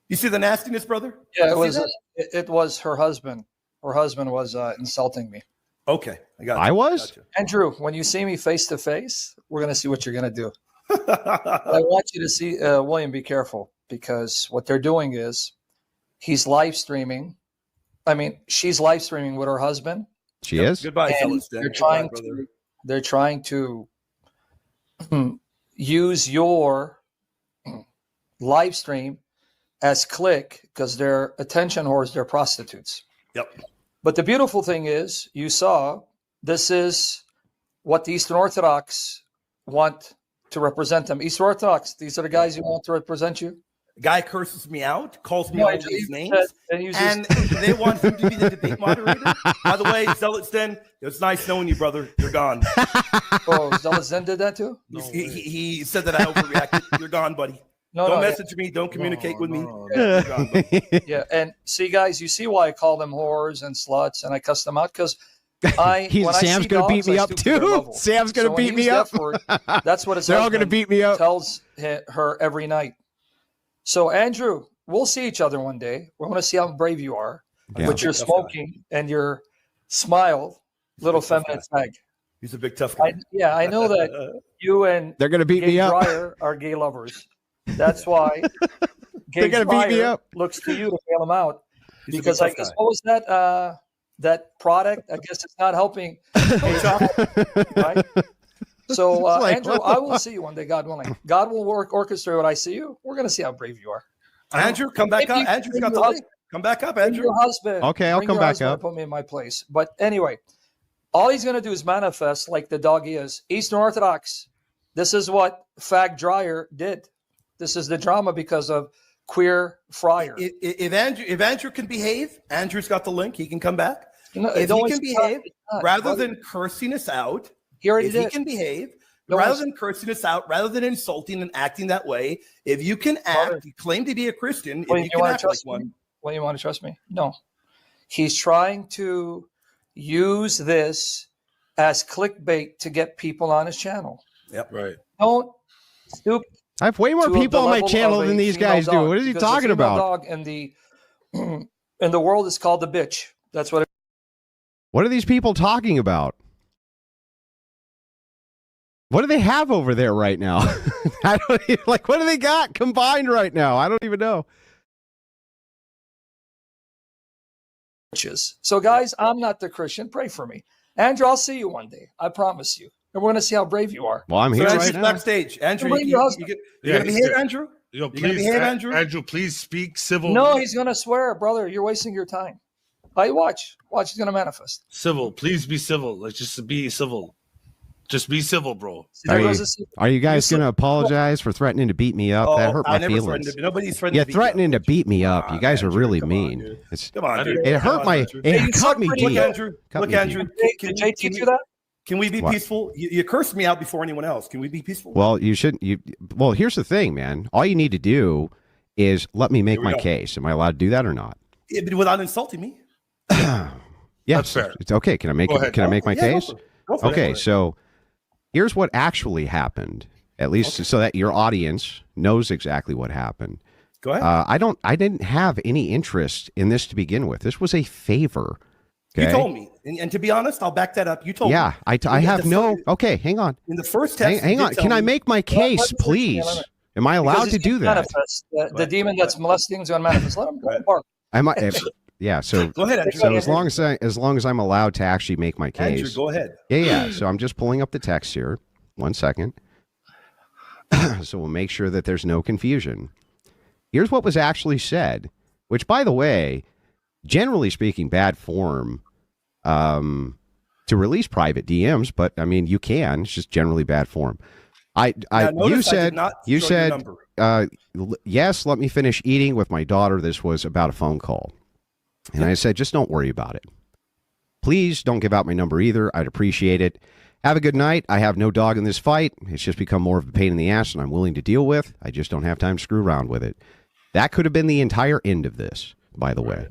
You see the nastiness, brother? Yeah, You it see was. that? It was her husband. Her husband was insulting me. Okay, I got you. I was? Gotcha. Andrew, when you see me face to face, we're gonna see what you're gonna do. I want you to see William. Be careful, because what they're doing is he's live streaming. I mean, she's live streaming with her husband. She is? Goodbye, And fellas. they're trying to use your live stream as click, because they're attention whores, they're prostitutes. Yep. But the beautiful thing is, you saw, this is what the Eastern Orthodox want to represent them. East Orthodox, these are the guys you want to represent you? Guy curses me out, calls me No, all I these just names, said- and they want him to be the debate moderator. By the way, Zealots Den, it was nice knowing you, brother. You're gone. Oh, Zealots Den did that too? He said that I overreacted. You're gone, buddy. No, don't no, message me. Don't communicate with me. Yeah. You're gone, buddy. Yeah, and see, guys, you see why I call them whores and sluts, and I cuss them out because I. when I Sam's see gonna beat dogs, me I up stoop to their too. level. Sam's gonna So when beat me he's up. that word, that's what his They're all gonna husband beat me up. Tells her every night. So Andrew, we'll see each other one day. We want to see how brave you are Yeah. with your smoking and your smile, little feminine tag. He's a big tough guy. I know that you and They're gonna beat Gay me up. Dryer are gay lovers. That's why Gay They're gonna beat me Dryer up. looks to you to bail him out. He's a big Because I tough guess guy. what was that product? I guess it's not helping. Right? So like, Andrew, what the I will see you one day, God willing. God will orchestrate what I see you. We're gonna see how brave you are. Andrew, come back Maybe up. Andrew's bring got the your link. Come back up, Bring Andrew. your husband. Okay, I'll Bring come your back husband up. and put me in my place. But anyway, all he's gonna do is manifest like the dog is. Eastern Orthodox. This is what Fag Dryer did. This is the drama because of queer Friar. If Andrew can behave, Andrew's got the link. He can come back. No, If don't he can waste your time. behave, It's not. rather than cursing us out, He already if he did. can behave, Don't rather waste- than cursing us out, rather than insulting and acting that way, if you can act, you claim to be a Christian, Well, if you you can want act to like trust me? one, Well, you want to trust me? No. He's trying to use this as clickbait to get people on his channel. Yep. Right. Don't stoop. I have way more to people the on my level channel of a than these female guys do. dog, What is he because the talking female about? Dog in the world is called the bitch. That's what. What are these people talking about? What do they have over there right now? I don't even, like. What do they got combined right now? I don't even know. Bitches. So, guys, I'm not the Christian. Pray for me, Andrew. I'll see you one day. I promise you. And we're going to see how brave you are. Well, I'm so here Andrew's right now. backstage. Andrew, Bring your husband. you're gonna he's behave, good. Andrew? Yo, You're gonna please, behave, Andrew? Andrew, please speak civil. No, he's going to swear, brother. You're wasting your time. I watch. Watch. He's going to manifest. Civil. Please be civil. Like, just be civil. Just be civil, bro. Are you guys going to apologize for threatening to beat me up? That hurt I my never feelings. threatened to- nobody's threatened Yeah, to beat you up. threatening to beat me up. You guys are really mean. It's, Come on, dude. it Come hurt on, my. Andrew. It cut me Look, deep. Andrew. Cut Look, me Andrew. deep. Did Jay teach you that? Can we be What? peaceful? You cursed me out before anyone else. Can we be peaceful? Well, you shouldn't. Well, here's the thing, man. All you need to do is let me make Here we my go. case. Am I allowed to do that or not? Yeah, but without insulting me. Yes, That's fair. it's okay. Can I make Go ahead. Can I make my Yeah, go case? for it. Go for it. Okay, so here's what actually happened. At least so that your audience knows exactly what happened. Go ahead. I didn't have any interest in this to begin with. This was a favor. Okay? You told me, and to be honest, I'll back that up. You told me. Yeah, I have no. Okay, hang on. In the first text, Hang you on. did tell Can I me- make my case, please? Am I allowed Because to he's do gonna that? manifest. The demon that's molesting is going to manifest. Let him bark. Am I? Yeah. So Go ahead, Andrew. So as long as I'm allowed to actually make my case. Andrew, go ahead. Yeah. So I'm just pulling up the text here. 1 second. So we'll make sure that there's no confusion. Here's what was actually said, which, by the way, generally speaking, bad form to release private DMs, but I mean, you can. It's just generally bad form. Now, you notice I did said not you show your said number. yes. Let me finish eating with my daughter. This was about a phone call, and I said, just don't worry about it. Please don't give out my number either. I'd appreciate it. Have a good night. I have no dog in this fight. It's just become more of a pain in the ass than I'm willing to deal with. I just don't have time to screw around with it. That could have been the entire end of this, by the way.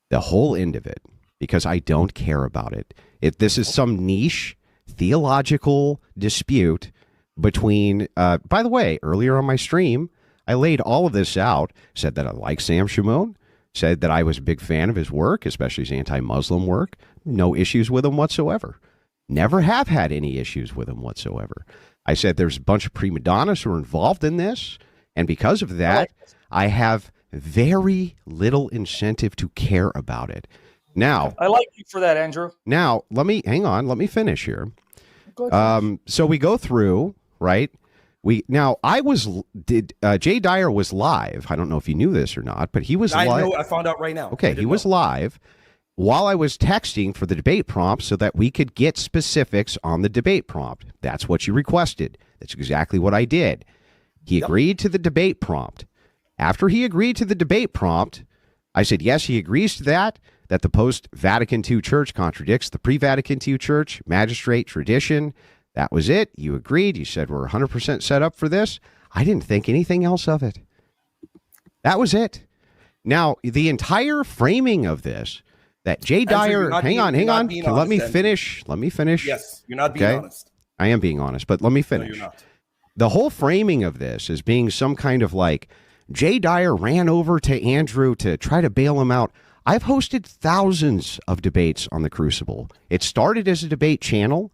The whole end of it, because I don't care about it. This is some niche theological dispute between, by the way, earlier on my stream, I laid all of this out, said that I like Sam Shimon, said that I was a big fan of his work, especially his anti-Muslim work. No issues with him whatsoever. Never have had any issues with him whatsoever. I said there's a bunch of prima donnas who are involved in this, and because of that, I have very little incentive to care about it. Now, I like you for that, Andrew. now let me hang on. Let me finish here. Go ahead. So we go through, right? Jay Dyer was live. I don't know if you knew this or not, but he was I live. know. I found out right now. Okay, he was live, while I was texting for the debate prompt so that we could get specifics on the debate prompt. That's what you requested. That's exactly what I did. He agreed to the debate prompt. After he agreed to the debate prompt, I said, yes, he agrees to that the post-Vatican II church contradicts the pre-Vatican II church, magistrate, tradition. That was it. You agreed. You said we're 100% set up for this. I didn't think anything else of it. That was it. Now, the entire framing of this, that Jay Dyer, hang on. Let me finish. Yes, you're not being honest. I am being honest, but let me finish. No, you're not. The whole framing of this as being some kind of like Jay Dyer ran over to Andrew to try to bail him out. I've hosted thousands of debates on the Crucible. It started as a debate channel.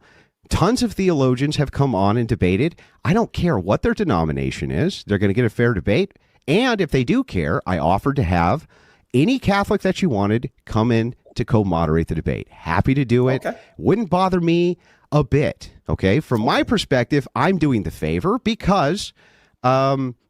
Tons of theologians have come on and debated. I don't care what their denomination is. They're going to get a fair debate. And if they do care, I offered to have any Catholic that you wanted come in to co-moderate the debate. Happy to do it. Okay. Wouldn't bother me a bit. Okay. From my perspective, I'm doing the favor because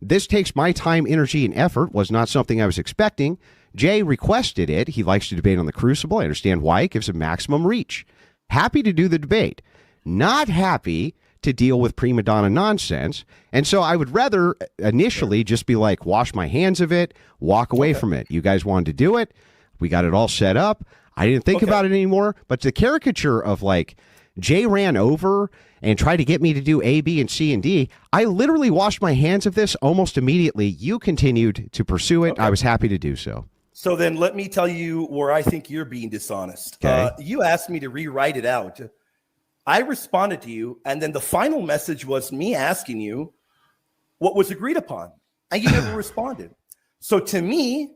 this takes my time, energy, and effort. Was not something I was expecting. Jay requested it. He likes to debate on the Crucible. I understand why. It gives him maximum reach. Happy to do the debate. Not happy to deal with prima donna nonsense. And so I would rather initially just be like, wash my hands of it, walk away from it. You guys wanted to do it. We got it all set up. I didn't think about it anymore. But the caricature of like Jay ran over and tried to get me to do A, B, and C, and D, I literally washed my hands of this almost immediately. You continued to pursue it. I was happy to do so. So then let me tell you where I think you're being dishonest. You asked me to rewrite it out. I responded to you, and then the final message was me asking you what was agreed upon, and you never responded. So to me,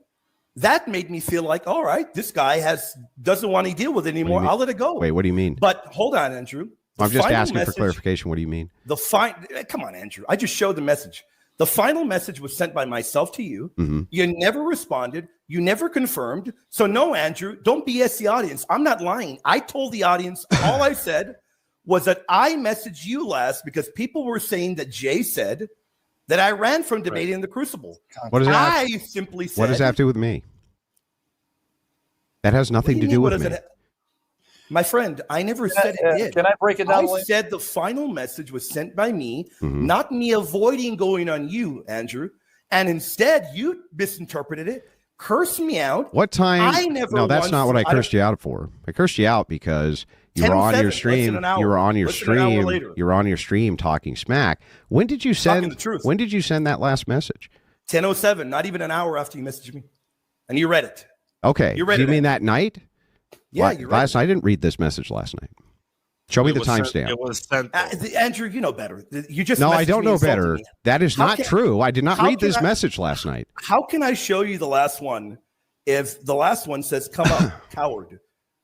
that made me feel like, all right, this guy doesn't want to deal with it anymore. I'll let it go. Wait, what do you mean? But hold on, Andrew. I'm just asking for clarification. What do you mean? Come on, Andrew. I just showed the message. The final message was sent by myself to you. Mm-hmm. You never responded. You never confirmed. So no, Andrew, don't BS the audience. I'm not lying. I told the audience, all I said was that I messaged you last because people were saying that Jay said that I ran from debating the Crucible. What does that I simply said. What does that have to do with me? That has nothing to do with me. My friend, I never said it did. Can I break it down? I said the final message was sent by me, not me avoiding going on you, Andrew. And instead, you misinterpreted it, cursed me out. What time? I never. No, that's not what I cursed you out for. I cursed you out because you were on your stream. You were on your stream. You were on your stream talking smack. When did you send? The truth. When did you send that last message? 10:07. Not even an hour after you messaged me, and you read it. Okay. You read it. You mean that night? Yeah, you read last night. I didn't read this message last night. Show me the timestamp. It was sent. Andrew, you know better. You just no. I don't know better. That is not true. I did not read this message last night. How can I show you the last one if the last one says "come up, coward"?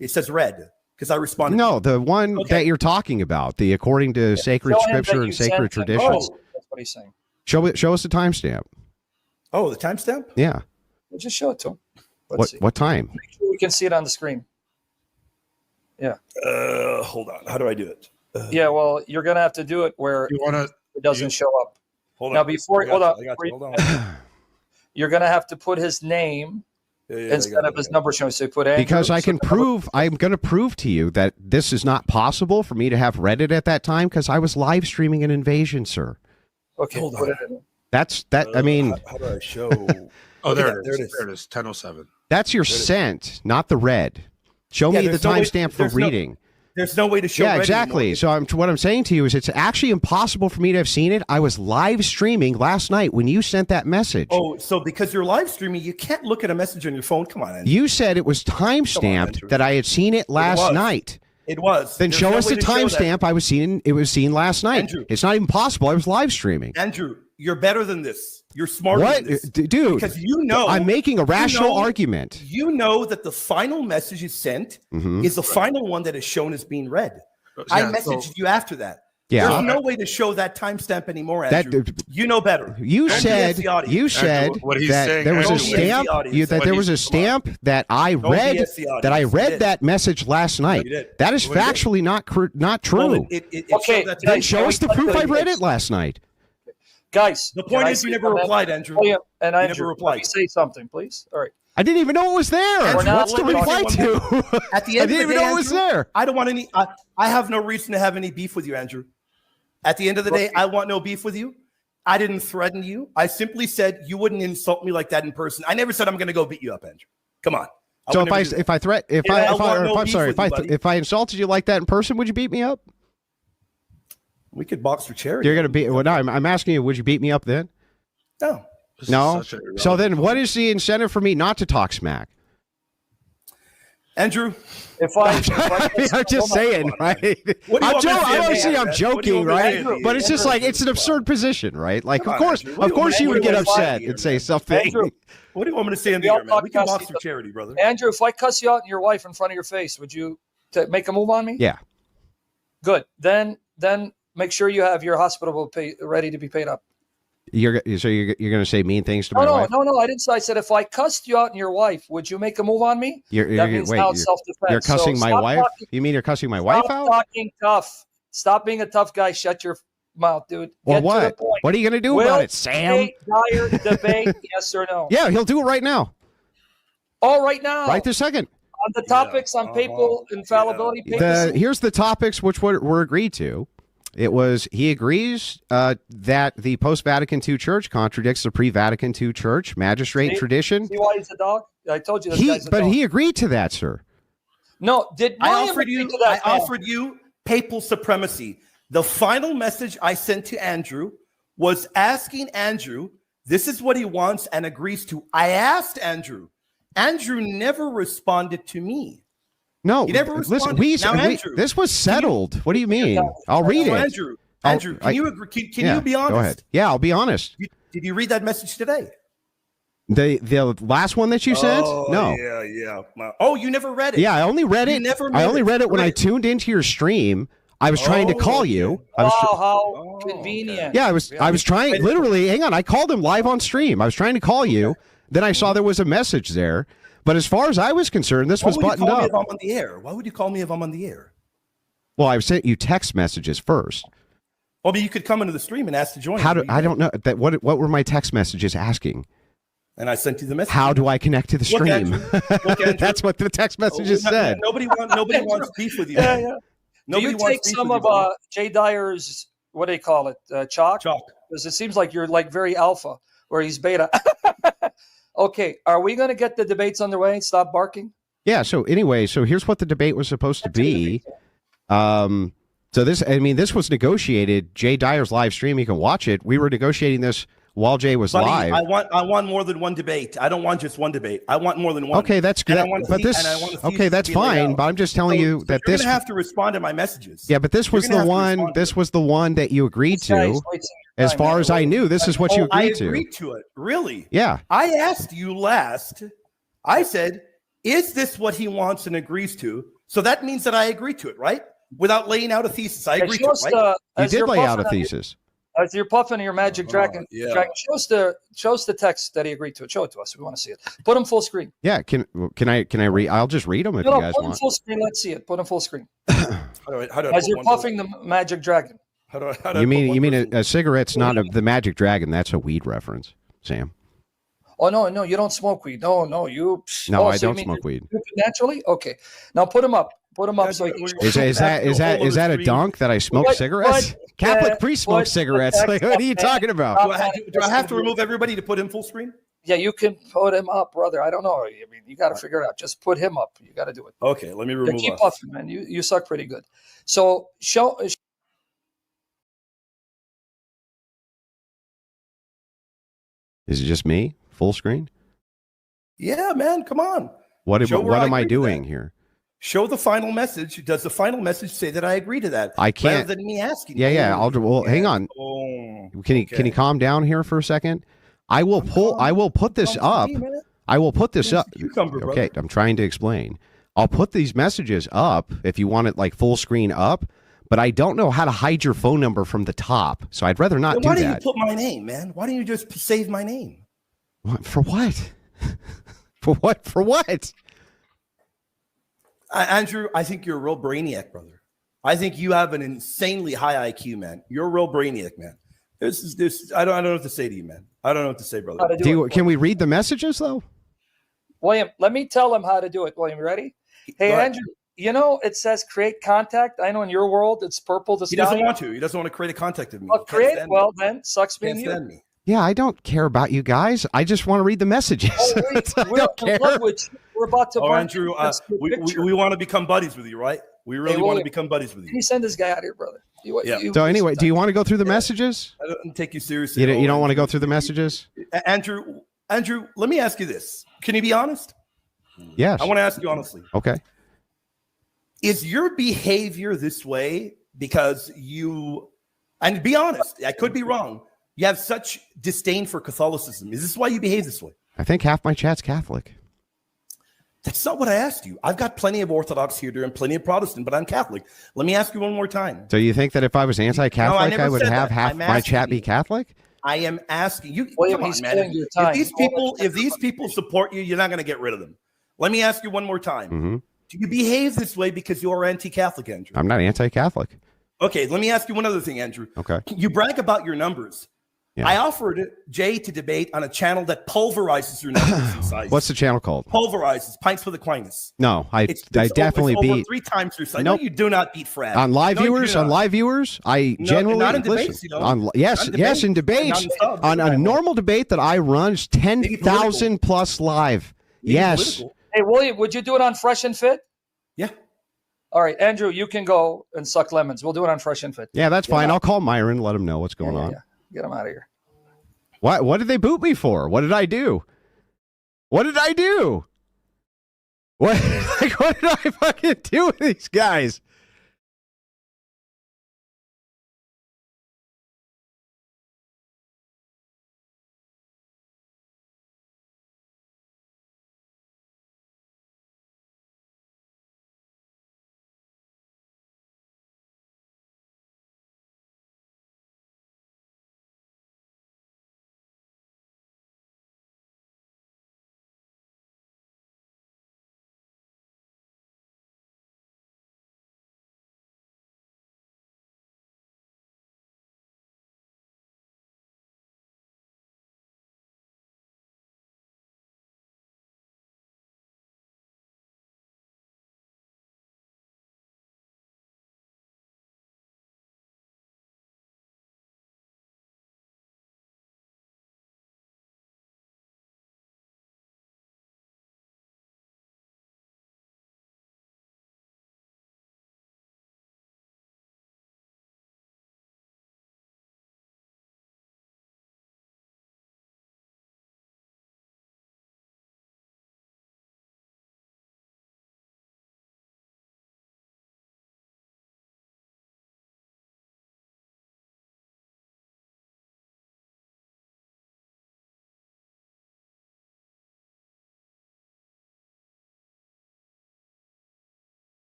It says "red" because I responded. No, the one that you're talking about, the according to sacred scripture and sacred traditions. That's what he's saying. Show us the timestamp. Oh, the timestamp? Yeah. We'll just show it to him. What time? Make sure we can see it on the screen. Yeah. Hold on. How do I do it? Yeah, well, you're gonna have to do it where it doesn't show up. Hold now, on. before hold on. You're gonna have to put his name instead of his number showing. So put Andrew, because I can prove. I'm going to prove to you that this is not possible for me to have read it at that time because I was live streaming an invasion, sir. Okay. Hold on. That's that. I mean, how do I show? Oh, there it is. There it is. 10:07. That's your sent, not the red. Show me the timestamp for reading. There's no way to show. Yeah, exactly. So what I'm saying to you is it's actually impossible for me to have seen it. I was live streaming last night when you sent that message. Oh, so because you're live streaming, you can't look at a message on your phone. Come on, Andrew. You said it was timestamped that I had seen it last night. It was. Then show us the timestamp. It was seen last night. Andrew. It's not even possible. I was live streaming. Andrew, you're better than this. You're smarter than this. Dude, because you know I'm making a rational argument. You know that the final message is sent is the final one that is shown as being read. I messaged you after that. Yeah. There's no way to show that timestamp anymore, Andrew. You know better. You said that there was a stamp. That there was a stamp that I read. That I read that message last night. That is factually not true. Okay, then show us the proof I read it last night. Guys, the point is you never replied, Andrew. And I never replied. Let me say something, please. All right. I didn't even know it was there. Andrew, What's the reply to? At the end I didn't of the even day, know it was Andrew, there. I don't want any. I have no reason to have any beef with you, Andrew. At the end of the day, I want no beef with you. I didn't threaten you. I simply said you wouldn't insult me like that in person. I never said I'm going to go beat you up, Andrew. Come on. So if I insulted you like that in person, would you beat me up? We could box for charity. You're gonna beat. Well, no, I'm asking you. Would you beat me up then? No. No. So then, what is the incentive for me not to talk smack? Andrew, I'm just saying, right? I'm joking, right? But it's just like it's an absurd position, right? Like, of course you would get upset and say something. Andrew, what do you want me to say in the air, man? We can box for charity, brother. Andrew, if I cuss you out and your wife in front of your face, would you make a move on me? Yeah. Good. Then make sure you have your hospital bill ready to be paid up. You're going to say mean things to my wife? No. I didn't say. I said if I cussed you out and your wife, would you make a move on me? That means now it's self-defense. You're cussing my wife? You mean you're cussing my wife out? Stop talking tough. Stop being a tough guy. Shut your mouth, dude. Or what? To the point. What are you going to do about it, Sam? Dyer debate, yes or no? Yeah, he'll do it right now. Oh, right now. Right this second. On the topics on papal infallibility. Here's the topics which were agreed to. It was, he agrees that the post-Vatican II church contradicts the pre-Vatican II church magistrate tradition. See why he's a dog? I told you this guy's a dog. But he agreed to that, sir. No, I offered you papal supremacy. The final message I sent to Andrew was asking Andrew, this is what he wants and agrees to. I asked Andrew. Andrew never responded to me. No, he never listen, Andrew, this was settled. What do you mean? I'll read it. Andrew, can you agree? Can you be honest? Go ahead. Yeah, I'll be honest. Did you read that message today? The last one that you sent? No. Yeah. Oh, you never read it? Yeah, I only read it. I only read it when I tuned into your stream. I was trying to call you. How convenient. Yeah, I was trying. Literally, hang on. I called him live on stream. I was trying to call you. Then I saw there was a message there. But as far as I was concerned, this was buttoned up. If I'm on the air? Why would you call me if I'm on the air? Well, I sent you text messages first. Well, but you could come into the stream and ask to join. I don't know that. What were my text messages asking? And I sent you the message. How do I connect to the stream? Look, Andrew. That's what the text messages said. Nobody wants beef with you. Yeah. Nobody do you take some of Jay Dyer's, what do they call it, chalk? Chalk. Because it seems like you're like very alpha, where he's beta. Okay, are we going to get the debates underway? Stop barking. Yeah. So anyway, here's what the debate was supposed to be. So this was negotiated. Jay Dyer's live stream. You can watch it. We were negotiating this while Jay was live. I want more than one debate. I don't want just one debate. I want more than one. Okay, that's good. Okay, that's fine. But I'm just telling you that you're going to have to respond to my messages. Yeah, but this was the one. This was the one that you agreed to. As far as I knew, this is what you agreed to. I agreed to it. Really? Yeah. I asked you last. I said, "Is this what he wants and agrees to?" So that means that I agreed to it, right? Without laying out a thesis, I agreed to it, right? You did lay out a thesis. As you're puffing your magic dragon, show us the text that he agreed to it. Show it to us. We want to see it. Put him full screen. Yeah. Can I read? I'll just read them if you guys put want. Him full screen. Let's see it. Put him full screen. As you're puffing the magic dragon. You mean a cigarette's not the magic dragon? That's a weed reference, Sam. Oh no, you don't smoke weed. No, you. No, I don't smoke weed. Naturally, okay. Now put him up. Put him up so he can. Is that a dunk that I smoke cigarettes? Catholic priests smoke cigarettes. Like, what are you talking about? Do I have to remove everybody to put him full screen? Yeah, you can put him up, brother. I don't know. I mean, you got to figure it out. Just put him up. You got to do it. Okay, let me remove. Keep puffing, man. You suck pretty good. So show. Is it just me? Full screen? Yeah, man. Come on. What am I doing here? Show the final message. Does the final message say that I agree to that? I can't. Rather than me asking. Yeah. Hang on. Can you calm down here for a second? I will put this up. I will put this up. Okay, I'm trying to explain. I'll put these messages up if you want it like full screen up, but I don't know how to hide your phone number from the top, so I'd rather not do that. Why don't you put my name, man? Why don't you just save my name? For what? For what? Andrew, I think you're a real brainiac, brother. I think you have an insanely high IQ, man. You're a real brainiac, man. I don't know what to say to you, man. I don't know what to say, brother. Can we read the messages though? William, let me tell him how to do it. William, you ready? Hey, Go ahead. Andrew, you know, it says create contact. I know in your world it's purple to He sky. doesn't want to. He doesn't want to create a contact with me. Well, create. Well, then sucks Can't being you. stand me. Yeah, I don't care about you guys. I just want to read the messages. Oh, wait, I we're don't in care. love with you. We're about to. Oh, burn Andrew, this picture. we want to become buddies with you, right? We really want to William, become buddies with Can you. you send this guy out here, brother? Yeah. So anyway, do you want to go through the messages? I don't take you seriously. You don't want to go through the messages? Andrew, let me ask you this. Can you be honest? Yes. I want to ask you honestly. Okay. Is your behavior this way because you, and be honest, I could be wrong, you have such disdain for Catholicism? Is this why you behave this way? I think half my chat's Catholic. That's not what I asked you. I've got plenty of Orthodox here and plenty of Protestant, but I'm Catholic. Let me ask you one more time. So you think that if I was anti-Catholic, never I would said have that. half I'm my chat asking be you. Catholic? I am asking you. William, Come on, he's man. killing your time. If these people support you, you're not going to get rid of them. Let me ask you one more time. Mm-hmm. Do you behave this way because you are anti-Catholic, Andrew? I'm not anti-Catholic. Okay, let me ask you one other thing, Andrew. Okay. You brag about your numbers. Yeah. I offered Jay to debate on a channel that pulverizes your numbers in size. What's the channel called? Pulverizes, Pints for the Aquinas. No, I definitely it's over beat 3 times your size. Nope. No, you do not beat Fred. on live No, you viewers. do On not. live viewers, I No, generally not in listen. debates, you don't. Yes, Not in yes, in debates. debates. Not in subs, On a right? normal debate that I run, 10,000 plus live. Yes. Political. Hey, William, would you do it on Fresh and Fit? Yeah. All right, Andrew, you can go and suck lemons. We'll do it on Fresh and Fit. Yeah, that's Get fine. him I'll out. call Myron, let him know what's going on. Yeah. Get him out of here. What did they boot me for? What did I do? What did I do? What, like, what did I fucking do with these guys?